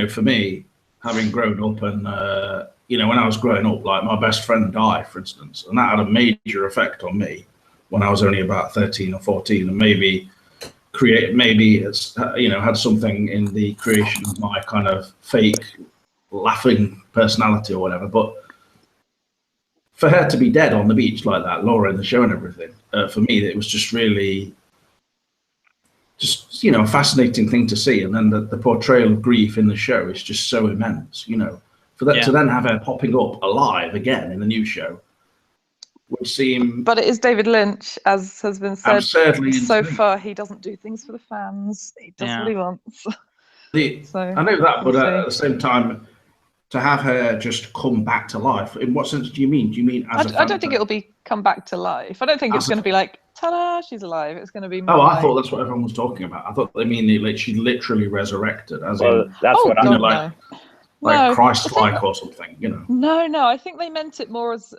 for me, having grown up and, when I was growing up, like my best friend died, for instance, and that had a major effect on me when I was only about 13 or 14, and maybe it's, had something in the creation of my kind of fake laughing personality or whatever. But for her to be dead on the beach like that, Laura in the show and everything, for me, it was just really, a fascinating thing to see. And then the portrayal of grief in the show is just so immense, For that to then have her popping up alive again in the new show would seem. But it is David Lynch, as has been said. So insane. far, he doesn't do things for the fans. He does what he wants. I know that, but at the same time, to have her just come back to life, in what sense do you mean? Do you mean as I don't think it'll be come back to life. I don't think it's going to be like, ta-da, she's alive. It's going to be more I thought that's what everyone was talking about. I thought they mean she literally resurrected, as in that's what I'm like Christ-like or something, No, I think they meant it more as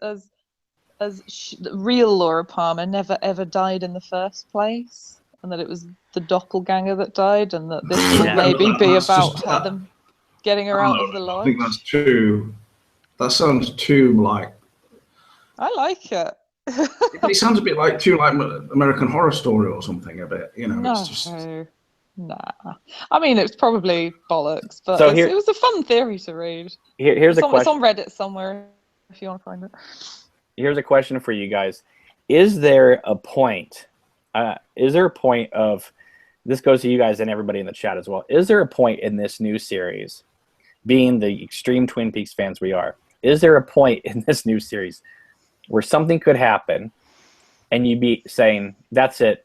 real Laura Palmer never ever died in the first place, and that it was the doppelganger that died, and that this would maybe be about them getting her out of the lodge. I think that's too. That sounds too like. I like it. It sounds a bit like American Horror Story or something. A bit, No, It's just. Nah. I mean, it's probably bollocks, but it was a fun theory to read. Here's a question. It's on Reddit somewhere if you want to find it. Here's a question for you guys: Is there a point? Of this goes to you guys and everybody in the chat as well? Is there a point in this new series, being the extreme Twin Peaks fans we are, is there a point in this new series where something could happen, and you'd be saying, "That's it,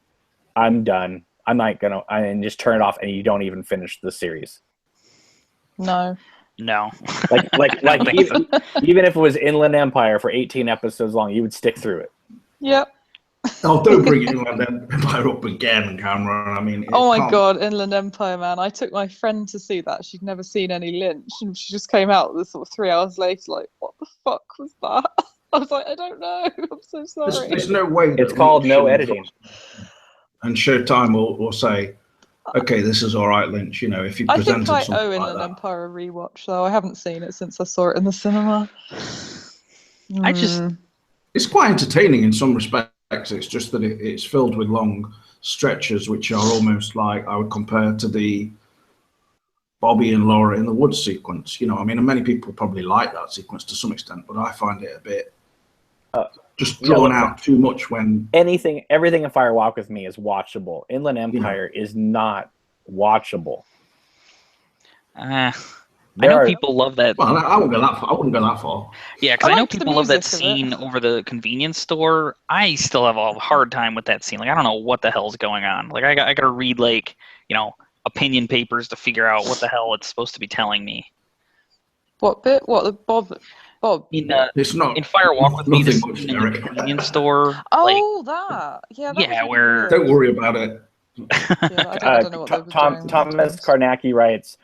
I'm done. I'm not gonna," and just turn it off, and you don't even finish the series? No. Like even if it was Inland Empire for 18 episodes long, you would stick through it. Yep. Oh, don't bring Inland Empire up again, Cameron. I mean, Oh my God, Inland Empire, man. I took my friend to see that. She'd never seen any Lynch, and she just came out with sort of 3 hours later, like, what the fuck was that? I was like, I don't know. I'm so sorry. There's no way. It's called no editing. And Showtime will say, okay, this is all right, Lynch. You know, if you I presented think I something owe like Inland that. Empire a rewatch, though. I haven't seen it since I saw it in the cinema. It's quite entertaining in some respects. It's just that it's filled with long stretches, which are almost like I would compare to the Bobby and Laura in the woods sequence. You know, I mean, and many people probably like that sequence to some extent, but I find it a bit just drawn out too much. When everything in Fire Walk with Me is watchable. Inland Empire is not watchable. I know people love that. Well, I wouldn't go that far. Yeah, because I know people love that scene over the convenience store. I still have a hard time with that scene. Like, I don't know what the hell's going on. Like, I got to read, like, you know, opinion papers to figure out what the hell it's supposed to be telling me. What bit? What, the Bob? It's not in Fire Walk with Me, the much, scene in the convenience store. Oh, that. Yeah, that yeah, was where weird. Don't worry about it. Yeah, I don't know what they were doing. Thomas Karnacki writes,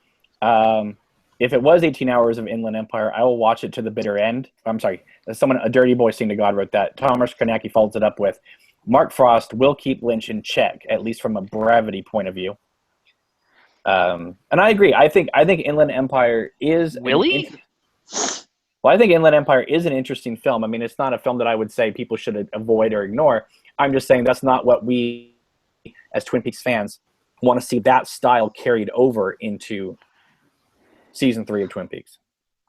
if it was 18 hours of Inland Empire, I will watch it to the bitter end. I'm sorry, a dirty boy sing to God wrote that. Thomas Karnacki follows it up with, Mark Frost will keep Lynch in check, at least from a brevity point of view. And I agree. I think Inland Empire is really. Well, I think Inland Empire is an interesting film. I mean, it's not a film that I would say people should avoid or ignore. I'm just saying that's not what we, as Twin Peaks fans, want to see that style carried over into season 3 of Twin Peaks.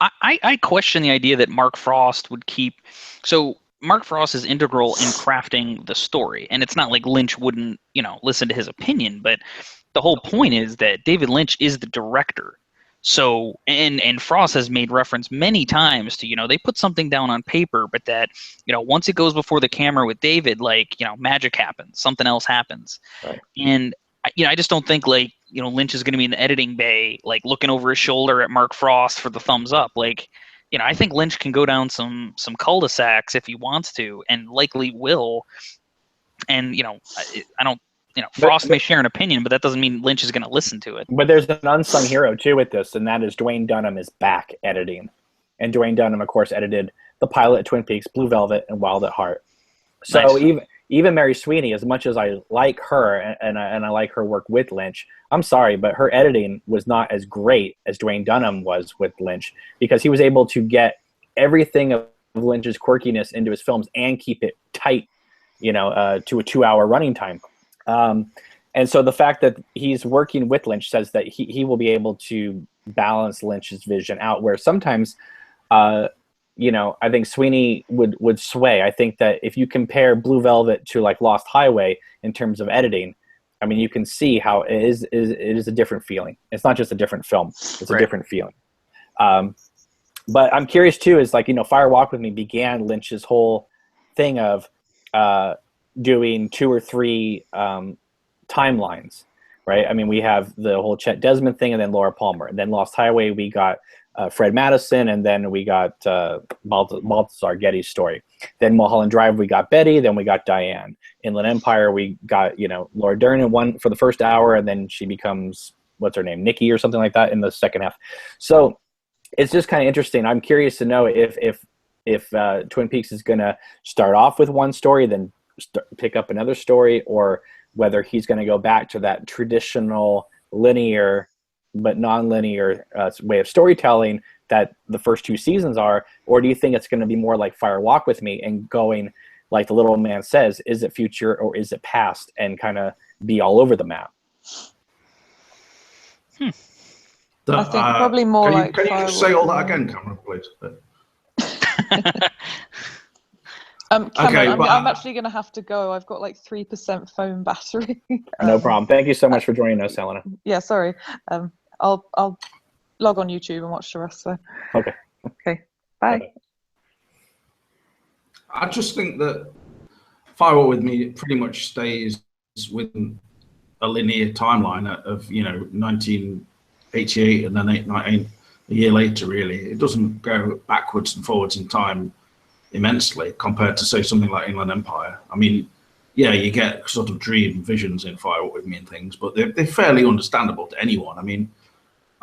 I question the idea that Mark Frost would keep. So Mark Frost is integral in crafting the story, and it's not like Lynch wouldn't, you know, listen to his opinion. But the whole point is that David Lynch is the director. So, and Frost has made reference many times to, you know, they put something down on paper, but that, you know, once it goes before the camera with David, like, you know, magic happens, something else happens. Right. And, you know, I just don't think, like, you know, Lynch is going to be in the editing bay, like, looking over his shoulder at Mark Frost for the thumbs up. Like, you know, I think Lynch can go down some cul-de-sacs if he wants to, and likely will. And, you know, I don't, you know, Frost may share an opinion, but that doesn't mean Lynch is going to listen to it. But there's an unsung hero, too, with this, and that is Dwayne Dunham is back editing. And Dwayne Dunham, of course, edited the pilot Twin Peaks, Blue Velvet, and Wild at Heart. So nice. Even Mary Sweeney, as much as I like her and I like her work with Lynch, I'm sorry, but her editing was not as great as Dwayne Dunham was with Lynch, because he was able to get everything of Lynch's quirkiness into his films and keep it tight, you know, to a 2-hour running time. And so the fact that he's working with Lynch says that he will be able to balance Lynch's vision out, where sometimes, you know, I think Sweeney would sway. I think that if you compare Blue Velvet to like Lost Highway in terms of editing, I mean, you can see how it is a different feeling. It's not just a different film. It's a different feeling. But I'm curious too, is like, you know, Fire Walk with Me began Lynch's whole thing of, doing 2 or 3 timelines, right? I mean, we have the whole Chet Desmond thing, and then Laura Palmer, and then Lost Highway we got Fred Madison, and then we got Balthazar Getty's story. Then Mulholland Drive we got Betty, then we got Diane. Inland Empire we got, you know, Laura Dern in one for the first hour, and then she becomes, what's her name, Nikki or something like that in the second half. So it's just kind of interesting. I'm curious to know if Twin Peaks is going to start off with one story, then pick up another story, or whether he's going to go back to that traditional linear but non-linear way of storytelling that the first 2 seasons are, or do you think it's going to be more like Fire Walk with Me and going, like the little man says, is it future or is it past, and kind of be all over the map? I think probably more like Can you just say all that again, Cameron, please? Cameron, okay, I'm actually going to have to go. I've got like 3% phone battery. No problem. Thank you so much for joining us, Helena. Yeah, sorry. I'll log on YouTube and watch the rest. So. Okay. Okay. Bye. I just think that Fire Walk with Me pretty much stays within a linear timeline of, you know, 1988 and then a year later, really. It doesn't go backwards and forwards in time immensely compared to, say, something like Inland Empire. I mean, yeah, you get sort of dream visions in Firewalk with Me and things, but they're fairly understandable to anyone. I mean,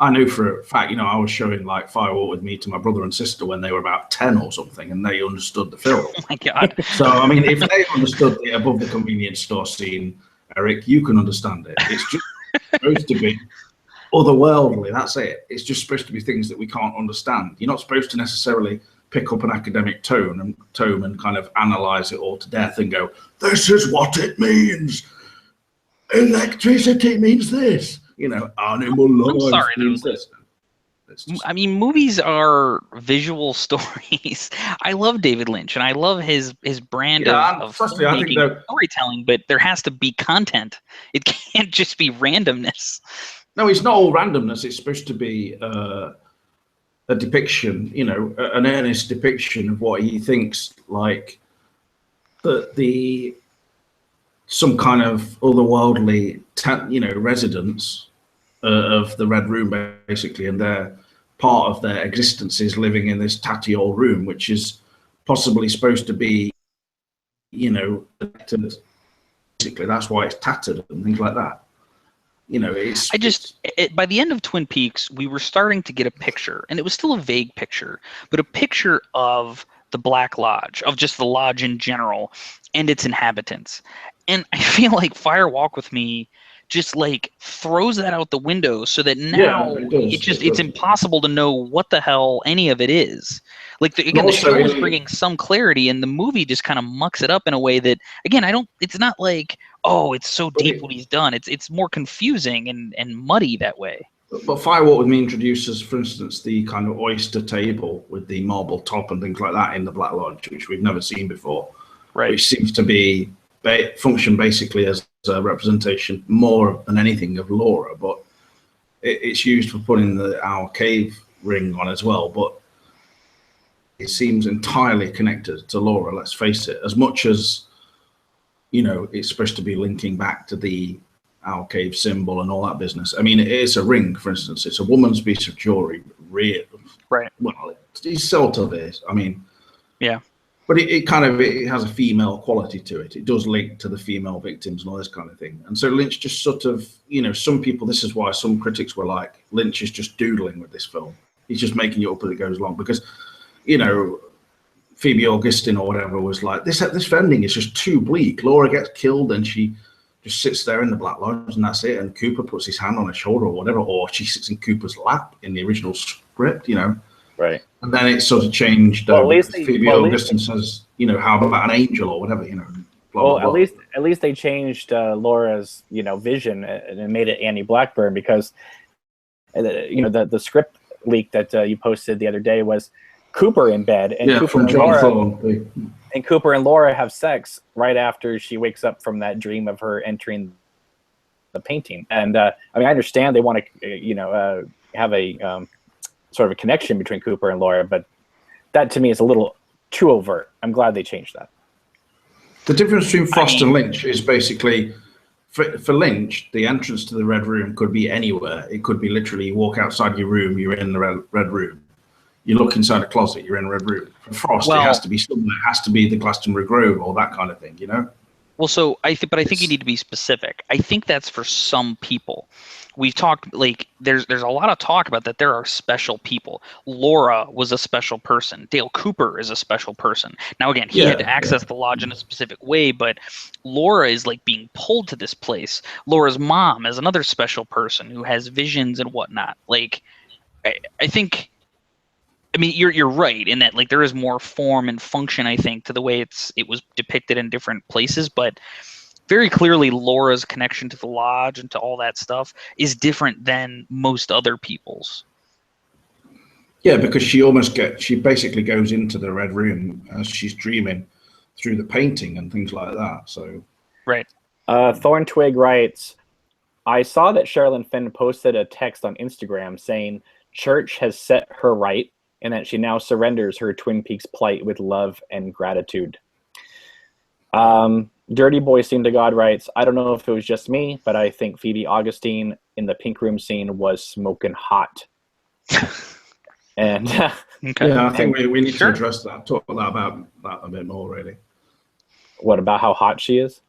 I know for a fact, you know, I was showing like Firewalk with Me to my brother and sister when they were about 10 or something, and they understood the film. Oh my God. So, I mean, if they understood the above the convenience store scene, Eric, you can understand it. It's just supposed to be otherworldly. That's it. It's just supposed to be things that we can't understand. You're not supposed to necessarily pick up an academic tone and kind of analyze it all to death and go, this is what it means. Electricity means this. You know, animal life means this. I mean, movies are visual stories. I love David Lynch, and I love his brand of storytelling, but there has to be content. It can't just be randomness. No, it's not all randomness. It's supposed to be a depiction, you know, an earnest depiction of what he thinks, like some kind of otherworldly, you know, residents of the Red Room, basically, and they're part of their existence is living in this tatty old room, which is possibly supposed to be, you know, basically that's why it's tattered and things like that. You know, by the end of Twin Peaks, we were starting to get a picture, and it was still a vague picture, but a picture of the Black Lodge, of just the lodge in general and its inhabitants. And I feel like Firewalk with Me just like throws that out the window, so that now it's impossible to know what the hell any of it is. Like the show is bringing some clarity, and the movie just kind of mucks it up in a way that, again, it's not like, oh, it's so deep what he's done. It's more confusing and muddy that way. But Firewalk with Me introduces, for instance, the kind of oyster table with the marble top and things like that in the Black Lodge, which we've never seen before. Right. Which seems to be function basically as a representation more than anything of Laura, but it's used for putting our cave ring on as well. But it seems entirely connected to Laura, let's face it, as much as, you know, it's supposed to be linking back to the Owl Cave symbol and all that business. I mean, it is a ring, for instance. It's a woman's piece of jewelry. Right. Well, it sort of is. I mean, yeah. But it has a female quality to it. It does link to the female victims and all this kind of thing. And so Lynch just sort of, you know, some people, this is why some critics were like, Lynch is just doodling with this film. He's just making it up as it goes along. Because, you know, Phoebe Augustine or whatever was like, this ending is just too bleak. Laura gets killed and she just sits there in the Black Lodge and that's it. And Cooper puts his hand on her shoulder or whatever, or she sits in Cooper's lap in the original script, you know. Right. And then it sort of changed. Phoebe Augustine says, you know, how about an angel or whatever, you know. Blah, blah, blah. At least they changed Laura's, you know, vision and made it Annie Blackburn, because, you know, the script leak that you posted the other day was Cooper in bed, and Cooper and Laura have sex right after she wakes up from that dream of her entering the painting. And I mean, I understand they want to, you know, have a sort of a connection between Cooper and Laura, but that to me is a little too overt. I'm glad they changed that. The difference between Frost and Lynch is basically, for Lynch, the entrance to the Red Room could be anywhere. It could be literally you walk outside your room, you're in the Red Room. You look inside a closet, you're in a Red Room. For Frost, it has to be somewhere. It has to be the Glastonbury Grove or that kind of thing, you know? Well, so I think you need to be specific. I think that's for some people. We've talked, like, there's a lot of talk about that there are special people. Laura was a special person. Dale Cooper is a special person. Now, again, he had to access the lodge in a specific way, but Laura is like being pulled to this place. Laura's mom is another special person who has visions and whatnot. Like, I think, I mean, you're right in that, like, there is more form and function, I think, to the way it was depicted in different places, but very clearly Laura's connection to the lodge and to all that stuff is different than most other people's. Yeah, because she basically goes into the Red Room as she's dreaming through the painting and things like that. So right. Thorntwig writes, I saw that Sherilyn Fenn posted a text on Instagram saying Church has set her right and that she now surrenders her Twin Peaks plight with love and gratitude. Dirty Boy Seem to God writes, I don't know if it was just me, but I think Phoebe Augustine in the pink room scene was smoking hot. And okay. Yeah, I think we need to address that, talk about that a bit more, really. What about how hot she is?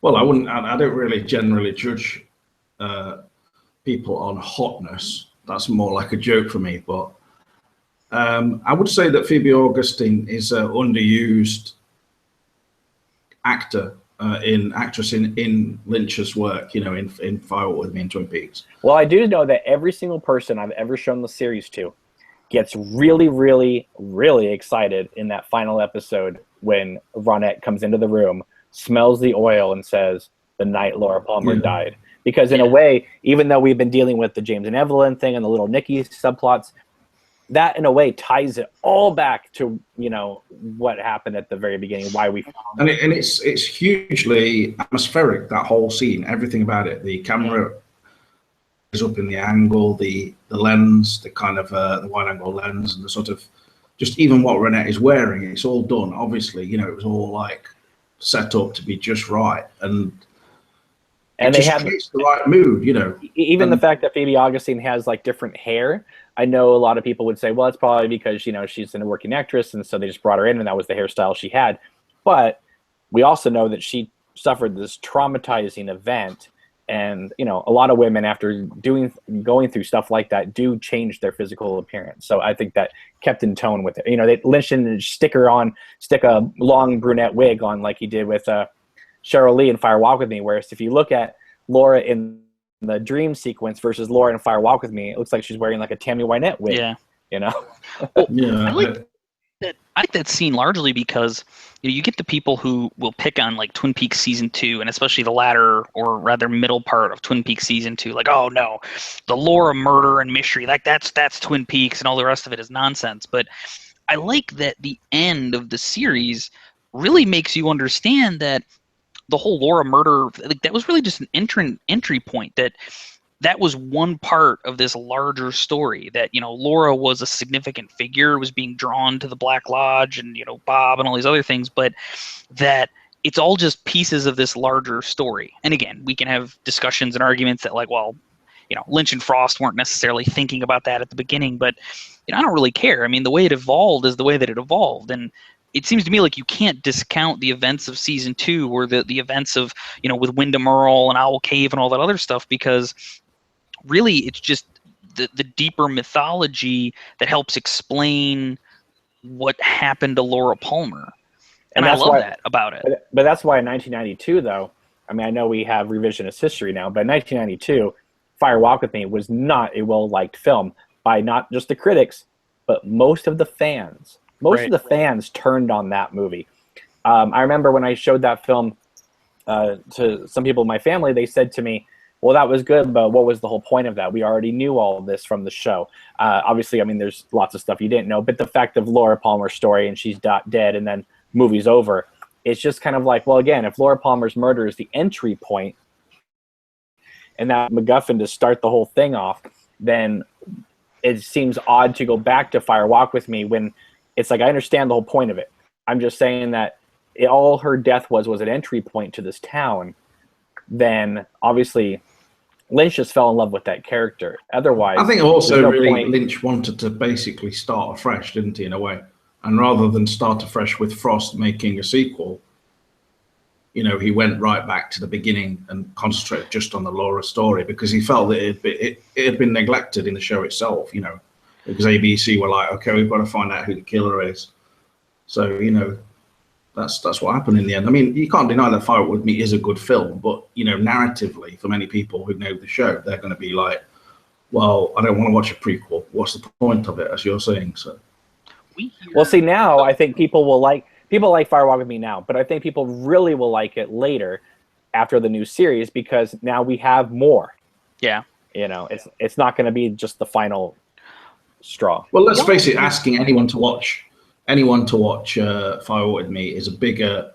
Well, I wouldn't. I don't really generally judge people on hotness. That's more like a joke for me. But I would say that Phoebe Augustine is an underused actress in Lynch's work. You know, in Fire with Me and Twin Peaks. Well, I do know that every single person I've ever shown the series to gets really, really, really excited in that final episode when Ronette comes into the room, smells the oil, and says, "The night Laura Palmer died." Because in a way, even though we've been dealing with the James and Evelyn thing and the Little Nicky subplots, that in a way ties it all back to, you know, what happened at the very beginning, why we found and it's hugely atmospheric, that whole scene, everything about it. The camera is up in the angle, the lens, the kind of the wide angle lens, and the sort of just even what Ronette is wearing, it's all done. Obviously, you know, it was all like set up to be just right, and they have creates the right mood, you know. Even the fact that Phoebe Augustine has like different hair, I know a lot of people would say, well, it's probably because, you know, she's a working actress, and so they just brought her in, and that was the hairstyle she had. But we also know that she suffered this traumatizing event, and you know, a lot of women after going through stuff like that do change their physical appearance. So I think that kept in tone with it. You know, Lynch didn't stick a long brunette wig on like he did with Cheryl Lee in Fire Walk with Me, whereas if you look at Laura in the dream sequence versus Laura in Fire Walk with Me, it looks like she's wearing like a Tammy Wynette wig. Yeah. You know? Yeah. I like that scene largely because you get the people who will pick on like Twin Peaks season 2, and especially the latter or rather middle part of Twin Peaks season 2, like, oh no, the Laura murder and mystery, like that's Twin Peaks and all the rest of it is nonsense. But I like that the end of the series really makes you understand that the whole Laura murder, like, that was really just an entry point, that was one part of this larger story, that, you know, Laura was a significant figure, was being drawn to the Black Lodge and, you know, Bob and all these other things, but that it's all just pieces of this larger story. And again, we can have discussions and arguments that, like, well, you know, Lynch and Frost weren't necessarily thinking about that at the beginning, but, you know, I don't really care. I mean, the way it evolved is the way that it evolved. And it seems to me like you can't discount the events of season 2 or the events of, you know, with Wyndham Earl and Owl Cave and all that other stuff, because really it's just the deeper mythology that helps explain what happened to Laura Palmer. And I love that about it. But that's why in 1992, though, I mean, I know we have revisionist history now, but in 1992, Fire Walk with Me was not a well-liked film by not just the critics, but most of the fans. Most of the fans turned on that movie. I remember when I showed that film to some people in my family, they said to me, well, that was good, but what was the whole point of that? We already knew all of this from the show. Obviously, I mean, there's lots of stuff you didn't know, but the fact of Laura Palmer's story and she's dead and then movie's over, it's just kind of like, well, again, if Laura Palmer's murder is the entry point and that MacGuffin to start the whole thing off, then it seems odd to go back to Fire Walk with Me when it's like, I understand the whole point of it. I'm just saying that all her death was an entry point to this town. Then obviously Lynch just fell in love with that character. Otherwise, I think also really Lynch wanted to basically start afresh, didn't he, in a way? And rather than start afresh with Frost making a sequel, you know, he went right back to the beginning and concentrated just on the Laura story, because he felt that it had been neglected in the show itself, you know, because ABC were like, okay, we've got to find out who the killer is. So, you know, that's what happened in the end. I mean, you can't deny that Fire With Me is a good film, but, you know, narratively, for many people who know the show, they're going to be like, well, I don't want to watch a prequel. What's the point of it, as you're saying? So, well, see, now I think people like Fire Walk With Me now, but I think people really will like it later after the new series, because now we have more. Yeah. You know, it's not going to be just the final straw. Well, let's face it, asking anyone to watch Fire Walk With Me is a bigger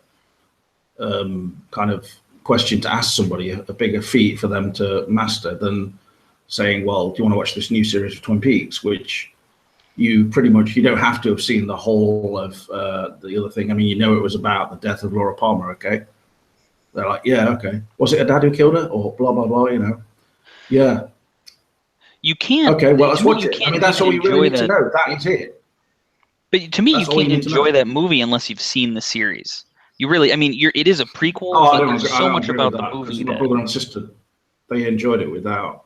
kind of question to ask somebody, a bigger feat for them to master than saying, well, do you want to watch this new series of Twin Peaks, which you don't have to have seen the whole of the other thing. I mean, you know, it was about the death of Laura Palmer, okay? They're like, yeah, okay. Was it a dad who killed her? Or blah, blah, blah, you know? Yeah. You can't. Okay, well, let's watch it. I mean, that's all you really need to know. That is it. But to me, you can't enjoy that movie unless you've seen the series. You really, I mean, it is a prequel. Oh, but there's so much about the movie my that brother and sister, they enjoyed it without,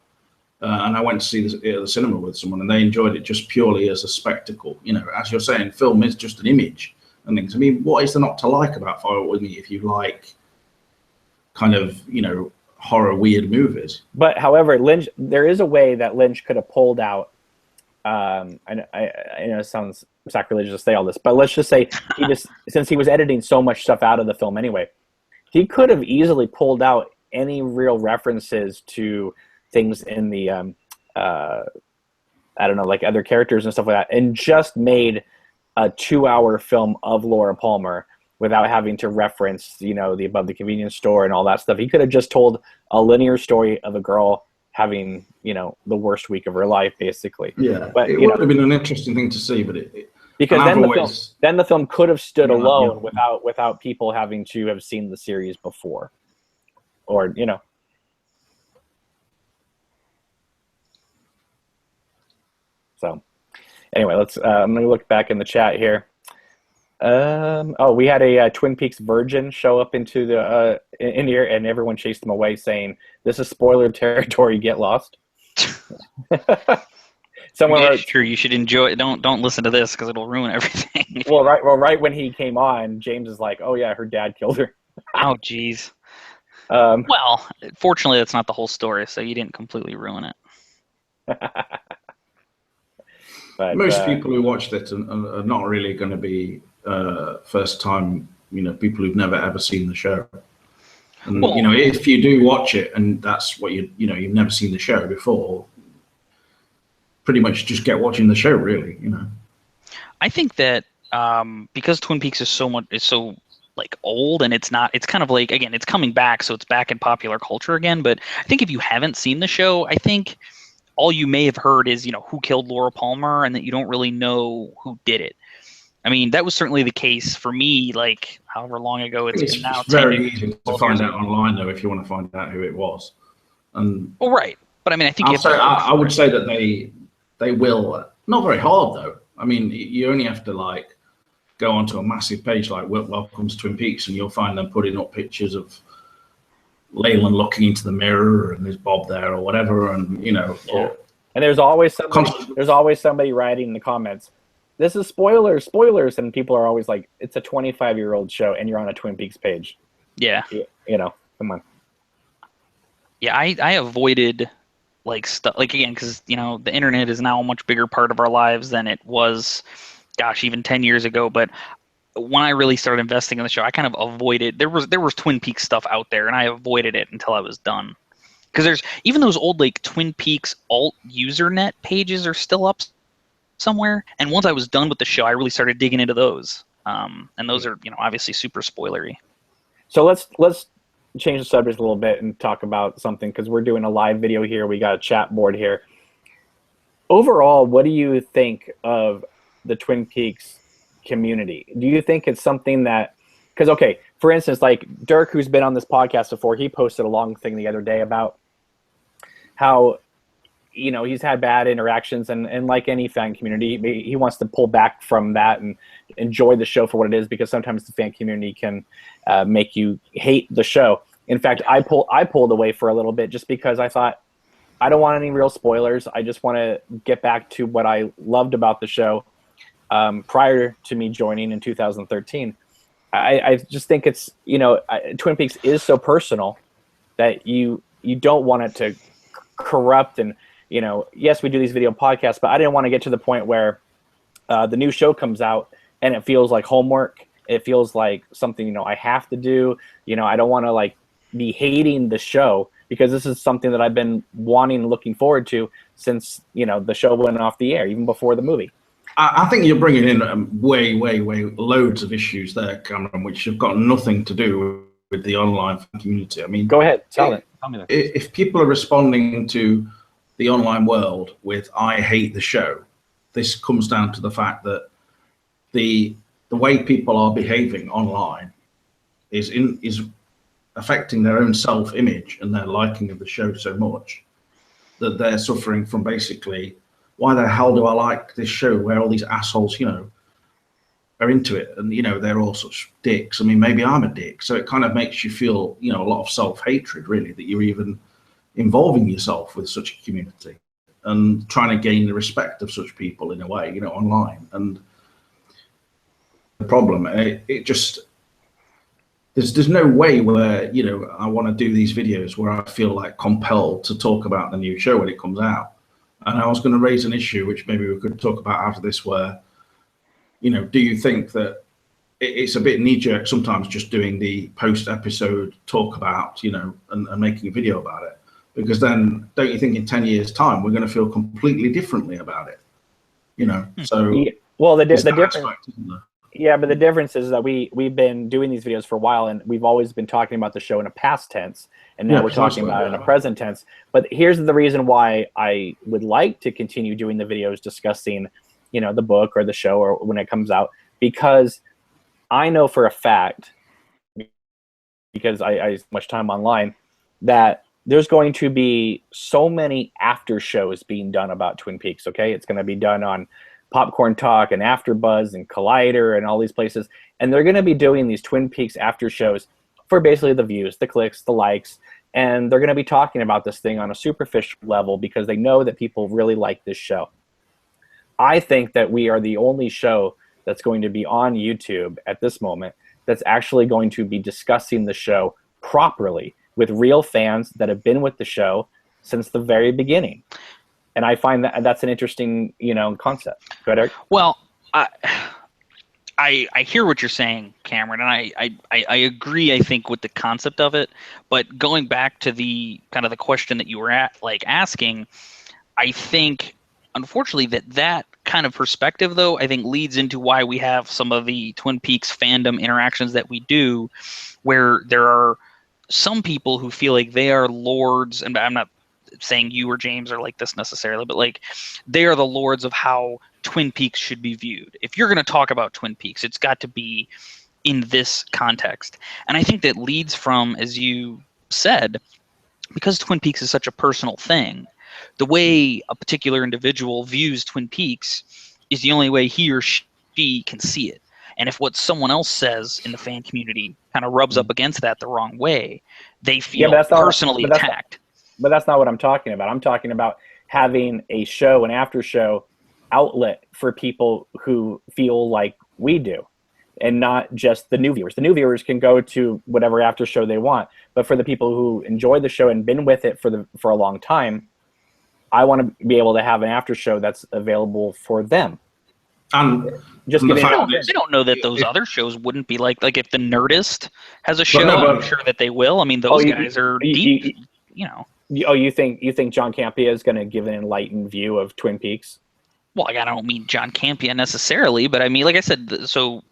and I went to see it at the cinema with someone, and they enjoyed it just purely as a spectacle. You know, as you're saying, film is just an image and things. I mean, what is there not to like about Fire With Me if you like kind of, you know, horror weird movies? But however, Lynch, there is a way that Lynch could have pulled out. I know it sounds sacrilegious to say all this, but let's just say since he was editing so much stuff out of the film anyway, he could have easily pulled out any real references to things in the I don't know, like other characters and stuff like that, and just made a 2-hour film of Laura Palmer without having to reference, you know, the Above the Convenience Store and all that stuff. He could have just told a linear story of a girl having, you know, the worst week of her life, basically. Yeah, but it would have been an interesting thing to see, but because then the film could have stood alone without people having to have seen the series before, or you know. So, anyway, let's. I'm gonna look back in the chat here. Oh, we had a Twin Peaks virgin show up into the in here, and everyone chased him away, saying, "This is spoiler territory. Get lost." Someone wrote, sure, you should enjoy it. Don't listen to this because it'll ruin everything. right when he came on, James is like, "Oh yeah, her dad killed her." Oh geez. Well, fortunately, that's not the whole story, so you didn't completely ruin it. But, most people who watched it are not really going to be first time, you know, people who've never ever seen the show. And you know, if you do watch it and that's what you know, you've never seen the show before, pretty much just get watching the show, really. You know, I think that because Twin Peaks is so like old, and it's kind of like, again, it's coming back, so it's back in popular culture again. But I think if you haven't seen the show, I think all you may have heard is, you know, who killed Laura Palmer, and that you don't really know who did it. I mean, that was certainly the case for me, like however long ago it's been now. It's very easy to find out online, though, if you want to find out who it was. And well, right, but I mean, I think I would say that they will, not very hard though. I mean, you only have to like go onto a massive page like Welcome to Twin Peaks, and you'll find them putting up pictures of Leyland looking into the mirror, and there's Bob there or whatever, and you know. Yeah. And there's always somebody writing in the comments, "This is spoilers," and people are always like, "It's a 25-year-old show, and you're on a Twin Peaks page." Yeah. You know, come on. Yeah, I avoided like stuff, like, again, because you know the internet is now a much bigger part of our lives than it was, gosh, even 10 years ago. But when I really started investing in the show, I kind of avoided. There was Twin Peaks stuff out there, and I avoided it until I was done. Because there's even those old like Twin Peaks alt Usernet pages are still up somewhere. And once I was done with the show, I really started digging into those. And those are, you know, obviously super spoilery. So let's change the subject a little bit and talk about something, because we're doing a live video here. We got a chat board here. Overall, what do you think of the Twin Peaks community? Do you think it's something that, because, okay, for instance, like Dirk, who's been on this podcast before, he posted a long thing the other day about how, you know, he's had bad interactions, and like any fan community, he wants to pull back from that and enjoy the show for what it is, because sometimes the fan community can make you hate the show. In fact, I pulled away for a little bit just because I thought, I don't want any real spoilers. I just want to get back to what I loved about the show prior to me joining in 2013. I just think it's, you know, Twin Peaks is so personal that you don't want it to corrupt. And, you know, yes, we do these video podcasts, but I didn't want to get to the point where the new show comes out and it feels like homework. It feels like something, you know, I have to do. You know, I don't want to like be hating the show, because this is something that I've been wanting and looking forward to since, you know, the show went off the air, even before the movie. I think you're bringing in way loads of issues there, Cameron, which have got nothing to do with the online community. I mean, go ahead, tell me that. If people are responding to the online world with "I hate the show," this comes down to the fact that the way people are behaving online is affecting their own self-image and their liking of the show so much that they're suffering from basically, why the hell do I like this show where all these assholes, you know, are into it, and they're all such dicks. I mean, maybe I'm a dick, so it kind of makes you feel a lot of self-hatred, really, that you're even involving yourself with such a community and trying to gain the respect of such people in a way, online. And the problem, it just there's no way where I want to do these videos where I feel like compelled to talk about the new show when it comes out. And I was going to raise an issue which maybe we could talk about after this, where do you think that it's a bit knee-jerk sometimes just doing the post-episode talk about and making a video about it? Because then don't you think in 10 years time we're going to feel completely differently about it? So yeah. Well, the difference, aspect, isn't there? yeah, but the difference is that we've been doing these videos for a while, and we've always been talking about the show in a past tense, and now we're talking about it in a present tense. But here's the reason why I would like to continue doing the videos discussing, the book or the show or when it comes out, because I know for a fact, because I spend much time online, that there's going to be so many after shows being done about Twin Peaks. Okay, it's going to be done on Popcorn Talk and AfterBuzz and Collider and all these places, and they're going to be doing these Twin Peaks after shows for basically the views, the clicks, the likes, and they're going to be talking about this thing on a superficial level because they know that people really like this show. I think that we are the only show that's going to be on YouTube at this moment that's actually going to be discussing the show properly with real fans that have been with the show since the very beginning. And I find that that's an interesting, concept. Go ahead, Eric. Well, I hear what you're saying, Cameron, and I agree, I think, with the concept of it. But going back to the kind of the question that you were asking, I think, unfortunately, that kind of perspective, though, I think leads into why we have some of the Twin Peaks fandom interactions that we do, where there are some people who feel like they are lords, and I'm not saying you or James are like this necessarily, but like they are the lords of how Twin Peaks should be viewed. If you're going to talk about Twin Peaks, it's got to be in this context. And I think that leads from, as you said, because Twin Peaks is such a personal thing, the way a particular individual views Twin Peaks is the only way he or she can see it. And if what someone else says in the fan community kind of rubs up against that the wrong way, they feel personally attacked. But that's not what I'm talking about. I'm talking about having a show, an after show outlet for people who feel like we do, and not just the new viewers. The new viewers can go to whatever after show they want, but for the people who enjoy the show and been with it for a long time, I want to be able to have an after show that's available for them. And just they don't know that those other shows wouldn't be like if the Nerdist has a show, I'm sure that they will. I mean, those guys are deep, Oh, you think John Campea is going to give an enlightened view of Twin Peaks? Well, I don't mean John Campea necessarily, but I mean, like I said, so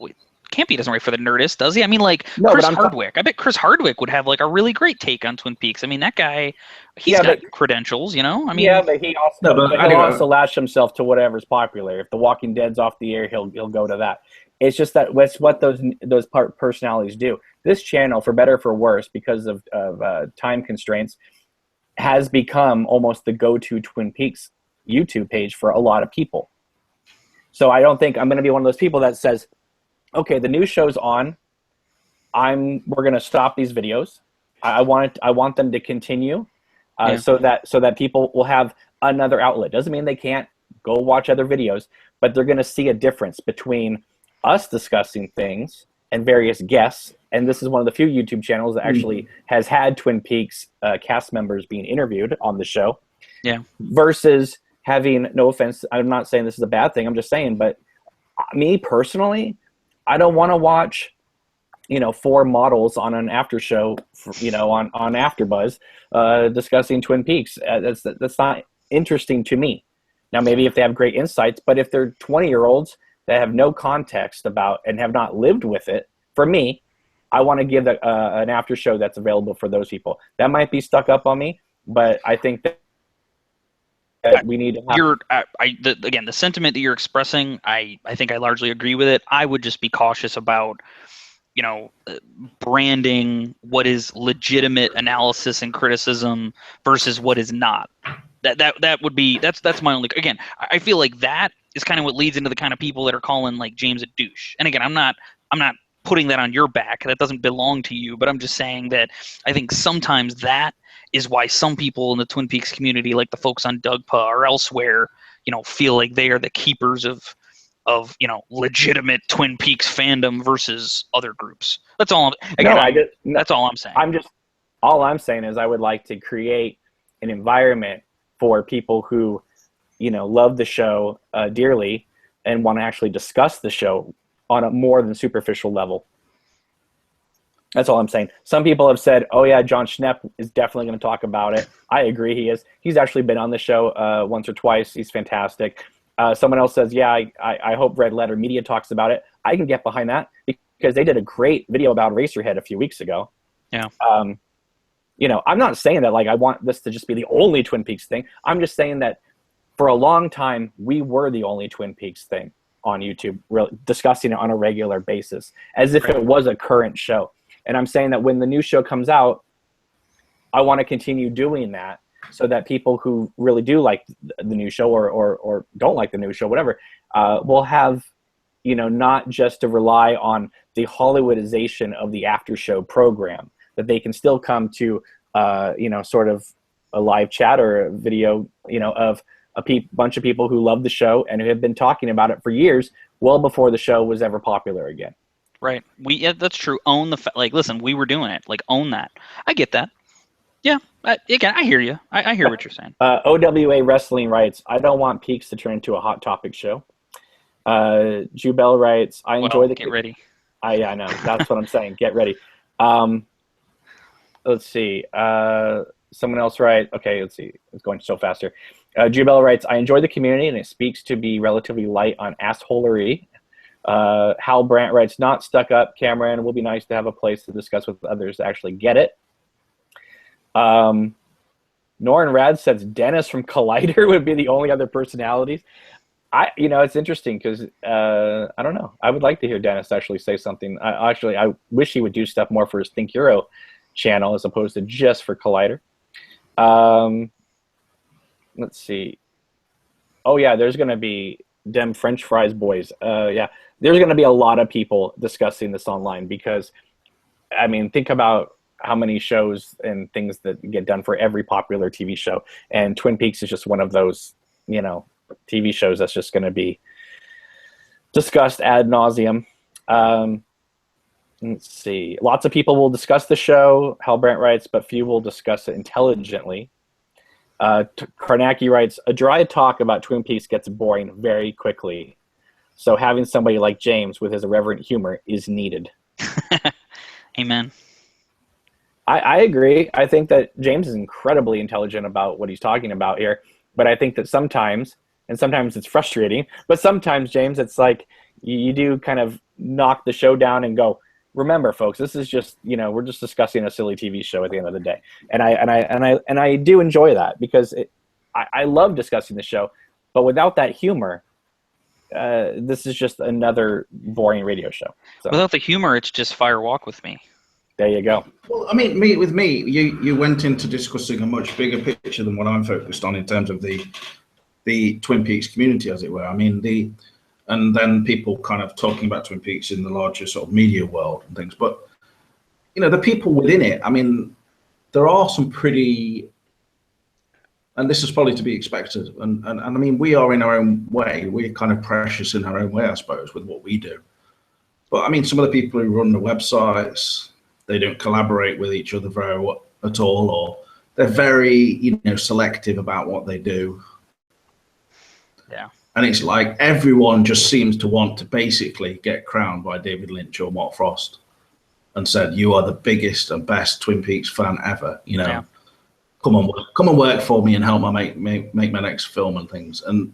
Campea doesn't write for the Nerdist, does he? I mean, Chris Hardwick. I bet Chris Hardwick would have a really great take on Twin Peaks. I mean, that guy, he's got credentials, I mean, yeah, but he also latch himself to whatever's popular. If The Walking Dead's off the air, he'll go to that. It's just that that's what those personalities do. This channel, for better or for worse, because of time constraints, has become almost the go-to Twin Peaks YouTube page for a lot of people. So I don't think I'm going to be one of those people that says, okay, the new show's on, we're going to stop these videos. I want them to continue so that people will have another outlet. Doesn't mean they can't go watch other videos, but they're going to see a difference between us discussing things and various guests. And this is one of the few YouTube channels that actually has had Twin Peaks cast members being interviewed on the show. Yeah. Versus having, no offense, I'm not saying this is a bad thing, I'm just saying, but me personally, I don't want to watch, 4 models on an after show, on AfterBuzz discussing Twin Peaks. That's not interesting to me. Now, maybe if they have great insights, but if they're 20-year-olds that have no context about and have not lived with it, for me, I want to give an after show that's available for those people. That might be stuck up on me, but I think that we need to have... Again, the sentiment that you're expressing, I think I largely agree with it. I would just be cautious about, branding what is legitimate analysis and criticism versus what is not. That would be that's my only. Again, I feel like that is kind of what leads into the kind of people that are calling like James a douche. And again, I'm not putting that on your back. That doesn't belong to you. But I'm just saying that I think sometimes that is why some people in the Twin Peaks community, like the folks on Dugpa or elsewhere, feel like they are the keepers of legitimate Twin Peaks fandom versus other groups. That's all. That's all I'm saying. All I'm saying is I would like to create an environment for people who, love the show dearly and want to actually discuss the show on a more than superficial level. That's all I'm saying. Some people have said, oh yeah, John Schnepp is definitely going to talk about it. I agree he is. He's actually been on the show once or twice. He's fantastic. Someone else says, yeah, I hope Red Letter Media talks about it. I can get behind that because they did a great video about Racerhead a few weeks ago. Yeah. I'm not saying that like I want this to just be the only Twin Peaks thing. I'm just saying that for a long time, we were the only Twin Peaks thing on YouTube, discussing it on a regular basis, as if it was a current show. And I'm saying that when the new show comes out, I want to continue doing that so that people who really do like the new show or don't like the new show, whatever, will have, not just to rely on the Hollywoodization of the after show program, that they can still come to, sort of a live chat or a video, of a bunch of people who love the show and who have been talking about it for years, well before the show was ever popular again. Right. That's true. Own the listen, we were doing it. Like, own that. I get that. Yeah. Again, I hear you. I hear what you're saying. OWA Wrestling writes, I don't want Peaks to turn into a Hot Topic show. Jubel writes, I enjoy get ready. Yeah, I know. That's what I'm saying. Get ready. Let's see. Someone else writes, okay, let's see. It's going so fast here. Jubel writes, I enjoy the community and it speaks to be relatively light on assholery. Hal Brandt writes, not stuck up, Cameron. It will be nice to have a place to discuss with others to actually get it. Norin Rad says Dennis from Collider would be the only other personalities. It's interesting because I don't know. I would like to hear Dennis actually say something. I wish he would do stuff more for his Think Euro channel as opposed to just for Collider. Let's see. Oh yeah, there's going to be them French fries boys. Yeah, there's going to be a lot of people discussing this online because, I mean, think about how many shows and things that get done for every popular TV show, and Twin Peaks is just one of those, TV shows that's just going to be discussed ad nauseum. Let's see. Lots of people will discuss the show, Hal Brandt writes, but few will discuss it intelligently. Karnacki writes, a dry talk about Twin Peaks gets boring very quickly. So having somebody like James with his irreverent humor is needed. Amen. I agree. I think that James is incredibly intelligent about what he's talking about here. But I think that sometimes it's frustrating, but sometimes, James, it's like you do kind of knock the show down and go, remember, folks, this is just, we're just discussing a silly TV show at the end of the day. And I do enjoy that because I love discussing the show, but without that humor, this is just another boring radio show. So, without the humor, it's just Fire Walk with Me. There you go. Well, I mean, you went into discussing a much bigger picture than what I'm focused on in terms of the Twin Peaks community, as it were. I mean, and then people kind of talking about Twin Peaks in the larger sort of media world and things. But, the people within it, I mean, there are some pretty, and this is probably to be expected. And I mean, we are in our own way. We're kind of precious in our own way, I suppose, with what we do. But I mean, some of the people who run the websites, they don't collaborate with each other very well at all, or they're very, selective about what they do. Yeah. And it's like everyone just seems to want to basically get crowned by David Lynch or Mark Frost and said, you are the biggest and best Twin Peaks fan ever. Yeah. Come and work for me and help me make my next film and things. And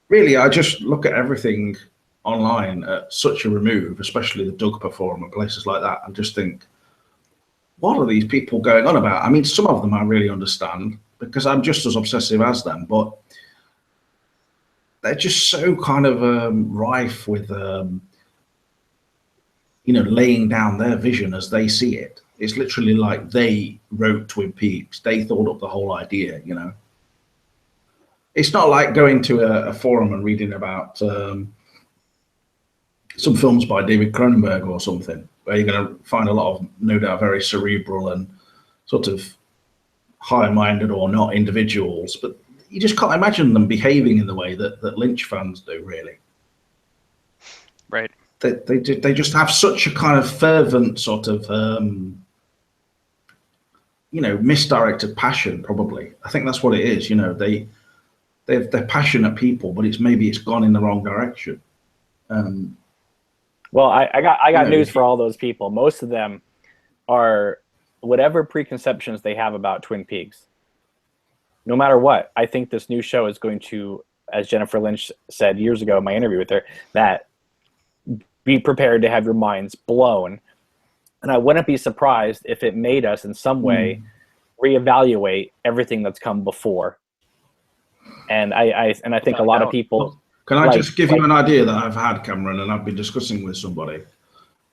really, I just look at everything online at such a remove, especially the Dugpa forum and places like that, and just think, what are these people going on about? I mean, some of them I really understand because I'm just as obsessive as them, but they're just so kind of rife with, laying down their vision as they see it. It's literally like they wrote Twin Peaks. They thought up the whole idea, you know. It's not like going to a forum and reading about some films by David Cronenberg or something, where you're going to find a lot of, no doubt, very cerebral and sort of high-minded or not individuals, but you just can't imagine them behaving in the way that Lynch fans do, really. Right. They just have such a kind of fervent sort of, you know, misdirected passion, probably. I think that's what it is, you know. They're passionate people, but maybe it's gone in the wrong direction. Well, I got news for all those people. Most of them are whatever preconceptions they have about Twin Peaks. No matter what, I think this new show is going to, as Jennifer Lynch said years ago in my interview with her, that be prepared to have your minds blown. And I wouldn't be surprised if it made us in some way reevaluate everything that's come before. And I think a lot of people. Can I just give you an idea that I've had, Cameron, and I've been discussing with somebody?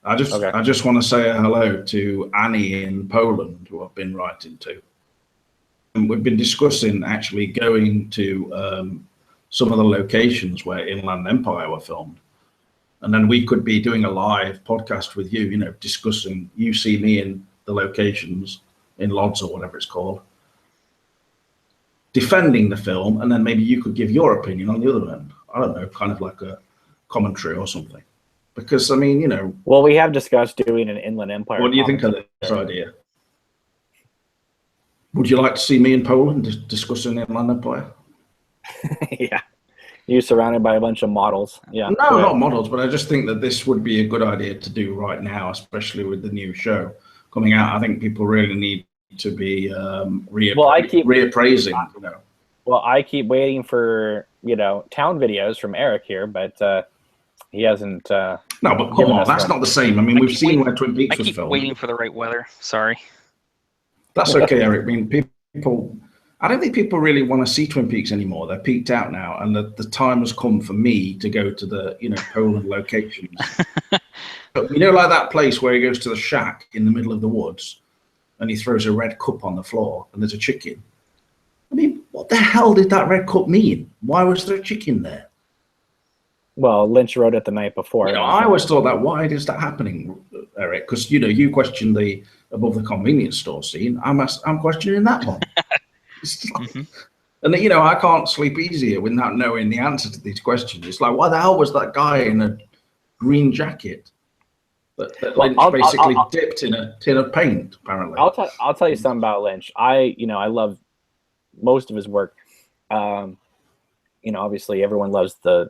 I just want to say a hello to Annie in Poland, who I've been writing to. And we've been discussing actually going to some of the locations where Inland Empire were filmed. And then we could be doing a live podcast with you, you know, discussing, you see me in the locations in Lodz or whatever it's called, defending the film, and then maybe you could give your opinion on the other end. I don't know, kind of like a commentary or something. Because, I mean, you know... Well, we have discussed doing an Inland Empire. What do you think of this idea? Would you like to see me in Poland discussing Inland Empire? Yeah. You surrounded by a bunch of models. Yeah. No, not models, but I just think that this would be a good idea to do right now, especially with the new show coming out. I think people really need to be reappraising, you know. Well, I keep waiting for, you know, town videos from Eric here, but he hasn't. No, but come on, that's not the same. I mean, we've seen where Twin Peaks was filmed. I keep waiting for the right weather. Sorry. That's okay, Eric. I mean, people. I don't think people really want to see Twin Peaks anymore. They're peaked out now, and the time has come for me to go to the, you know, Poland locations. But, you know, like that place where he goes to the shack in the middle of the woods, and he throws a red cup on the floor, and there's a chicken. I mean, what the hell did that red cup mean? Why was there a chicken there? Well, Lynch wrote it the night before. You know, I always thought that. Why is that happening, Eric? Because, you know, you questioned the above the convenience store scene. I'm questioning that one. And, you know, I can't sleep easier without knowing the answer to these questions. It's like, why the hell was that guy in a green jacket that Lynch basically dipped in a tin of paint, apparently? I'll tell you something about Lynch. I love most of his work. You know, obviously everyone loves the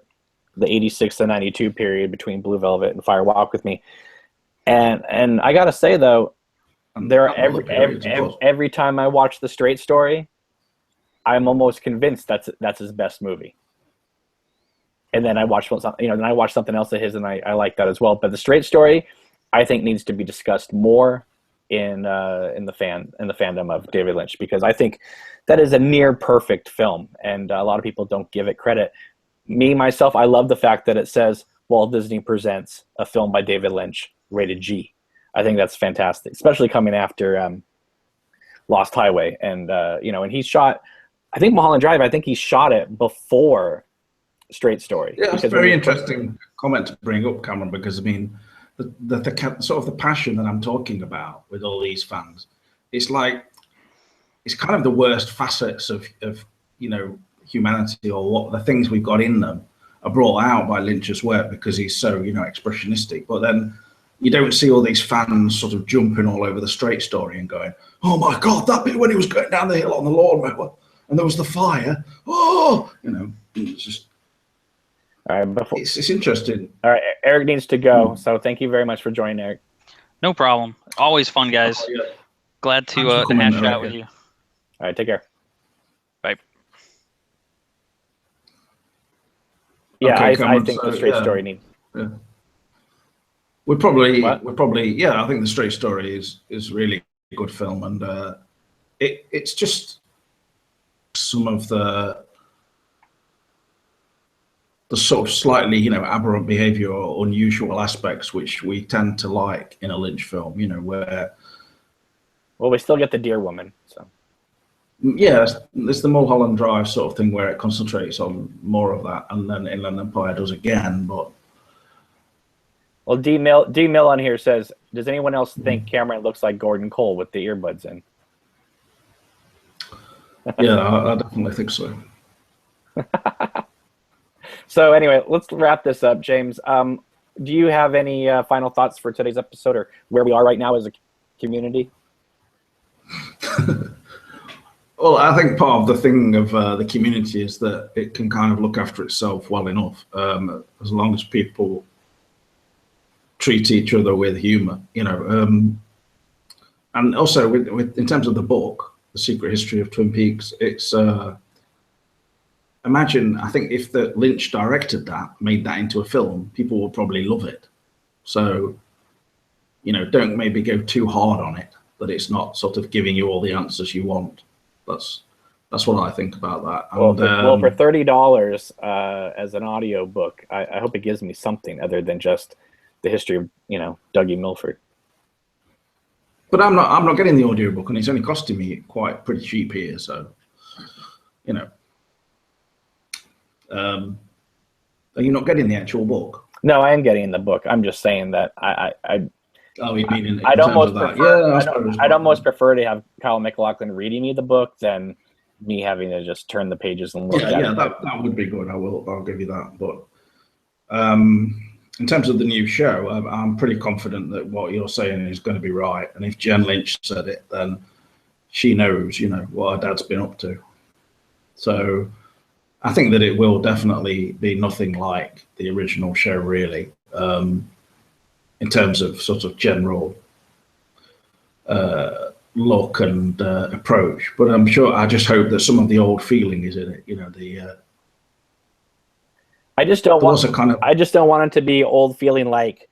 86 to 92 period between Blue Velvet and Fire Walk with Me. And I got to say, though, every time I watch The Straight Story, I'm almost convinced that's his best movie. And then I watch something else of his, and I like that as well. But The Straight Story, I think, needs to be discussed more in the fandom of David Lynch, because I think that is a near perfect film, and a lot of people don't give it credit. Me myself, I love the fact that it says Walt Disney presents a film by David Lynch, rated G. I think that's fantastic, especially coming after Lost Highway, and you know, and he shot. I think Mulholland Drive, I think he shot it before Straight Story. Yeah, it's a very interesting comment to bring up, Cameron, because, I mean, the sort of the passion that I'm talking about with all these fans, it's like, it's kind of the worst facets of you know, humanity, or what the things we've got in them are brought out by Lynch's work because he's so, you know, expressionistic. But then you don't see all these fans sort of jumping all over The Straight Story and going, oh my God, that bit when he was going down the hill on the lawnmower, and there was the fire. Oh, you know, it's just. All right, it's interesting. All right, Eric needs to go, so thank you very much for joining, Eric. No problem. Always fun, guys. Oh, yeah. Glad to hash it out with you. All right, take care. Bye. Yeah, Okay, I think The Straight Story needs. Yeah. We're probably, yeah. I think The Straight Story is really a good film, and it's just some of the sort of slightly, you know, aberrant behavior or unusual aspects which we tend to like in a Lynch film, you know, where Well, we still get the Deer Woman. So Yeah, it's the Mulholland Drive sort of thing where it concentrates on more of that, and then Inland Empire does again. But well, D Mill on here says, does anyone else think Cameron looks like Gordon Cole with the earbuds in? yeah, I definitely think so. So anyway, let's wrap this up, James. Do you have any final thoughts for today's episode, or where we are right now as a community? Well, I think part of the thing of the community is that it can kind of look after itself well enough, as long as people treat each other with humor, you know. And also, with in terms of the book, The Secret History of Twin Peaks, it's imagine, I think if the Lynch directed that, made that into a film, people would probably love it. So, you know, don't maybe go too hard on it, that it's not sort of giving you all the answers you want. That's what I think about that. And, well, for $30 as an audio book, I hope it gives me something other than just the history of, you know, Dougie Milford. But I'm not getting the audiobook, and it's only costing me pretty cheap here. So, you know, are you not getting the actual book? No, I am getting the book. I'm just saying that Oh, you mean I'd almost prefer, yeah, I'd almost prefer to have Kyle MacLachlan reading me the book than me having to just turn the pages and look at it. Yeah, that would be good. I'll give you that. But in terms of the new show, I'm pretty confident that what you're saying is going to be right. And if Jen Lynch said it, then she knows, you know, what her dad's been up to. So I think that it will definitely be nothing like the original show, really. In terms of sort of general look and approach, but I'm sure, I just hope that some of the old feeling is in it. You know, I just don't want it to be old feeling like,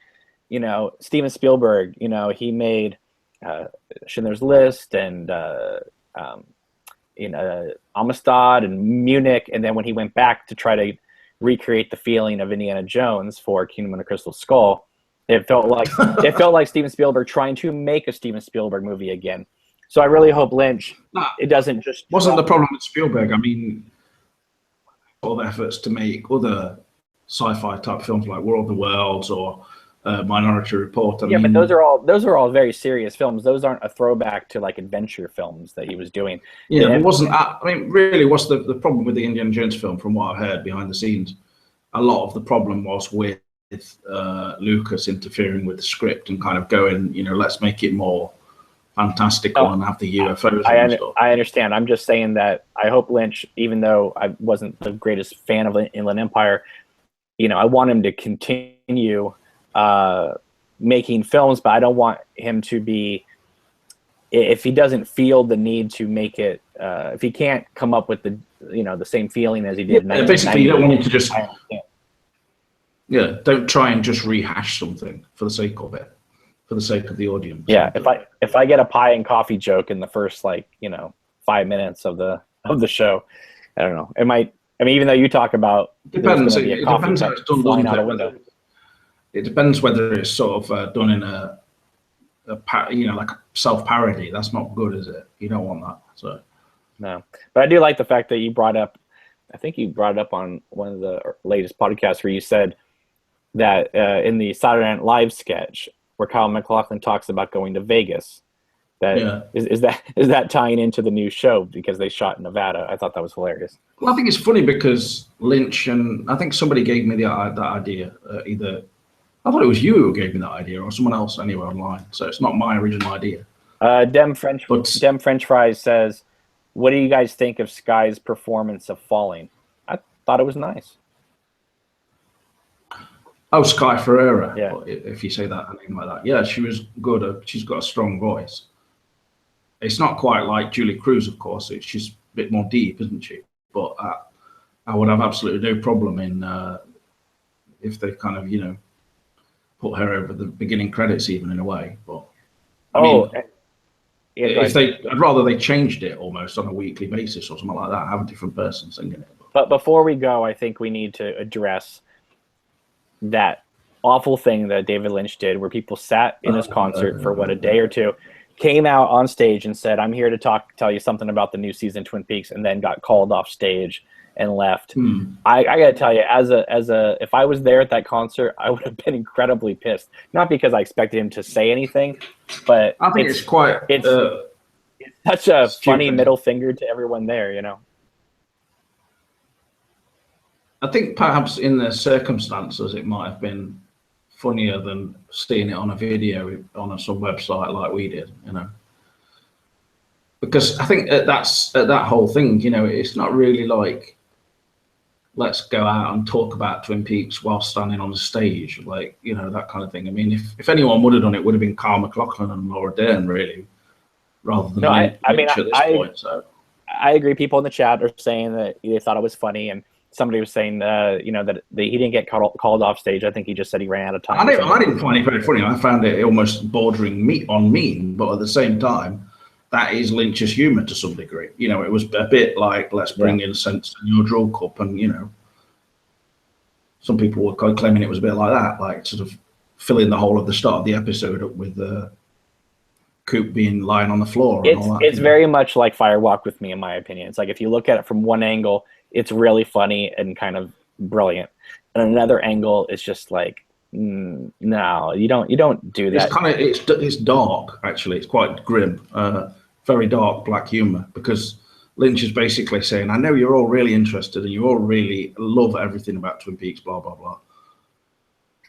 you know, Steven Spielberg. You know, he made Schindler's List and you know, Amistad and Munich, and then when he went back to try to recreate the feeling of Indiana Jones for Kingdom of the Crystal Skull, it felt like Steven Spielberg trying to make a Steven Spielberg movie again. So I really hope Lynch, it doesn't just... Wasn't the problem with Spielberg. I mean, all the efforts to make other sci-fi type films like War of the Worlds or Minority Report. I mean, but those are all very serious films. Those aren't a throwback to like adventure films that he was doing. Yeah, it wasn't. I mean, really, what's the problem with the Indiana Jones film? From what I've heard behind the scenes, a lot of the problem was with Lucas interfering with the script and kind of going, you know, let's make it more fantastical and have the UFOs and stuff. I understand. I'm just saying that I hope Lynch, even though I wasn't the greatest fan of Inland Empire, you know, I want him to continue making films, but I don't want him to be, if he doesn't feel the need to make it, if he can't come up with the, you know, the same feeling as he did. Yeah, basically, you don't want him to just. Yeah, don't try and just rehash something for the sake of it, for the sake of the audience. Yeah, if I get a pie and coffee joke in the first, like, you know, 5 minutes of the show, I don't know. It might. I mean, even though you talk about depends. It depends how it's done. Flying out a window. It depends whether it's sort of done in a you know, like a self-parody. That's not good, is it? You don't want that. So no, but I do like the fact that you brought up. I think you brought it up on one of the latest podcasts where you said that in the Saturday Night Live sketch where Kyle MacLachlan talks about going to Vegas, that is that tying into the new show because they shot in Nevada? I thought that was hilarious. Well, I think it's funny because Lynch and I think somebody gave me that idea. Either I thought it was you who gave me that idea or someone else anywhere online. So it's not my original idea. Dem French Fries says, "What do you guys think of Sky's performance of Falling?" I thought it was nice. Oh, Sky Ferreira. Yeah. If you say that, a name like that. Yeah, she was good. She's got a strong voice. It's not quite like Julie Cruz, of course. She's a bit more deep, isn't she? But I would have absolutely no problem in if they kind of, you know, put her over the beginning credits even in a way. But I mean, I'd rather they changed it almost on a weekly basis or something like that. Have a different person singing it. But before we go, I think we need to address that awful thing that David Lynch did, where people sat in his concert for a day or two. came out on stage and said, "I'm here to tell you something about the new season Twin Peaks," and then got called off stage and left. I got to tell you, if I was there at that concert, I would have been incredibly pissed. Not because I expected him to say anything, but I think it's such a stupid. funny middle finger to everyone there, you know. I think perhaps in the circumstances, it might have been funnier than seeing it on a video on some website like we did, you know. Because I think that whole thing, you know, it's not really like, let's go out and talk about Twin Peaks while standing on the stage, like, you know, that kind of thing. I mean, if anyone would have done it, would have been Carl McLachlan and Laura Dern, really, rather than Lynch at this point. So I agree. People in the chat are saying that they thought it was funny, and somebody was saying, you know, that he didn't get called off stage. I think he just said he ran out of time. I didn't find it very funny. I found it almost bordering mean, but at the same time, that is Lynch's humour to some degree. You know, it was a bit like, let's bring in sense in your draw cup, and, you know, some people were claiming it was a bit like that, like sort of filling the whole of the start of the episode up with Coop being lying on the floor. It's very much like Fire Walk with Me, in my opinion. It's like, if you look at it from one angle, it's really funny and kind of brilliant, and another angle is just like, no, you don't do that. It's kind of it's dark, actually. It's quite grim, very dark black humor, because Lynch is basically saying, I know you're all really interested and you all really love everything about Twin Peaks, blah blah blah,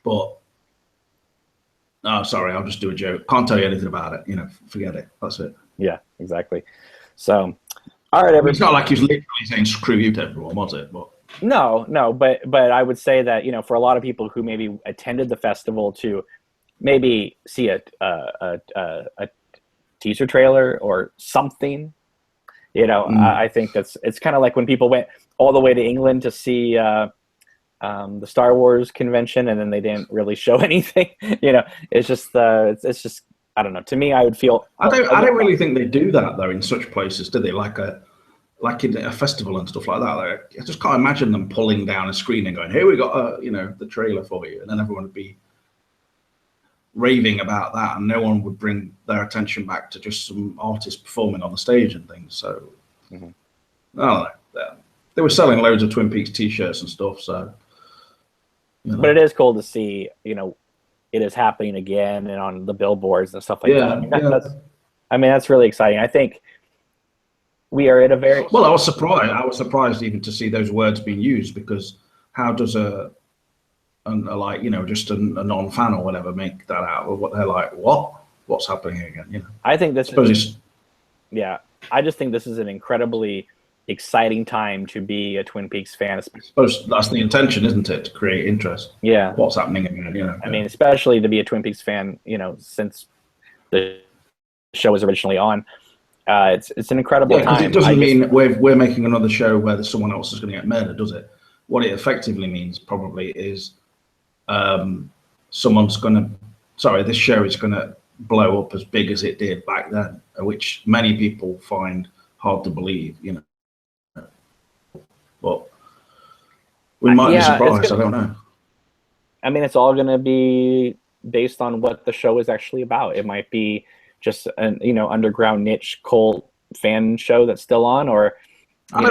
but sorry, I'll just do a joke. Can't tell you anything about it. You know, forget it. That's it. Yeah, exactly. So, all right, everybody. It's not like he's literally saying screw you to everyone, was it? But no, but I would say that, you know, for a lot of people who maybe attended the festival to maybe see a teaser trailer or something, you know, I think it's kind of like when people went all the way to England to see the Star Wars convention, and then they didn't really show anything. You know, it's just I don't know. To me, I would feel. I don't really think they do that though in such places, do they? Like in a festival and stuff like that. Like, I just can't imagine them pulling down a screen and going, "Here we got you know, the trailer for you," and then everyone would be raving about that, and no one would bring their attention back to just some artists performing on the stage and things. So I don't know. They were selling loads of Twin Peaks T-shirts and stuff. So, you know. But it is cool to see, you know, it is happening again and on the billboards and stuff like that. I mean, that's really exciting. I think we are at a very well. I was surprised even to see those words being used, because how does a like, you know, just a non-fan or whatever make that out? Or what they're like, what's happening again? You know, I think this I just think this is an incredibly exciting time to be a Twin Peaks fan. I suppose that's the intention, isn't it? To create interest. Yeah. What's happening again? You know. I mean, especially to be a Twin Peaks fan, you know, since the show was originally on. It's an incredible time. It doesn't mean we're making another show where there's someone else is going to get murdered, does it? What it effectively means probably is this show is going to blow up as big as it did back then, which many people find hard to believe, you know. But we might be surprised. I don't know. I mean, it's all going to be based on what the show is actually about. It might be just an, you know, underground niche cult fan show that's still on, or I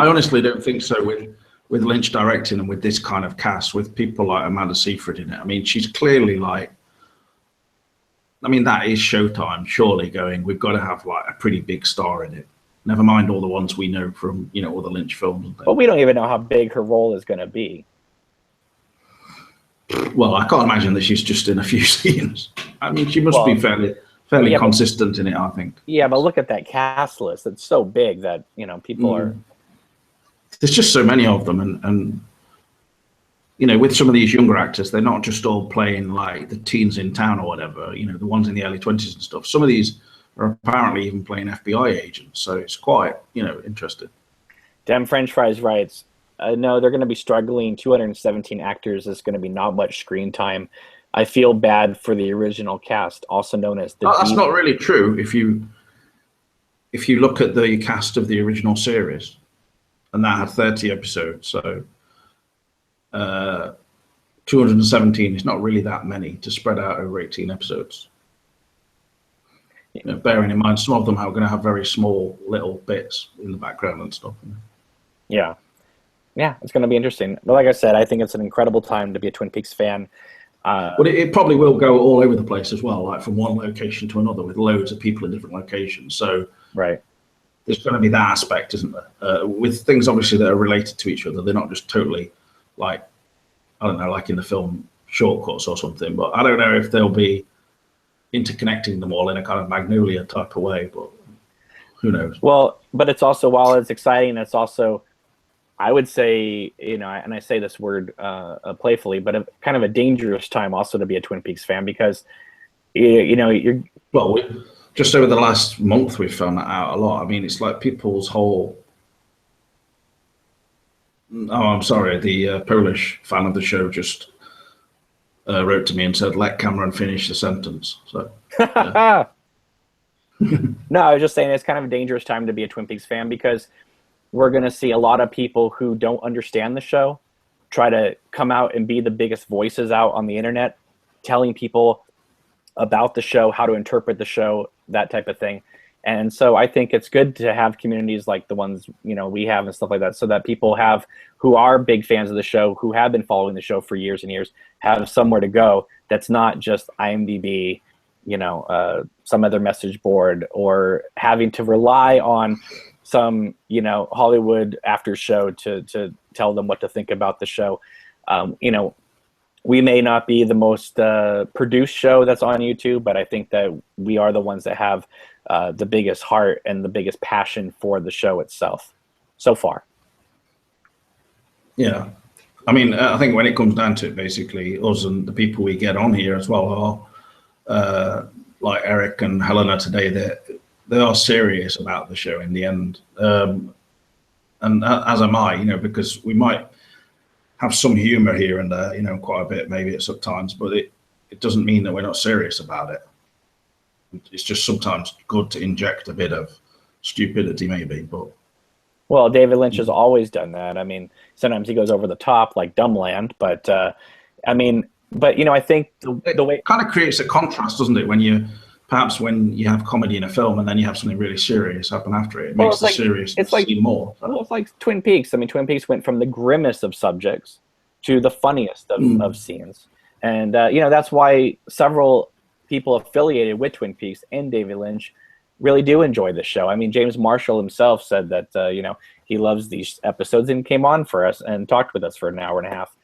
honestly don't think so with Lynch directing and with this kind of cast, with people like Amanda Seyfried in it. I mean, she's clearly like, I mean, that is Showtime surely going, we've got to have like a pretty big star in it. Never mind all the ones we know from, you know, all the Lynch films and things. But we don't even know how big her role is going to be. Well, I can't imagine that she's just in a few scenes. I mean, she must be fairly consistent in it, I think. Yeah, but look at that cast list. It's so big that, you know, people are... There's just so many of them. And, you know, with some of these younger actors, they're not just all playing like the teens in town or whatever, you know, the ones in the early 20s and stuff. Some of these are apparently even playing FBI agents. So it's quite, you know, interesting. Dem French Fries writes, no, they're going to be struggling. 217 actors is going to be not much screen time. I feel bad for the original cast, also known as the... That's not really true. If you look at the cast of the original series, and that had 30 episodes, so 217 is not really that many to spread out over 18 episodes. You know, bearing in mind some of them are going to have very small little bits in the background and stuff. Yeah. Yeah, it's going to be interesting. But like I said, I think it's an incredible time to be a Twin Peaks fan. But it probably will go all over the place as well, like from one location to another with loads of people in different locations. So Right. there's going to be that aspect, isn't there? With things obviously that are related to each other, they're not just totally like, I don't know, like in the film Shortcuts or something. But I don't know if they'll be interconnecting them all in a kind of Magnolia type of way. But who knows? Well, but it's also, while it's exciting, it's also, I would say, you know, and I say this word playfully, but kind of a dangerous time also to be a Twin Peaks fan, because you know, you're Well, just over the last month, we've found that out a lot. I mean, it's like people's whole. Oh, I'm sorry. The Polish fan of the show just wrote to me and said, "Let Cameron finish the sentence." So. Yeah. No, I was just saying it's kind of a dangerous time to be a Twin Peaks fan, because we're going to see a lot of people who don't understand the show try to come out and be the biggest voices out on the internet, telling people about the show, how to interpret the show, that type of thing. And so I think it's good to have communities like the ones, you know, we have and stuff like that, so that people have, who are big fans of the show, who have been following the show for years and years, have somewhere to go that's not just IMDb, you know, some other message board, or having to rely on some, you know, Hollywood after show to tell them what to think about the show. You know, we may not be the most produced show that's on YouTube, but I think that we are the ones that have the biggest heart and the biggest passion for the show itself so far. Yeah. I mean, I think when it comes down to it, basically, us and the people we get on here as well are like Eric and Helena today. They are serious about the show in the end, and as am I. You know, because we might have some humor here and there, you know, quite a bit maybe at some times, but it doesn't mean that we're not serious about it. It's just sometimes good to inject a bit of stupidity, maybe, but. Well, David Lynch has always done that. I mean, sometimes he goes over the top, like Dumbland, but I mean, but you know, I think the way it kind of creates a contrast, doesn't it? When you have comedy in a film and then you have something really serious happen after it, it makes the seriousness seem more. Well, it's like Twin Peaks. I mean, Twin Peaks went from the grimmest of subjects to the funniest of scenes, and you know, that's why several people affiliated with Twin Peaks and David Lynch really do enjoy the show. I mean, James Marshall himself said that you know, he loves these episodes and came on for us and talked with us for an hour and a half.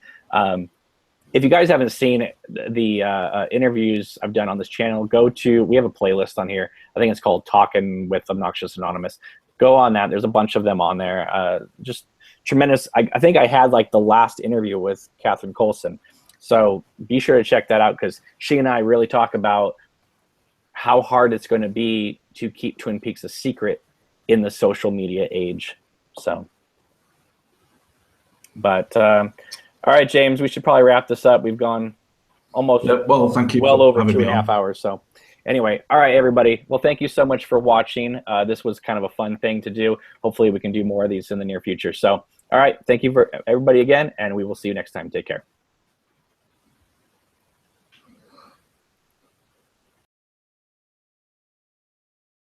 If you guys haven't seen the interviews I've done on this channel, we have a playlist on here. I think it's called Talking with Obnoxious Anonymous. Go on that. There's a bunch of them on there. Just tremendous. I think I had like the last interview with Catherine Coulson. So be sure to check that out, because she and I really talk about how hard it's going to be to keep Twin Peaks a secret in the social media age. So, but all right, James, we should probably wrap this up. We've gone almost thank you well over 2.5 hours. So anyway, all right, everybody. Well, thank you so much for watching. This was kind of a fun thing to do. Hopefully we can do more of these in the near future. So, all right, thank you for everybody again, and we will see you next time. Take care.